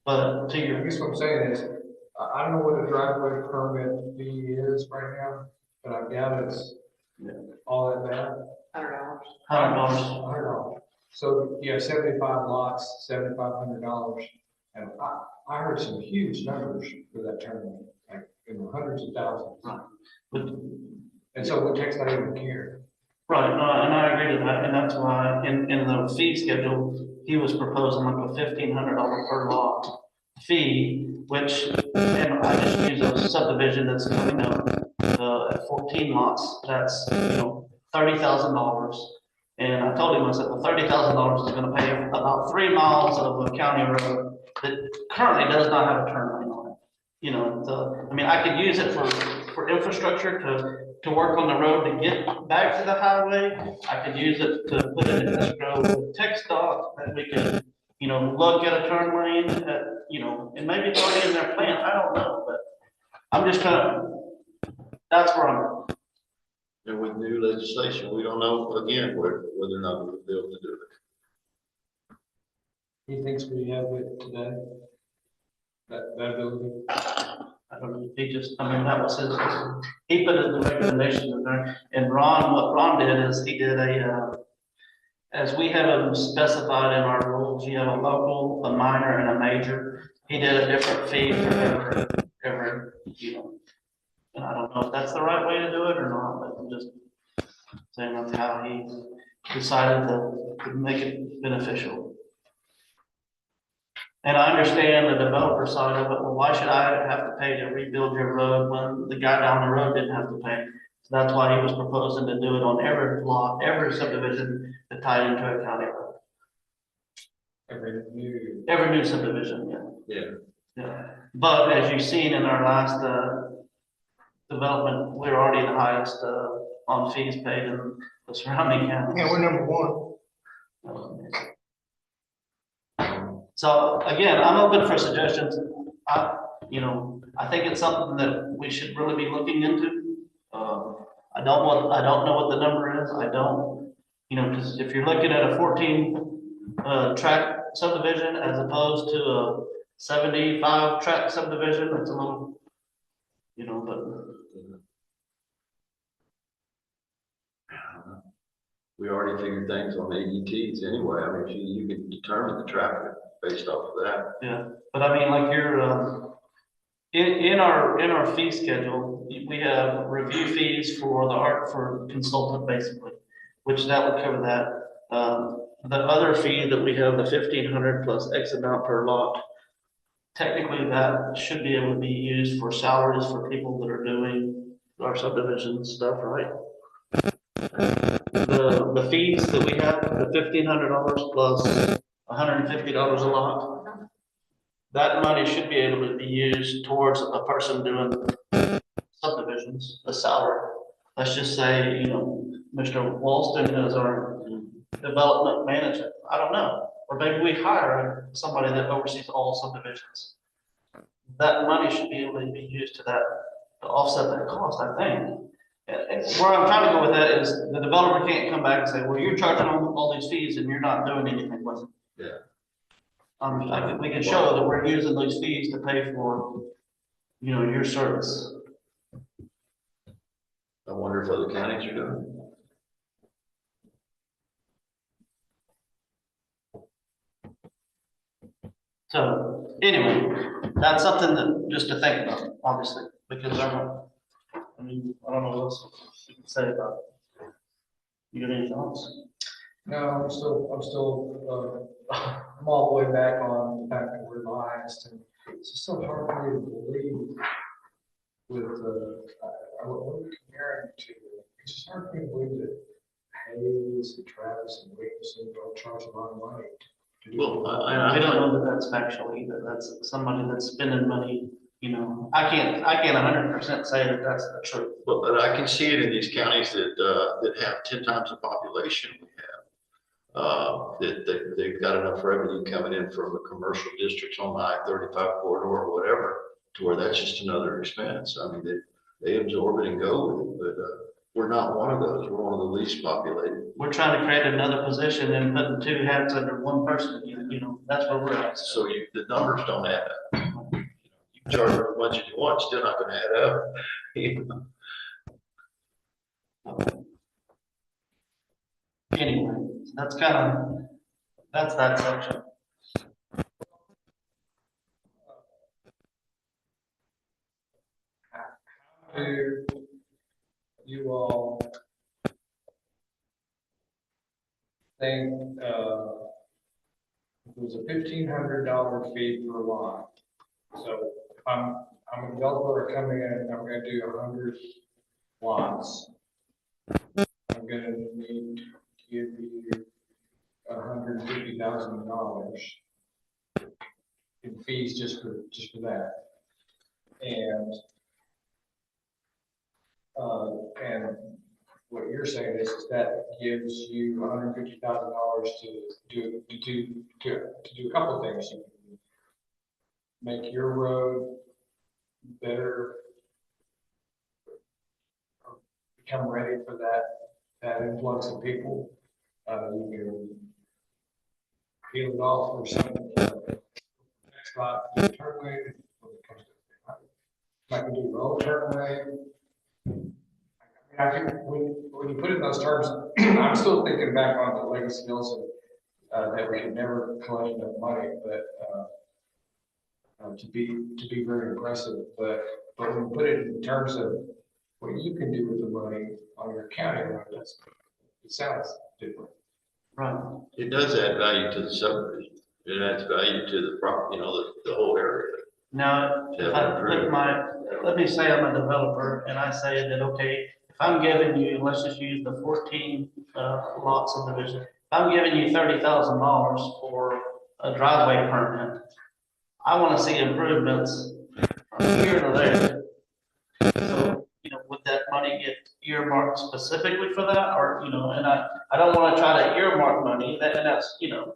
But to I your, guess what I'm saying is, I don't know what a driveway permit fee is right now, but I doubt it's all that bad. $100. $100, $100. So you have 75 lots, $7,500. And I heard some huge numbers for that tournament, like in the hundreds of thousands. but And so what takes not even care? right, no, and I agree with that, and that's why in the fee schedule, he was proposing like a $1,500 per lot fee, which, and I just use a subdivision that's coming up, at 14 lots, that's, $30,000. And I told him, I said, well, $30,000 is gonna pay about 3 miles of a county road that currently does not have a turn lane on it. So, I mean, I could use it for infrastructure to work on the road to get back to the highway. I could use it to put it in escrow with text dot, that we could, look at a turn lane, and maybe it's already in their plan, I don't know, but I'm just that's where I'm at. And with new legislation, we don't know, again, whether or not we'll be able to do it. He thinks we have it today? That ability? I don't know, that was his, he put in the recommendations in there, and what Ron did is he did as we have them specified in our rules, you have a local, a minor, and a major. He did a different fee for every, and I don't know if that's the right way to do it or not, but I'm just saying that's how he decided to make it beneficial. And I understand the developer side of it, well, why should I have to pay to rebuild your road when the guy down the road didn't have to pay? So that's why he was proposing to do it on every lot, every subdivision that tied into a county road. Every new subdivision, yeah. But as you've seen in our last, development, we're already the highest, on fees paid in the surrounding counties. Yeah, we're number one. So again, I'm open for suggestions. I think it's something that we should really be looking into. I don't know what the number is. I don't, because if you're looking at a 14 track subdivision as opposed to a 75 track subdivision, it's a little, but. We already figured things on ADTs anyway. I mean, you can determine the traffic based off of that. Yeah, but I mean, like in our fee schedule, we have review fees for for consultant basically, which that would cover that. The other fee that we have, the 1,500 plus X amount per lot, technically that should be able to be used for salaries for people that are doing our subdivision stuff, right? The fees that we have, the $1,500 plus $150 a lot, that money should be able to be used towards a person doing subdivisions, a salary. Let's just say, Mr. Walston is our development manager. I don't know. Or maybe we hire somebody that oversees all subdivisions. That money should be able to be used to offset that cost, I think. And where I'm trying to go with that is the developer can't come back and say, well, you're charging all these fees and you're not doing anything with them. Yeah. We can show that we're using those fees to pay for, your service. I wonder if other counties are doing it. So anyway, that's something that just to think about, obviously, because I don't know what else you can say about it. You got any thoughts? No, I'm all the way back on the fact that we're biased, and it's just so hard for me to believe with what we're comparing to. It's just hard for me to believe that Hayes and Travis and Williamson don't charge a lot of money to do. Well, I don't know that that's factual either. That's somebody that's spending money. I can't 100% say that that's the truth. Well, but I can see it in these counties that have 10 times the population we have. That they've got enough revenue coming in from the commercial districts on the I-35 corridor or whatever, to where that's just another expense. I mean, they absorb it and go with it, We're not one of those, we're one of the least populated. We're trying to create another position and putting two hats under one person, you know, that's where we're at. So the numbers don't add up. You charge as much as you want, still not gonna add up. Anyway, that's that section. Do you all think, it was a $1,500 fee per lot? So if I'm a developer coming in, I'm gonna do 100 lots. I'm gonna need to give you $150,000 in fees just for that. And what you're saying is that gives you $150,000 to do a couple of things. You can make your road better, become ready for that influx of people. You can peel it off or something. Next spot, turn lane. I can do road turn lane. I think when you put it in those terms, I'm still thinking back on the legacy bills that we could never collect enough money, but to be very impressive. But when you put it in terms of what you can do with the money on your county road, it sounds different. Right. It does add value to the subdivision. It adds value to the property, you know, the whole area. Now, if I put let me say I'm a developer and I say that, okay, if I'm giving you, let's just use the 14 lot subdivision. If I'm giving you $30,000 for a driveway permit, I want to see improvements from here to there. So, you know, would that money get earmarked specifically for that? Or, you know, and I don't want to try to earmark money, and that's, you know,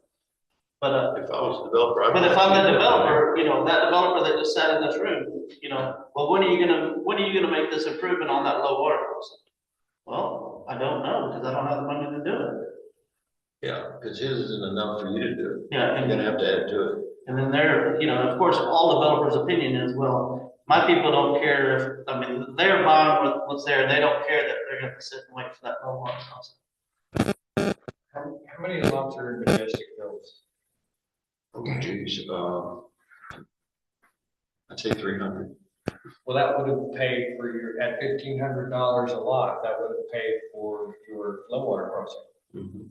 but If I was a developer. but if I'm the developer, you know, that developer that just sat in this room, you know, well, when are you gonna make this improvement on that low water crossing? Well, I don't know, because I don't have the money to do it. Yeah, because his isn't enough for you to do it. Yeah, You're gonna have to add to it. and then there, you know, of course, all developers' opinion is, well, my people don't care if, I mean, they're buying what's there, they don't care that they're gonna sit and wait for that low water crossing. How many lots are in Majestic Hills? Oh, geez, I'd say 300. Well, that would have paid for your, at $1,500 a lot, that would have paid for your low water crossing. Mhm.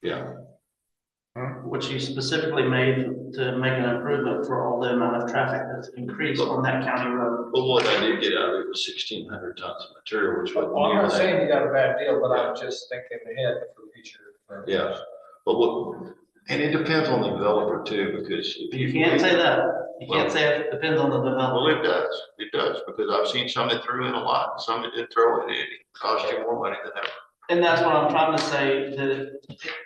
Yeah, Which you specifically made to make an improvement for all the amount of traffic that's increased on that county road. but what I did get out of it was 1,600 tons of material, which wasn't Well, I'm near not that. saying you got a bad deal, but I'm just thinking ahead for future. Yeah, but and it depends on the developer too, because if You can't say that. You can't say it depends on the Well, developer. it does, because I've seen some that threw in a lot, and some that didn't throw it in, it cost you more money than ever. And that's what I'm trying to say, that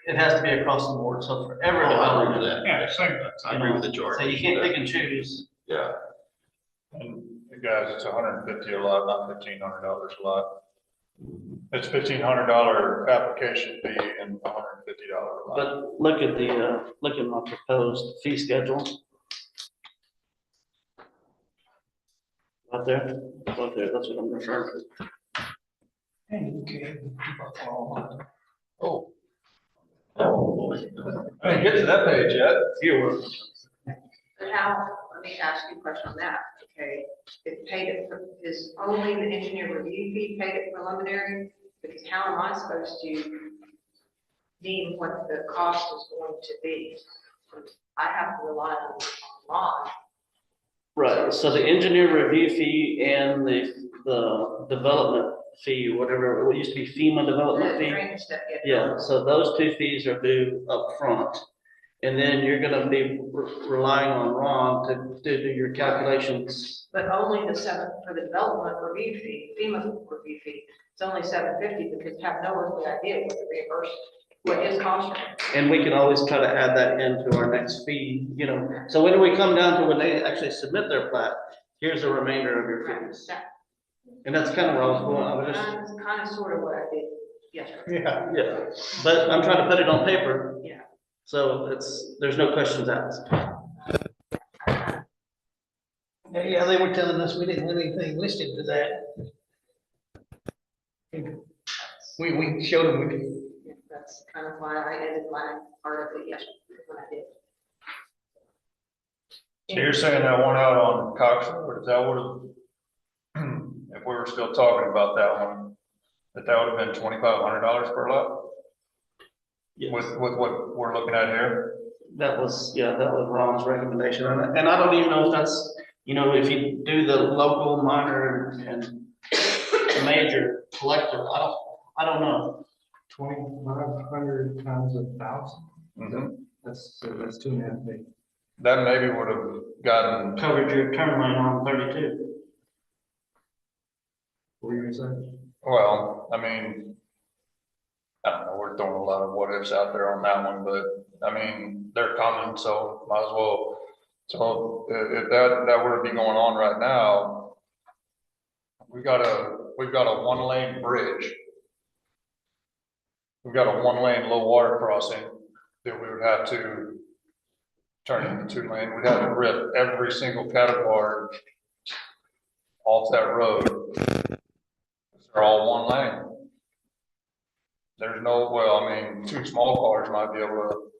it has to be across the board, so for every Oh, I agree with developer. that. Yeah, same. I agree with the So Jordan. you can't pick and choose. Yeah, And you guys, it's $150 a lot, not $1,500 a lot. It's $1,500 application fee and $150 a lot. But look at my proposed fee schedule. Right there, that's what I'm referring to. Oh. I didn't get to that page yet. But how, let me ask you a question on that, okay? It paid it for, is only the engineer review fee paid it preliminary? Because how am I supposed to deem what the cost is going to be? I have to rely on Ron. Right, so the engineer review fee and the development fee, whatever, it used to be FEMA development The fee. drainage stuff, Yeah, so those two fees are due up front, and then you're gonna be relying on Ron to do your calculations. But only the seven, for the development review fee, FEMA review fee, it's only $750 because you have no earthly idea what the reimbursement, what his cost are. And we can always try to add that into our next fee, you know, so when we come down to when they actually submit their plat, here's the remainder of your fees. And that's kind of where I was going, I was just, That's kind of sort of what I did yesterday. Yeah. yeah, but I'm trying to put it on paper. Yeah. So there's no questions asked. Yeah, they were telling us we didn't have anything listed to that. We showed them, we could. That's kind of why I edited my part of it yesterday when I did. So you're saying that one out on Cox Road, is that what, if we were still talking about that one, that would have been $2,500 per lot? Yes. With what we're looking at here? That was Ron's recommendation, and I don't even know if that's, if you do the local, minor, and major collector, I don't know. 2,500 times 1,000. Mhm. That's 2.5 million. That maybe would have gotten, Covered your turn lane on 32. What were you gonna say? well, I mean, I don't know, we're throwing a lot of what ifs out there on that one, but I mean, they're coming, so might as well. So if that were to be going on right now, we've got a 1-lane bridge. We've got a 1-lane low water crossing that we would have to turn into 2-lane. We'd have to rip every single cattle guard off that road. They're all 1 lane. There's no, well, I mean, 2 small cars might be able to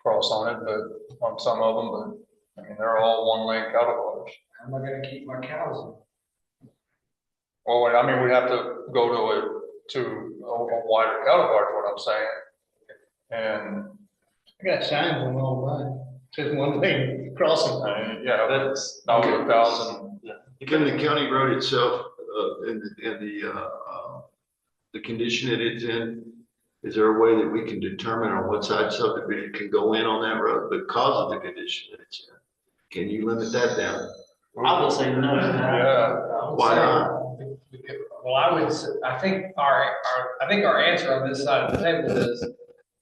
cross on it, but on some of them, but I mean, they're all 1-lane cattle cars. How am I gonna keep my cows in? Well, I mean, we have to go to a wider cattle guard, what I'm saying. And I got signs on all mine, says 1 lane crossing. yeah, that's not 1,000. Given the county road itself, and the condition it is in, is there a way that we can determine on what side subdivision can go in on that road because of the condition that it's in? Can you limit that down? I would say no. Yeah. Why not? Well, I think our answer on this side of the table is,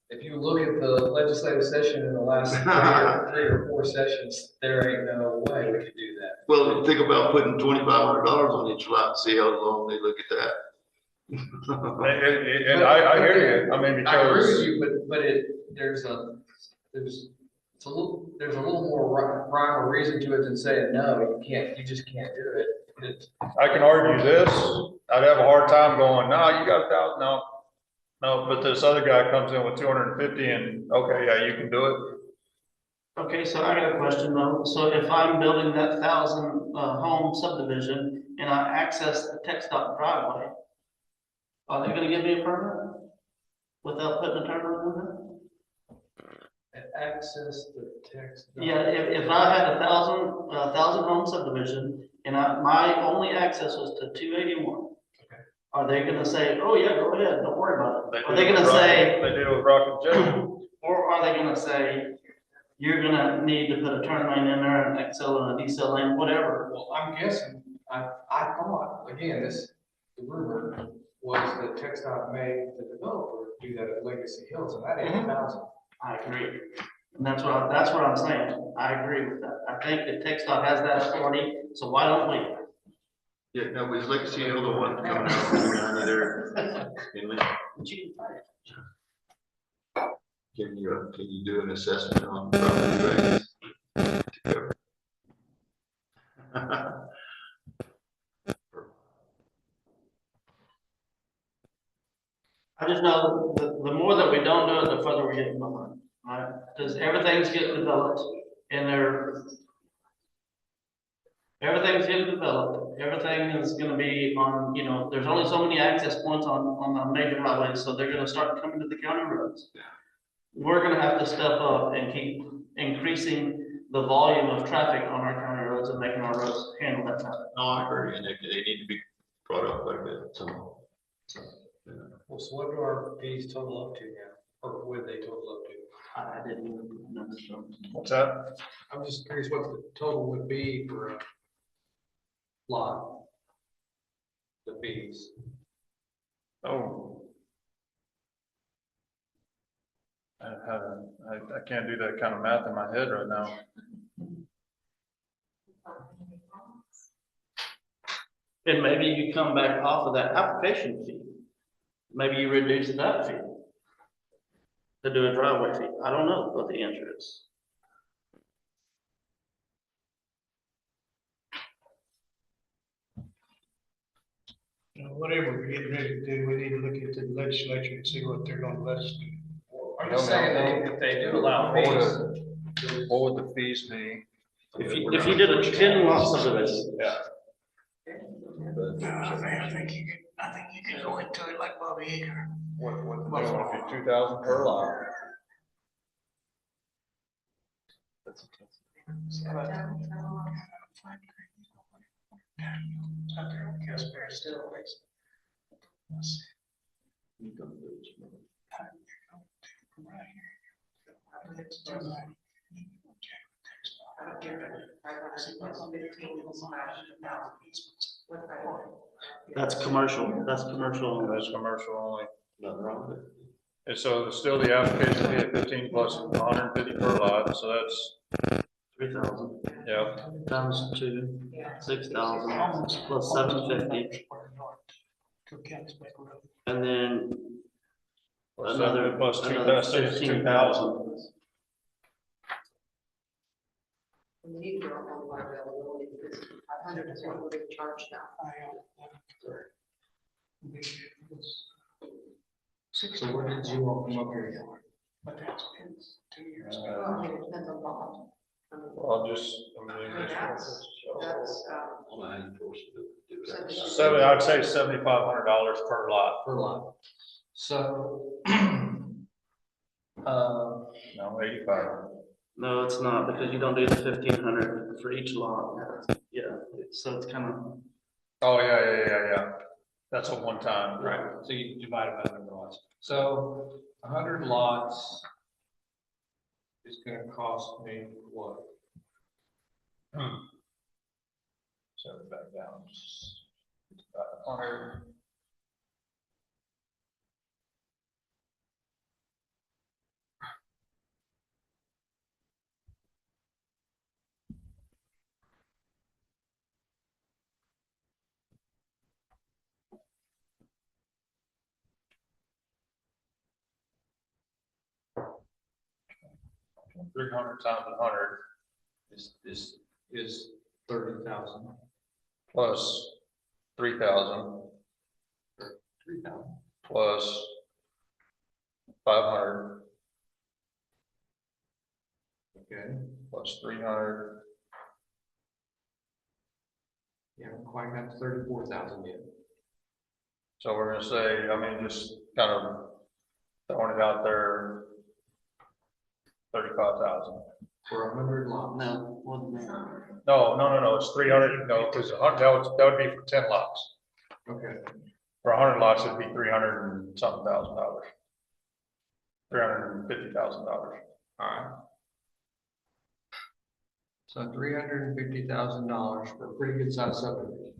if you look at the legislative session in the last 3 or 4 sessions, there ain't no way we could do that. Well, think about putting $2,500 on each lot and see how long they look at that. And I hear you, I mean, I agree with because, you, but there's a little more rhyme or reason to it than saying, no, you just can't do it. I can argue this, I'd have a hard time going, no, you got 1,000, no, but this other guy comes in with 250 and, okay, yeah, you can do it. Okay, so I got a question though. So if I'm building that 1,000 home subdivision and I access the TxDOT driveway, are they gonna give me a permit without putting a turn lane in there? Access the text. Yeah, if I had 1,000 home subdivision and my only access was to 281. Are they gonna say, oh yeah, go ahead, don't worry about it? Are they gonna say? They did it with Rock and J. Or are they gonna say, you're gonna need to put a turn lane in there, an XL and a decel lane, whatever? Well, I'm guessing, I thought, again, the rumor was that TxDOT made the developer do that at Legacy Hills, and that ain't 1,000. I agree. And that's what I'm saying. I agree with that. I think that TxDOT has that authority, so why don't we? Yeah, now was Legacy Hill the one coming out from 290 there? Can you do an assessment on property values? I just know the more that we don't do it, the further we're getting behind, right? Because everything's getting developed and everything's getting developed. Everything is gonna be on, there's only so many access points on the major highways, so they're gonna start coming to the county roads. We're gonna have to step up and keep increasing the volume of traffic on our county roads and making our roads handle that traffic. No, I agree, and they need to be brought up quite a bit, so. Well, so what do our fees total up to now, or would they total up to? I didn't even put the numbers on. What's that? I'm just curious what the total would be for a lot. The fees. Oh. I can't do that kind of math in my head right now. And maybe you come back off of that application fee. Maybe you reduce that fee to do a driveway fee. I don't know what the answer is. Whatever we're getting ready to do, we need to look into the legislature and see what they're gonna let us do. I'm just saying though, if they do allow What fees, would, what would the fees be? If you did a 10 lot subdivision, Yeah. I think you can go into it like Bobby Eager. What if you 2,000 per lot? Out there on Casper still. that's commercial, that's commercial. That's commercial only. Nothing wrong with it. And so still the application fee at 15 plus 150 per lot, so that's, 3,000 yeah. times 2, 6,000 plus 750, and then Plus another, seven plus another 2,000. 15,000. We need to work on water availability because 500 is what we're being charged now. So where did you want them up here? But that's been 2 years ago. Well, I mean, it depends on bond. I mean, Well, just, I mean, That's, Well, I enforce it, do that. seven, I'd say $7,500 per lot. Per lot. So, No, 85. No, it's not, because you don't do the 1,500 for each lot. Yeah, so it's kind of, Oh, yeah. That's a one time, right? right, so you divide it by the number of lots. So 100 lots is gonna cost me what? So back down. 500. $300 times 100 Is 30,000. plus 3,000 3,000. plus 500 Okay, plus 300. yeah, I'm quite got to 34,000 yet. So we're gonna say, I mean, just kind of throwing it out there, 35,000. For 100 lots. no, more than that. No, it's 300, no, because that would be for 10 lots. Okay, For 100 lots, it'd be 300 and something thousand dollars. $350,000. all right. So $350,000 for a pretty good sized subdivision.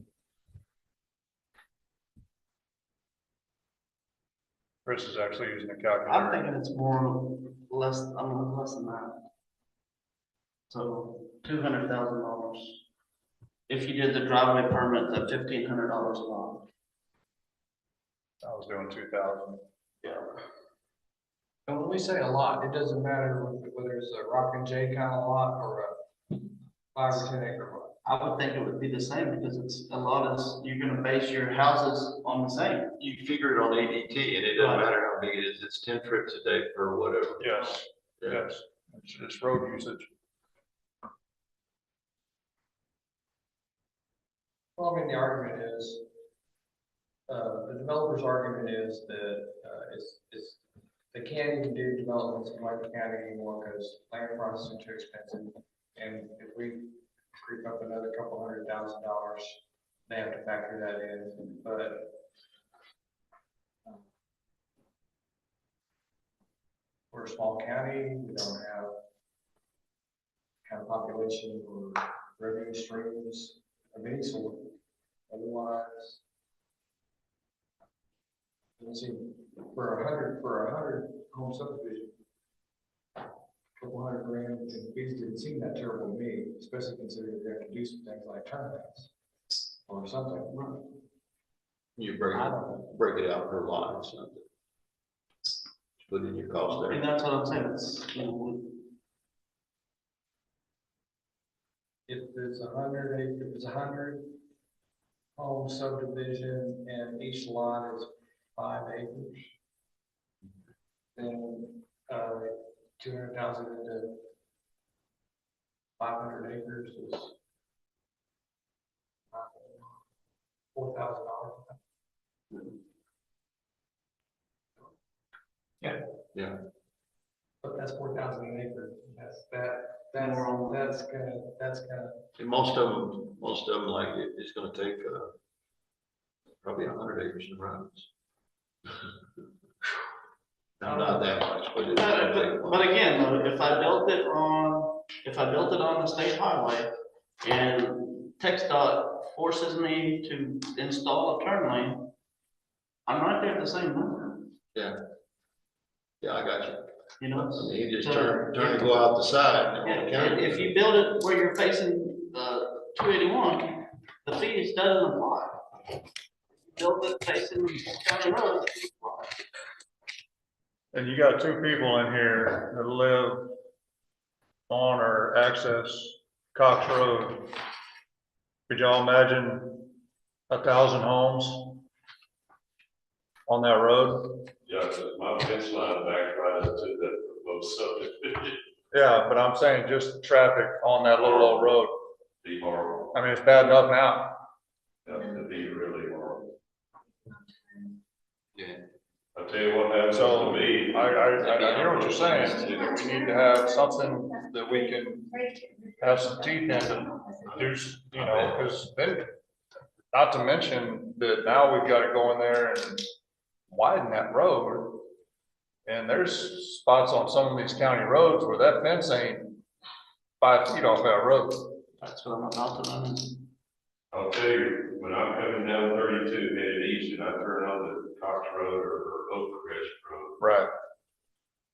Chris is actually using a I'm calculator. thinking it's more, less, less than that. So $200,000. If you did the driveway permit, at $1,500 a lot. I was doing 2,000. Yeah. And when we say a lot, it doesn't matter whether it's a Rock and J kind of lot or a 5 or 10 acre lot. I would think it would be the same because it's a lot is, you're gonna base your houses on the same. You figure it on ADT and it doesn't matter how big it is, it's 10 trips a day for whatever. Yes, yes, it's road usage. Well, I mean, the argument is, the developer's argument is that, it's, they can't even do developments in Wayne County anymore because land prices are too expensive. And if we creep up another couple $100,000, they have to factor that in, but we're a small county, we don't have kind of population or revenue streams of any sort. Otherwise, let's see, for a hundred home subdivision, couple $100 grand in fees didn't seem that terrible to me, especially considering they're gonna do some things like turnouts. or something. You break it out per lot or something. Put in your cost And there. that's what I'm saying, it's, you know, If there's 100 acres, if it's 100 home subdivision and each lot is 5 acres, then, 200,000 into 500 acres is $4,000. Yeah. But that's 4,000 an acre, that's gonna, And most of them like it's gonna take, probably 100 acres in runs. Not that much, but it's. but again, though, if I built it on the state highway and TxDOT forces me to install a turn lane, I'm right there at the same number, Yeah, I got you. you know? I mean, you just turn and go out the side. and it won't count. If you build it where you're facing, 281, the fees doesn't apply. Build it facing county road, the fees apply. And you got two people in here that live on or access Cox Road. Could y'all imagine 1,000 homes on that road? Yeah, my fence line back right up to the most subdivision. Yeah, but I'm saying just the traffic on that little old road. Be horrible. I mean, it's bad enough now. That would be really horrible. Yeah. I'll tell you what happened So, to me. I hear what you're saying, we need to have something that we can have some teeth in to do, you know, because then, not to mention that now we've got to go in there and widen that road. And there's spots on some of these county roads where that fence ain't 5 feet off that road. That's what I'm about to learn. I'll tell you, when I'm coming down 32 headed east and I turn on the Cox Road or Oak Crest Road, Right.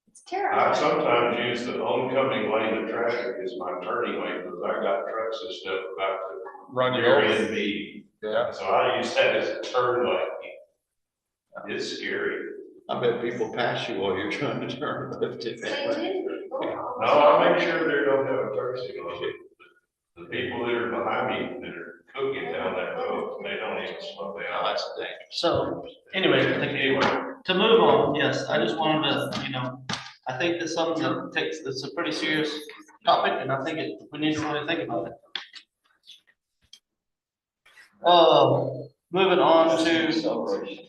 It's I terrible. sometimes use the oncoming lane of traffic as my turning lane because I got trucks and stuff about to Run you rear over. end me. Yeah. So I use that as a turn lane. It's scary. I bet people pass you while you're trying to turn left. They do. No, I make sure they don't have a turn signal. The people that are behind me that are cooking down that road, they don't even slow Oh, down. that's the thing. So, anyway, to move on, yes, I just wanted to, you know, I think that's something that it's a pretty serious topic, and I think we need to really think about it. Moving on to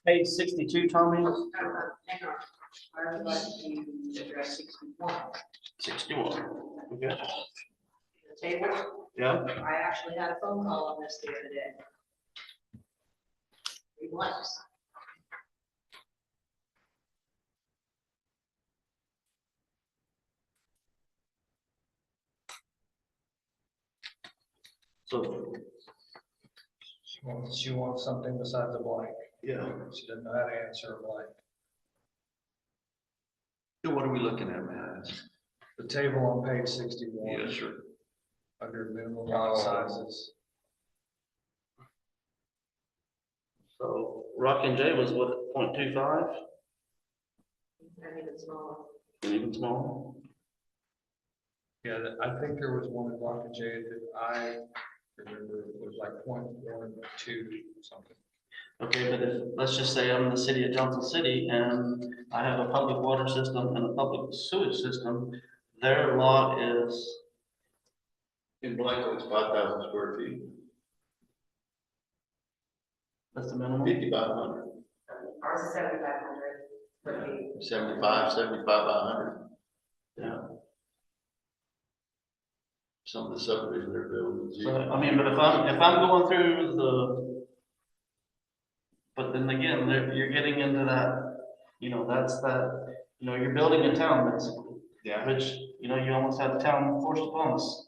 page 62, Tommy. Hang on. I would like to address 61. 61, okay, The table, yeah. I actually had a phone call on this the other day. It was. So, She wants something besides a blank. yeah, She doesn't know how to answer a blank. What are we looking at, man? The table on page 61. Yes, sir. Under minimum lot sizes. so Rock and J was what, 0.25, And even smaller. even small? Yeah, I think there was one in Rock and J that I remember, it was like 0.12 something. Okay, but if, let's just say I'm in the city of Johnson City and I have a public water system and a public sewage system, their lot is, In Blanco, it's 5,000 square feet, that's the minimum? 5,500, Ours is 7,500. 75 by 100. Yeah. Some of the subdivisions they're building. is So, I mean, but if I'm going through but then again, you're getting into that, you know, that's that, you know, you're building a town basically. Yeah. Which, you know, you almost have town forced upon us,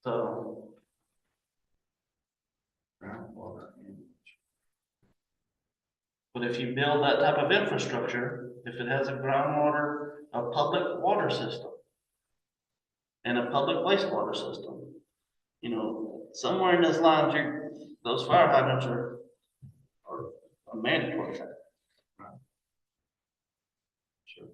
so. Groundwater. But if you build that type of infrastructure, if it has a public water system and a public wastewater system, you know, somewhere in those lines, those fire hydrants are a mandatory thing. Sure.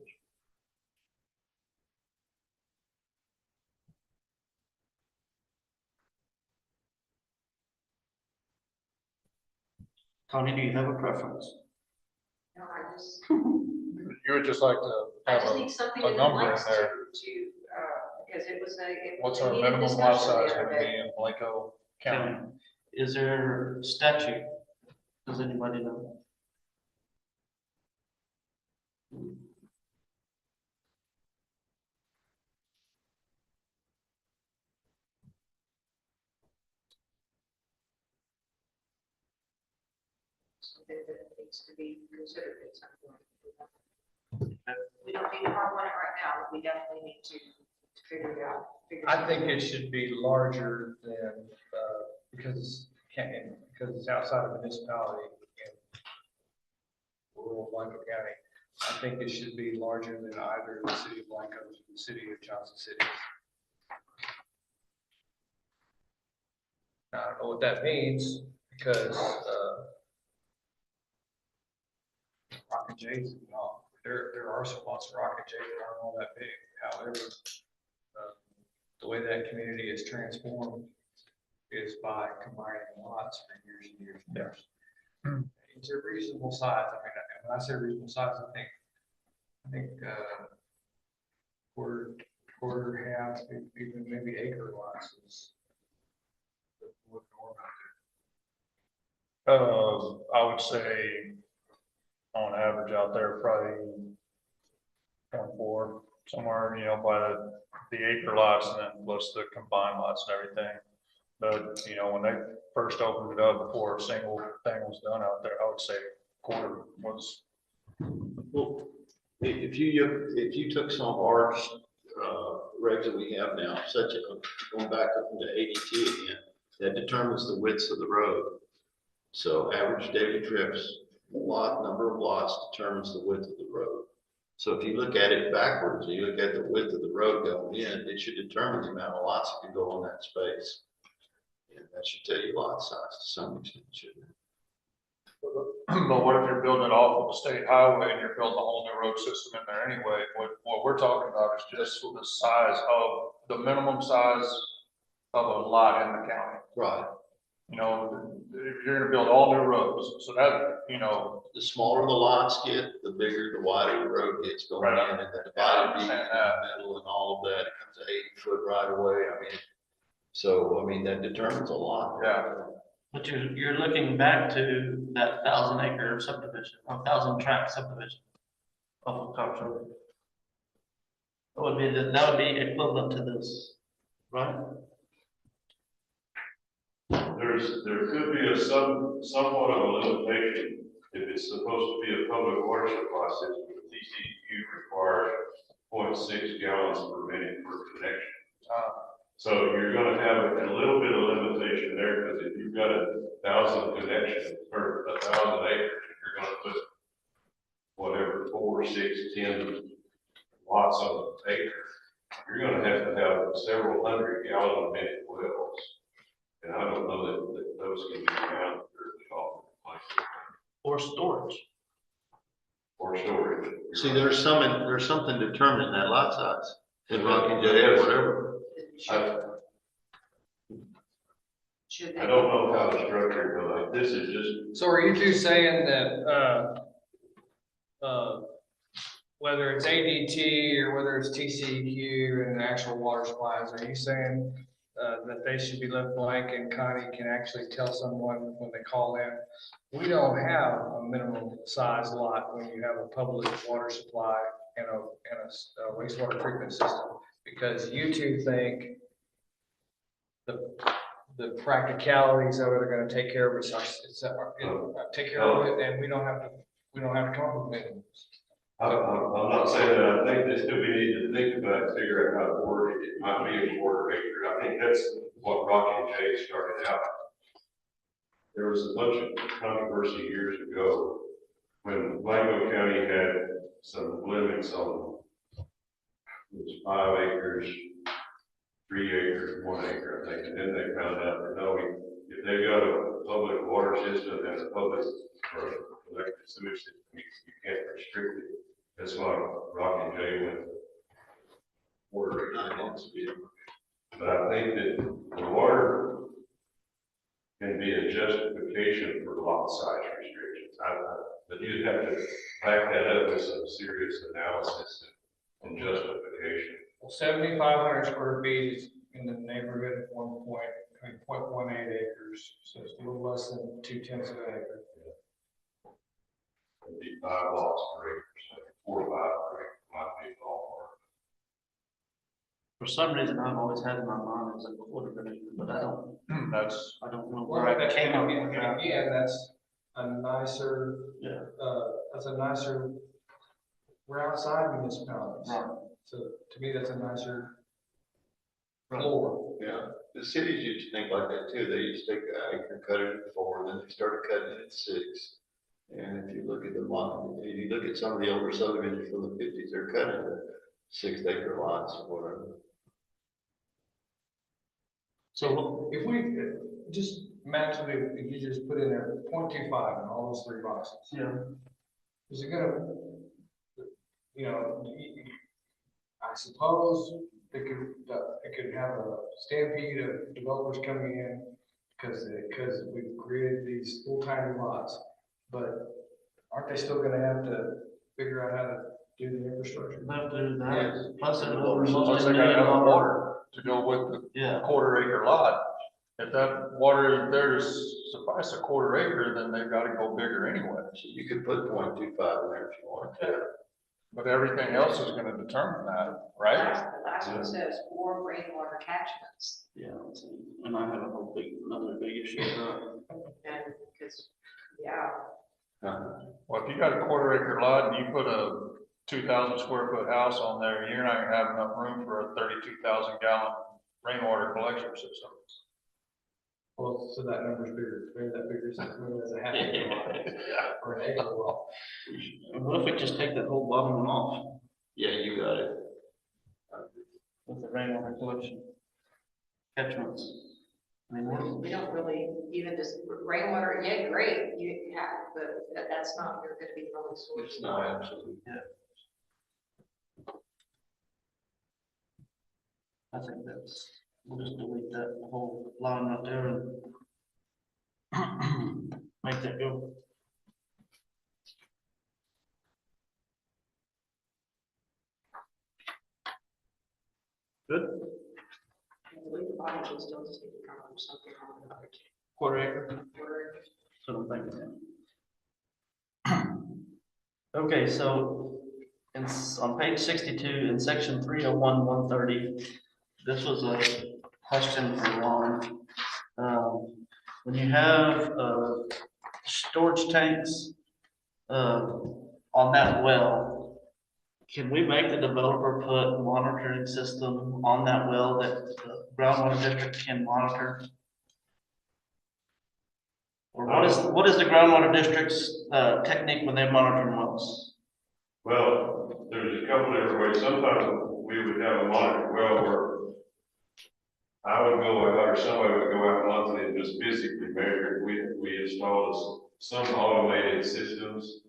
Tony, do you have a preference? No, I just, You would just like to I have just need something a in the number in links to, there. because it was a. What's we our needed minimum lot discussion the size other gonna be day. in Blanco County? Is there statute? Does anybody know? Something that needs to be considered at some point. We don't need to hard on it right now, but we definitely need to figure it out. I think it should be larger than, because it's outside of municipality in rural Blanco County. I think it should be larger than either the city of Blanco or the city of Johnson City. I don't know what that means, because, Rock and J's, no, there are some lots of Rock and J's that aren't all that big. However, the way that community is transformed is by combining lots for years and years and years. It's a reasonable size. I mean, when I say reasonable size, I think quarter, half, even maybe acre lots is what normal. I would say on average out there, probably 24, somewhere, by the acre lots and then plus the combined lots and everything. But, when they first opened it up before a single thing was done out there, I would say quarter was. Well, if you took some of our, regs that we have now, such as going back up into ADT again, that determines the widths of the road. So average daily trips, number of lots determines the width of the road. So if you look at it backwards, you look at the width of the road going in, it should determine the amount of lots that can go on that space. And that should tell you lot size to some extent, shouldn't it? But what if you're building it off of a state highway and you're building a whole new road system in there anyway? What we're talking about is just the size of, the minimum size of a lot in the county. Right. If you're gonna build all new roads, so that, The smaller the lots get, the bigger, the wider the road gets going in, Right. and the Yeah, I divided being in understand the that. middle and all of that, it comes to 80-foot right away, that determines a lot. Yeah. But you're looking back to that 1,000-acre subdivision, 1,000-tract subdivision of Cox Road. That would be equivalent to this, right? There could be somewhat of a limitation if it's supposed to be a public water supply system. The TCEQ requires 0.6 gallons per minute per connection. So you're gonna have a little bit of limitation there, because if you've got 1,000 connections or 1,000 acres, you're gonna put whatever, 4, 6, 10 lots on an acre, you're gonna have to have several hundred gallon a minute wells. And I don't know that those can be found fairly often. Or storage. Or storage. See, there's something determining that lot size, in Rocky J or whatever. Should I don't know how to structure it, but this is just. So are you two saying that, whether it's ADT or whether it's TCEQ and the actual water supplies, are you saying that they should be left blank and Connie can actually tell someone when they call in? We don't have a minimum size lot when you have a public water supply and a wastewater treatment system, because you two think the practicalities of it are gonna take care of take care of it, and we don't have to come up with minimums. I'm not saying that. I think that still we need to think about it, figure out how to word it. It might be a quarter acre. I think that's what Rocky and Jay started out. There was a bunch of controversy years ago when Blanco County had some limits on it was 5 acres 3 acres, 1 acre, I think, and then they found out that no, if they've got a public water system and a public or electric sewage system, you can't restrict it. That's why Rock and Jay went order 9 months. But I think that the water can be a justification for lot size restrictions. But you'd have to back that up with some serious analysis and justification. Well, 7,500 square feet is in the neighborhood of 0.18 acres, so it's a little less than 2/10 of an acre. It'd be 5 lots per acre, so 4 or 5 per acre might be ballpark. For some reason, I've always had in my mind as a quarter of an acre, but I don't know where I came up with that. Again, that's a nicer, Yeah. that's a nicer, we're outside municipalities. Right. So to me, that's a nicer floor. Yeah, the cities used to think like that too. They used to take an acre and cut it in 4, then they started cutting it in 6. And if you look at if you look at some of the older subdivisions from the 50s, they're cutting the 6 acre lots or whatever. So if we just magically, if you just put in there 0.25 in all those 3 boxes. Yeah. Is it gonna, you know, I suppose it could have a stampede of developers coming in because we've created these little tiny lots. But aren't they still gonna have to figure out how to do the infrastructure? They have to do that, Yes. plus it Plus was they gotta have the water to go with the Yeah, quarter acre lot. If that water is there to suffice a quarter acre, then they've got to go bigger anyway. So you could put 0.25 in there if you want to. But everything else is gonna determine that, right? The last one says 4 rainwater catchments, yeah, and I have another big issue with that. and, because, yeah, Well, if you got a quarter acre lot and you put a 2,000 square foot house on there, you're not gonna have enough room for a 32,000 gallon rainwater collection system. Well, so that number's bigger, maybe that figures, maybe that's a half acre lot or an acre lot. What if we just take that whole bottom one off Yeah, you got it. with the rainwater collection? Catchments. I mean, we don't really even just, rainwater, yeah, great, you have, but that's not, you're gonna be the only source. It's not absolutely. I think we'll just delete that whole line right there and make that go. Good. Delete the bottom, we still just need to come up with something on another Quarter acre. quarter. So I'm thinking. Okay, so on page 62, in section 301, 130, this was a question for Ron. When you have storage tanks on that well, can we make the developer put monitoring system on that well that the groundwater district can monitor? Or what is the groundwater district's technique when they're monitoring wells? Well, there's a couple different ways. Sometimes we would have a monitor well where I would go out or somebody would go out monthly and just physically measure. We installed some automated systems.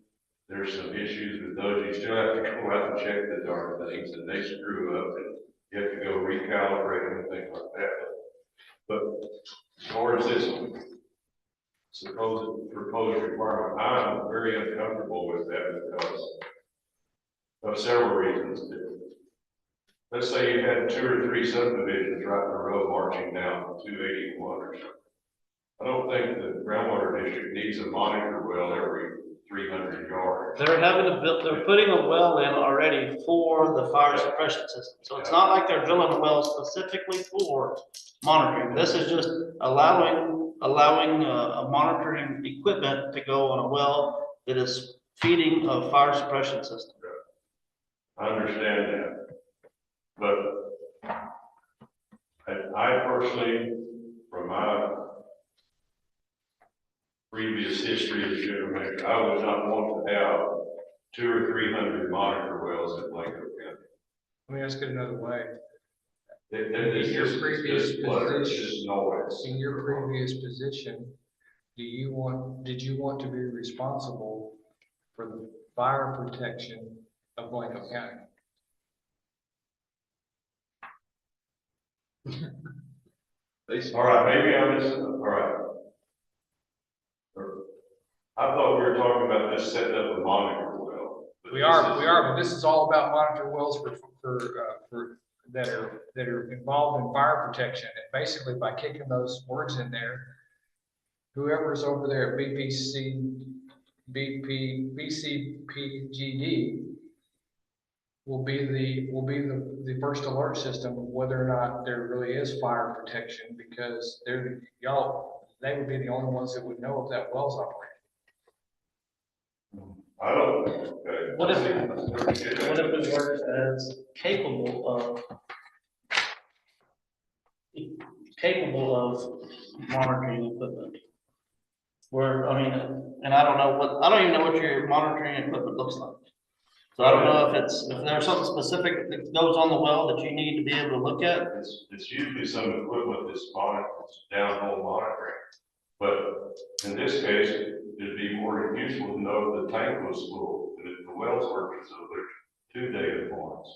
There's some issues with those. You still have to go out and check the darn things and they screw up and you have to go recalibrate them and things like that. But as far as this supposed proposed requirement, I'm very uncomfortable with that because of several reasons. Let's say you had 2 or 3 subdivisions right in a row marching down 281 or something. I don't think the groundwater district needs a monitor well every 300 yards. They're putting a well in already for the fire suppression system. So it's not like they're drilling a well specifically for monitoring. This is just allowing a monitoring equipment to go on a well that is feeding a fire suppression system. I understand that. But I personally, from my previous history as general manager, I would not want to have 200 or 300 monitor wells in Blanco County. Let me ask it another way. There's In your just, previous just clutter, it's position- just noise. In your previous position, did you want to be responsible for the fire protection of Blanco County? All right, maybe I missed, all right. I thought we were talking about just setting up a monitor well. but We this are, is- but this is all about monitor wells for that are involved in fire protection. And basically by kicking those words in there, whoever's over there at BCPGD will be the first alert system of whether or not there really is fire protection, because they would be the only ones that would know if that well's operating. I don't, okay. What if it works as capable of monitoring equipment? Where, I mean, and I don't even know what your monitoring equipment looks like. So I don't know if there's something specific that goes on the well that you need to be able to look at. It's usually some equipment that's downhole monitoring. But in this case, it'd be more useful to know if the tank was full, and if the well's working, so there's 2 data points.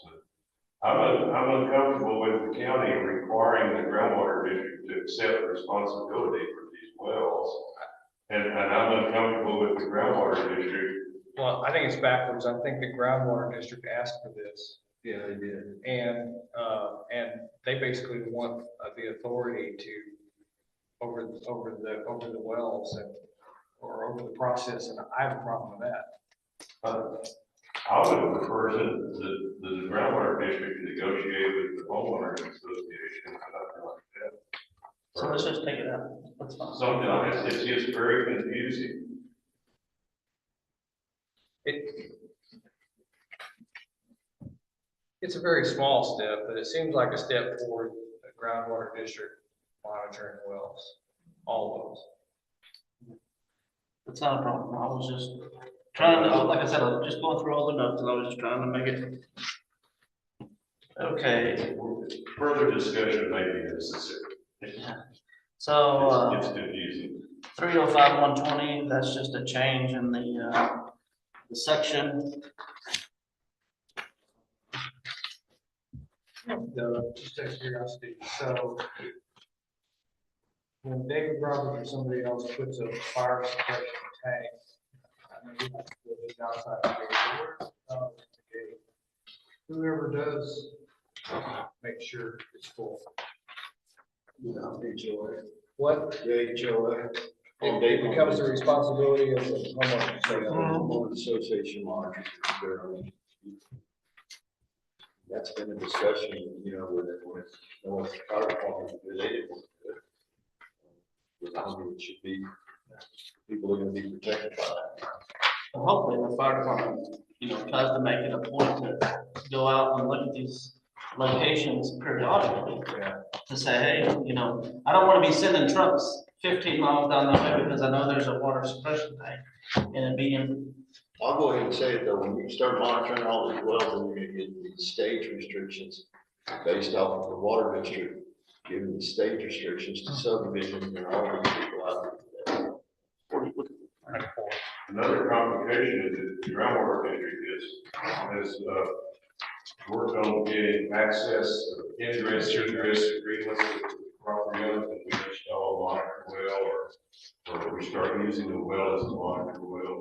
But I'm uncomfortable with the county requiring the groundwater district to accept responsibility for these wells. And I'm uncomfortable with the groundwater district. Well, I think it's backwards. I think the groundwater district asked for this. Yeah, they did. And they basically want the authority to over the wells or over the process, and I have a problem with that. I would prefer the groundwater district to negotiate with the homeowners association, or nothing like that. So let's just take it out. That's fine. Something like this, it's just very confusing. It's a very small step, but it seems like a step toward the groundwater district monitoring wells, all those. That's not a problem. I was just trying to, like I said, I was just going through all the notes and I was just trying to make it. Okay, Further discussion may be necessary. so, It's confusing. 305-120, that's just a change in the section. Just out of curiosity, so when David Roberts or somebody else puts a fire suppression tank, I mean, we have to put it outside the gate, but where's the gate? Whoever does, make sure it's full. What? It becomes the responsibility of the homeowner. Homeowner association monitors. That's been a discussion, you know, when the fire department related. It should be, people are gonna be protected by that. So hopefully the fire department, tries to make it a point to go out and look at these locations periodically. To say, hey, I don't want to be sending trucks 15 miles down the way because I know there's a water suppression tank and it being. I'll go ahead and say it though, when you start monitoring all these wells, then you're gonna get these stage restrictions based off of the water district, giving the stage restrictions to subdivisions and all these people out there. Another complication is that the groundwater district has worked on getting access, ingress, egress agreements with the property owners, and we install a monitor well, or we start using the well as a monitor well.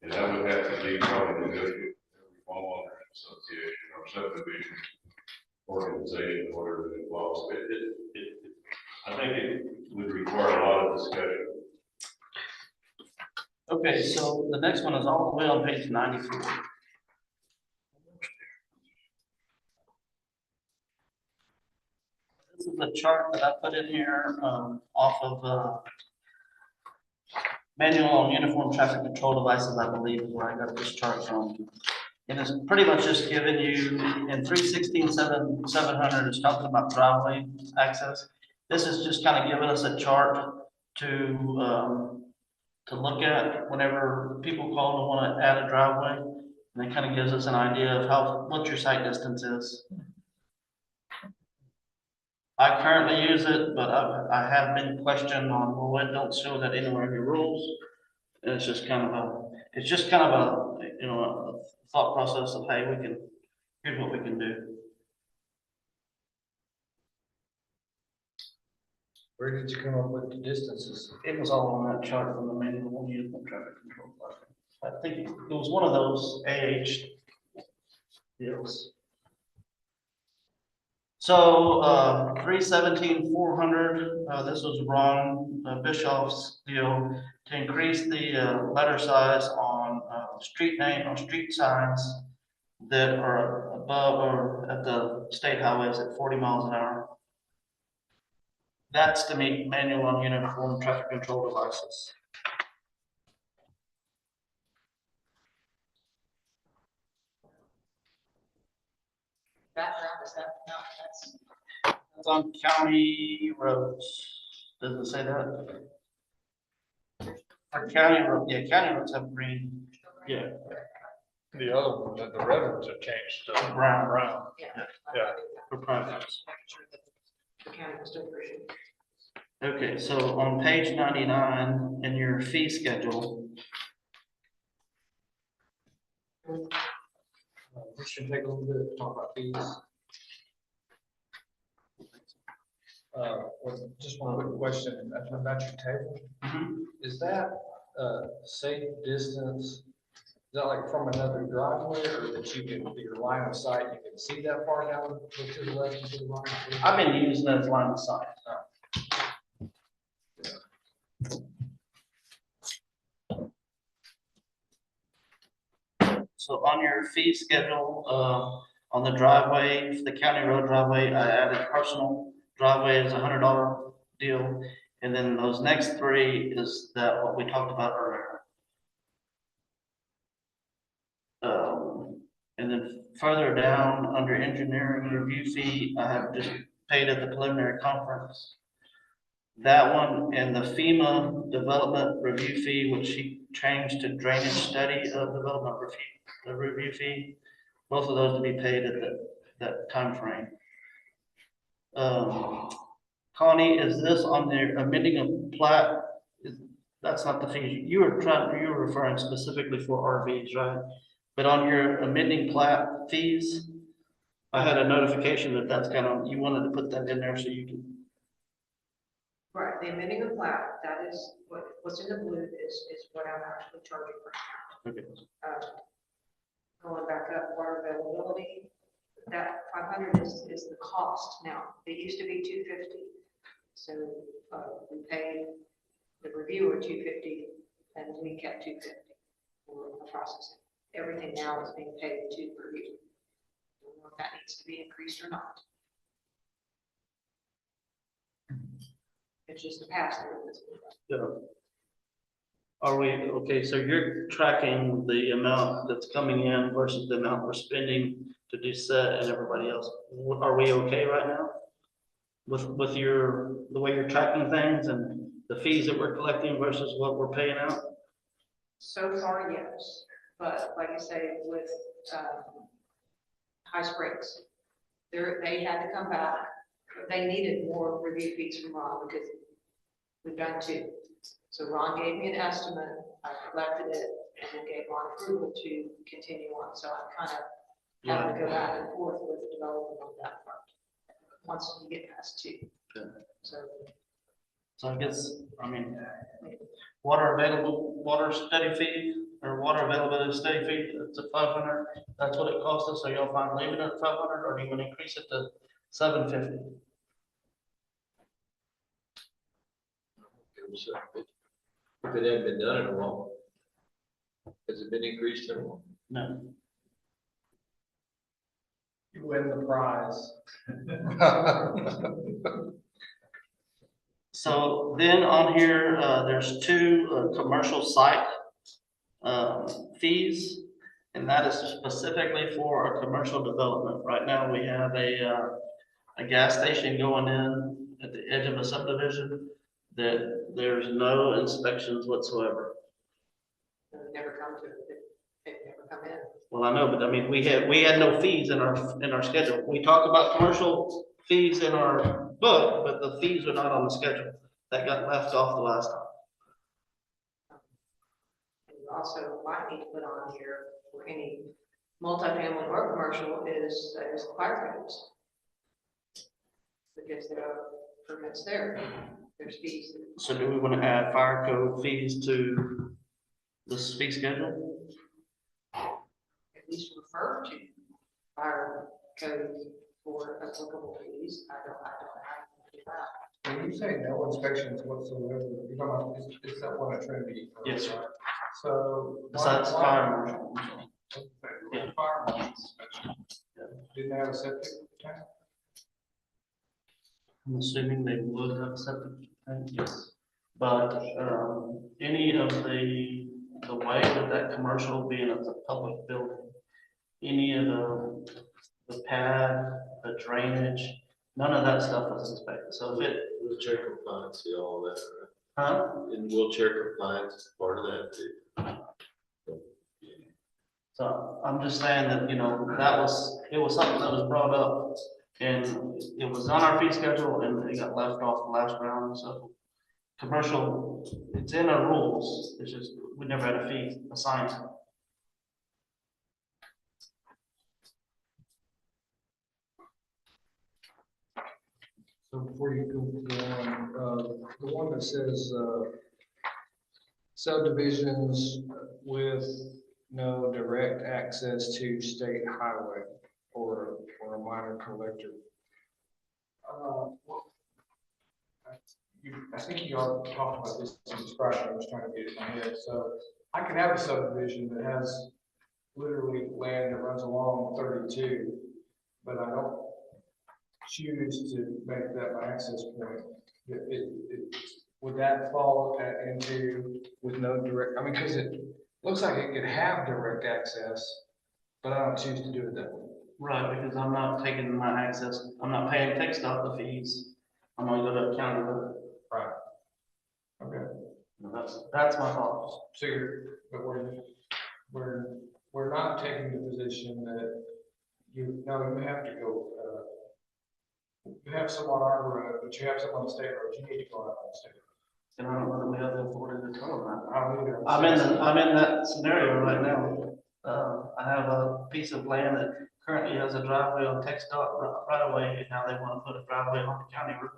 And that would have to be probably negotiated with every homeowner association or subdivision organization, whatever it involves. I think it would require a lot of discussion. Okay, so the next one is all the way on page 94. This is the chart that I put in here off of manual on uniform traffic control devices, I believe is where I got this chart from. And it's pretty much just giving you in 316-700, it's talking about driveway access. This is just kind of giving us a chart to look at whenever people call and want to add a driveway. And it kind of gives us an idea of what your site distance is. I currently use it, but I have been questioned on, well, it don't show that anywhere in your rules. And it's just kind of a, you know, a thought process of, hey, here's what we can do. Where did you come up with the distances? It was all on that chart from the manual uniform traffic control plan. I think it was one of those deals. So, 317,400, this was Ron Bischoff's deal to increase the, letter size on, street signs that are above or at the state highways at 40 miles an hour. That's to meet manual on uniform traffic control devices. Background is that, no, that's. It's on county roads. Does it say that? Or county road, yeah, county roads have green. Yeah, The other one, the red ones have changed to brown. brown. Yeah. Yeah. For private. Making sure that the county was still appreciating. Okay, so on page 99 in your fee schedule, We should take a little bit to talk about fees. Just one quick question about your table. Is that, safe distance, is that like from another driveway or that you can, your line of sight, you can see that far down to the left and to the right? I've been using that as line of sight. So on your fee schedule, on the driveway, the county road driveway, I added personal driveway as $100 deal. And then those next three is that what we talked about earlier. And then further down under engineering review fee, I have just paid at the preliminary conference. That one and the FEMA development review fee, which she changed to drainage study of development review, the review fee, both of those to be paid at that time frame. Connie, is this on the amending of plat? That's not the fee. You were referring specifically for RVs, right? But on your amending plat fees, I had a notification that that's kind of, you wanted to put that in there so you can. Right, the amending of plat, that is what's in the blue is what I'm actually charging for. Okay. Going back up, water availability, that 500 is the cost now. It used to be 250. So we paid the reviewer 250 and we kept 250 for the processing. Everything now is being paid to the reviewer. I don't know if that needs to be increased or not. It's just a pass through. Yeah. Are we, okay, so you're tracking the amount that's coming in versus the amount we're spending to do set and everybody else. Are we okay right now? With the way you're tracking things and the fees that we're collecting versus what we're paying out? So far, yes, but like I say, with High Springs, they had to come back. They needed more review fees from Ron because we've done 2. So Ron gave me an estimate, I collected it, and then gave Ron approval to continue on. So I'm kind of having to go back and forth with the development on that front. Once you get past 2. Okay. So I guess, I mean, water study fee or water availability study fee, it's a 500. That's what it costs us. So y'all fine leaving it at 500 or do you want to increase it to 750? If it hadn't been done in a while, has it been increased in a while? No. You win the prize. So then on here, there's 2 commercial site fees, and that is specifically for a commercial development. Right now, we have a gas station going in at the edge of a subdivision that there's no inspections whatsoever. they never come to it. They never come in. Well, I know, but I mean, we had no fees in our schedule. We talk about commercial fees in our but the fees are not on the schedule. That got left off the last time. And you also might need to put on here for any multifamily or commercial is fire codes. Because there are permits there, there's fees. So do we want to add fire code fees to this fee schedule? At least refer to fire code for applicable fees. I don't know how to do that. When you say no inspections whatsoever, you're talking about, is that one at Trinity? Yes, sir. So. Besides fire marshal. Yeah. Fire marshal inspection. Didn't they have a septic tank? I'm assuming they would have septic tank, yes. But, any of the way that commercial being a public building, any of the pad, the drainage, none of that stuff was inspected. So if it, Wheelchair compliance, see all that, huh? right? And wheelchair compliance is part of that too. So I'm just saying that, it was something that was brought up and it was on our fee schedule and it got left off the last round. So commercial, it's in our rules. It's just, we never had a fee assigned to it. So before you go on, the one that says, subdivisions with no direct access to state highway or a minor collector. I think you all talked about this in describing, I was trying to get it in my head, so I can have a subdivision that has literally land that runs along 32, but I don't choose to make that my access point. Would that fall into with no direct, I mean, because it looks like it could have direct access, but I don't choose to do it that way. Right, because I'm not taking my access, I'm not paying TxDOT the fees. I'm gonna go to county road. Right. Okay. That's my thought. So but we're not taking the position that you have to go, you have some on our road, but you have some on the state road, you need to go out on the state road. And I don't know that we have the authority to tell them that. I don't either. I'm in that scenario right now. I have a piece of land that currently has a driveway on TxDOT right away, and now they want to put a driveway on the county road.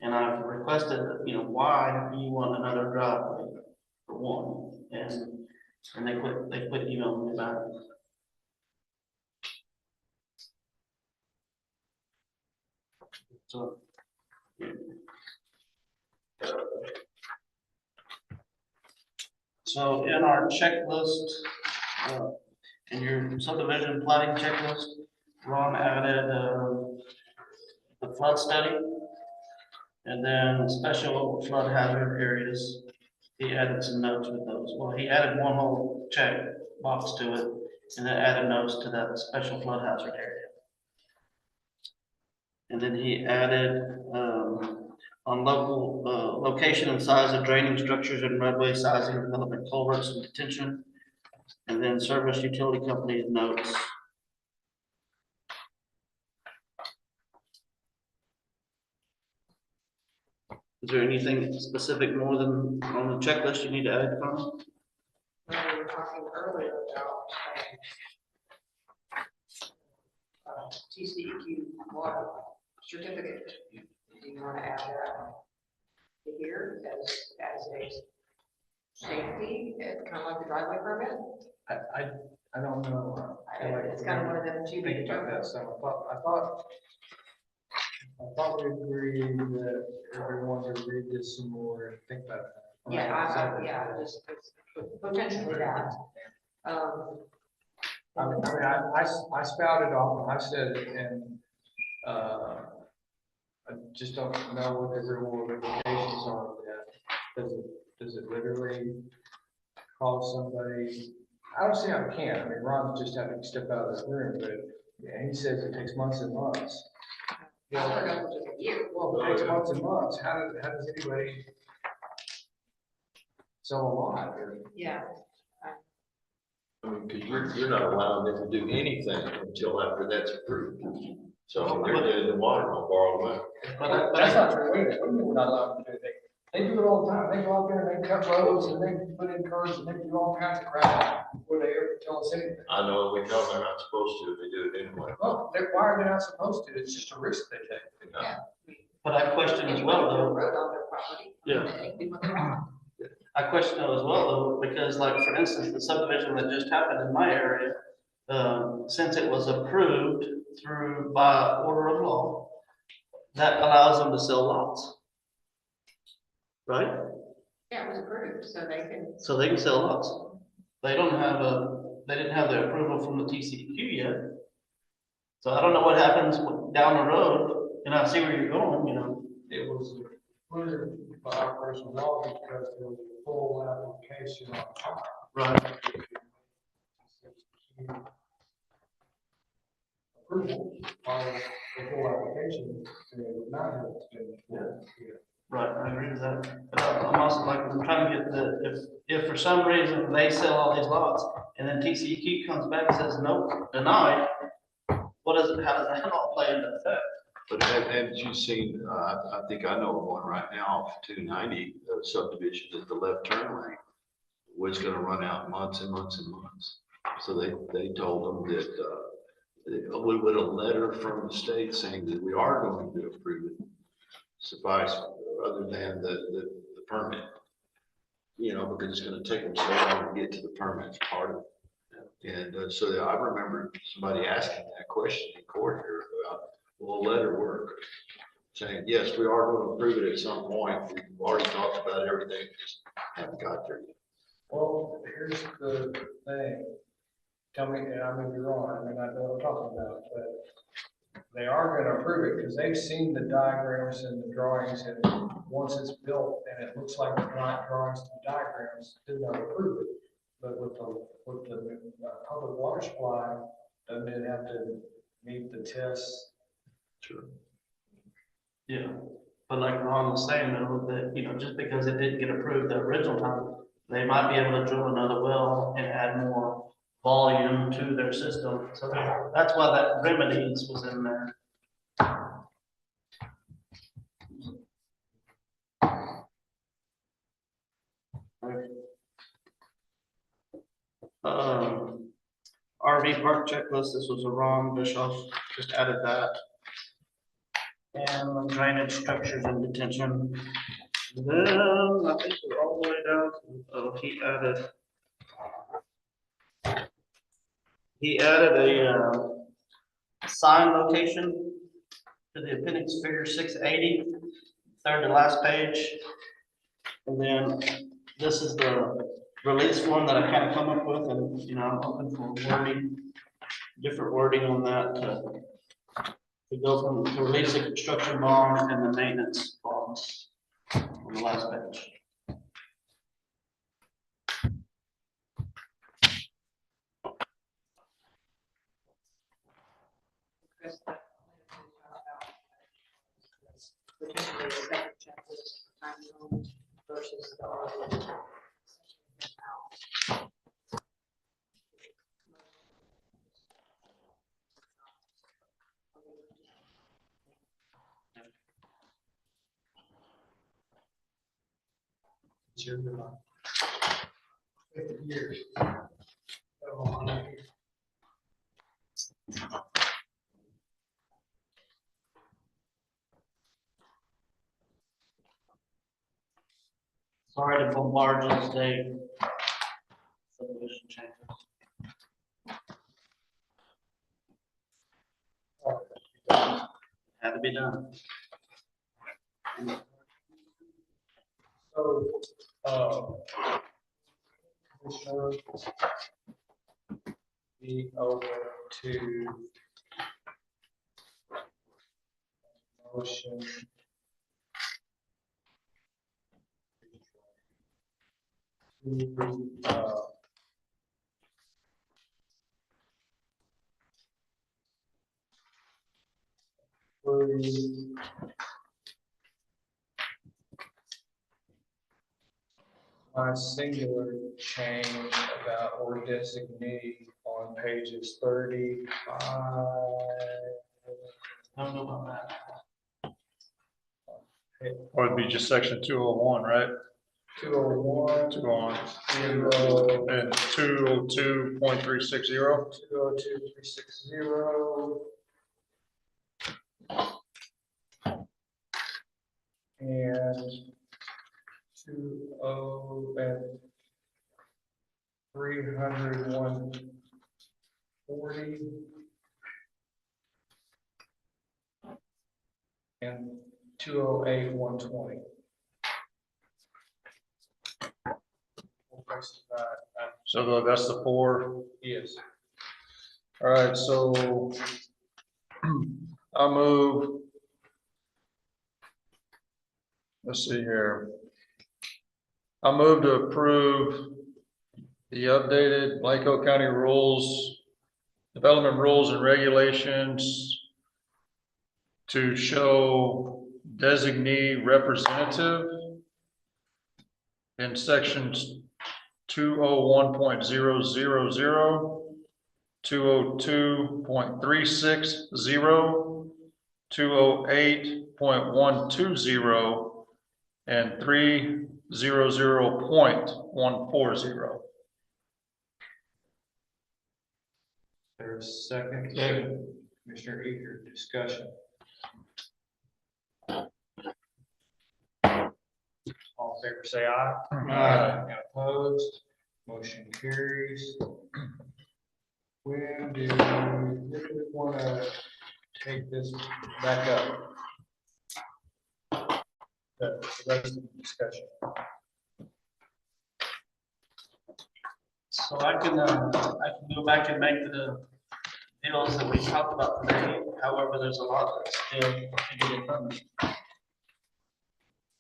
And I've requested, why do you want another driveway for one? And they quit emailing me back. So. So in our checklist, in your subdivision planning checklist, Ron added the flood study. And then special flood hazard areas, he added some notes with those. Well, he added one whole check box to it and then added notes to that special flood hazard area. And then he added on local location and size of draining structures and roadway sizing, development culverts and detention. And then service utility company notes. Is there anything specific more than on the checklist you need to add, Carmen? We were talking earlier about TCEQ water certificate. Do you want to add that here as a safety, kind of like the driveway permit? I don't know. It's kind of one of them two big Think about that some. I thought we agreed that everyone would read this some more and think about it. Yeah, just potentially that. I spouted off and I said it and, I just don't know what the real world implications are of that. Does it literally cause somebody, I don't see how it can. I mean, Ron's just having to step out of this room, but yeah, he says it takes months and months. I heard it took a year. Well, it takes months and months. How does anybody sell a lot or? Yeah. I mean, because you're not allowing them to do anything until after that's approved. So they're dead in the water, I'll borrow them. But That's not true. Wait a minute, we're not allowed to do it. They do it all the time. They go out there and they cut roads and they put in curves and they do all kinds of crap before they ever tell us anything. I know, we know they're not supposed to, they do it anyway. Well, why are they not supposed to? It's just a risk they take. But I question as well, though. Road on their property. Yeah. They can do what they want. I question though as well, though, because like, for instance, the subdivision that just happened in my area, since it was approved through by order of law, that allows them to sell lots. Right? Yeah, it was approved, so they can. So they can sell lots. They don't have they didn't have the approval from the TCEQ yet. So I don't know what happens down the road, and I see where you're going, you know. It was approved by operational law because there was a full application on time. Right. Approval on the full application, and it would not have been. Right, I agree with that. I'm also like, I'm trying to get if for some reason they sell all these lots and then TCEQ comes back and says, nope, denied, how does that all play into effect? But haven't you seen, I think I know of one right now, off 290 subdivision that the left turn lane was gonna run out months and months and months. So they told them that, with a letter from the state saying that we are going to approve it, suffice, other than the permit. You know, because it's gonna take them so long to get to the permit part of it. And so I remember somebody asking that question in court here about, will a letter work? Saying, yes, we are going to approve it at some point. We've already talked about everything, just haven't got there yet. Well, here's the thing. Tell me, and I may be wrong, I may not know what I'm talking about, but they are gonna approve it because they've seen the diagrams and the drawings, and once it's built and it looks like the drawings and diagrams, then they'll approve it. But with the public water supply, doesn't it have to meet the tests? Sure. Yeah, but like Ron was saying though, that, you know, just because it didn't get approved the original time, they might be able to drill another well and add more volume to their system. So that's why that remedies was in there. RV park checklist, this was a Ron Bischoff, just added that. And drainage structures and detention. Then I think we're all the way down, he added a sign location to the appendix figure 680, third to last page. And then this is the release form that I kind of come up with, and, you know, I'm hoping for wording, different wording on that to go from to release the construction bond and the maintenance bonds on the last page. Potentially a second checklist for tiny homes versus the RV. It's your 50 years. Oh, Sorry to bombard you today. Subdivision changes. Had to be done. So, Commissioner, be open to motion. To, my singular change about or designee on pages 35 Don't know about that. Or it'd be just section 201, right? 201, 201, 202, and 202.360. 202, 360. And 20 and 300, 140. And 208, 120. So that's the four. Yes. All right, so I move. Let's see here. I move to approve the updated Blanco County rules, development rules and regulations to show designee representative in sections 201.000, 202.360, 208.120, and 300.140. There's a second. Commissioner Eager, discussion. All in favor, say aye. Aye. And opposed, motion carries. When do we want to take this back up? The rest of the discussion. So I can go back and make the deals that we talked about today. However, there's a lot that's still to get done.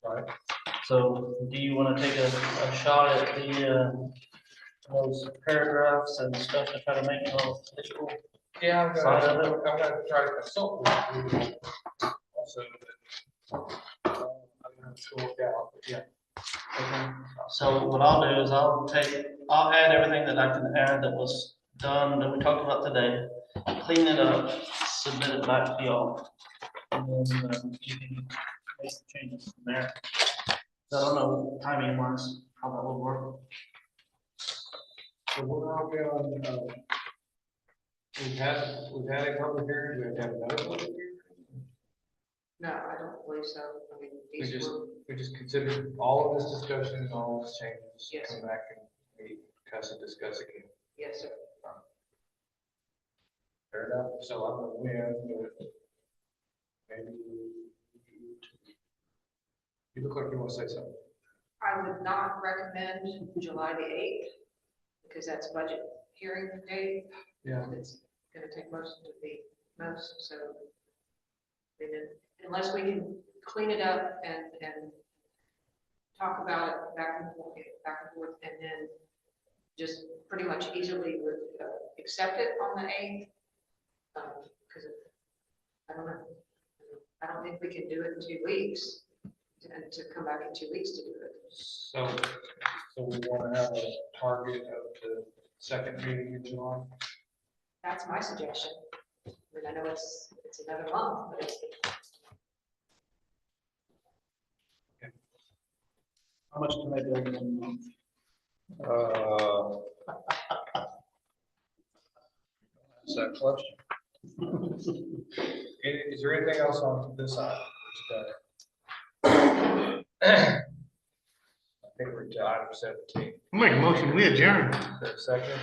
Right. So do you want to take a shot at those paragraphs and stuff to try to make it all official? Yeah, I'm Side of gonna try to consult with you also. I'm gonna work out, but yeah. Okay. So what I'll do is I'll add everything that I can add that was done, that we talked about today, clean it up, submit it back to y'all. And then you can make the changes from there. So I don't know timing wise, how that will work. So we're all good on, we've had a public hearing, we have to have another public hearing? No, I don't believe so. I mean, We these were, just considered all of this discussion and all of this changes. Yes. Come back and we discuss again. yes, sir. Fair enough. So I'm gonna win, but maybe you look like you want to say something. I would not recommend July the 8th because that's budget hearing day. Yeah. It's gonna take most, so. I mean, unless we can clean it up and talk about it back and forth, and then just pretty much easily accept it on the 8th. Because I don't know. I don't think we can do it in 2 weeks and to come back in 2 weeks to do it. So we want to have a target of the second meeting in July. That's my suggestion. I mean, I know it's another month, but it's. How much can I do in a month? Is that question? Is there anything else on this item today? I think we're to item 17. Make a motion, we adjourn. Is there a second?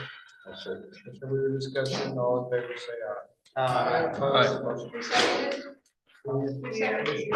If further discussion, all in favor, say aye. Uh, Opposed, motion Who seconded? Who seconded?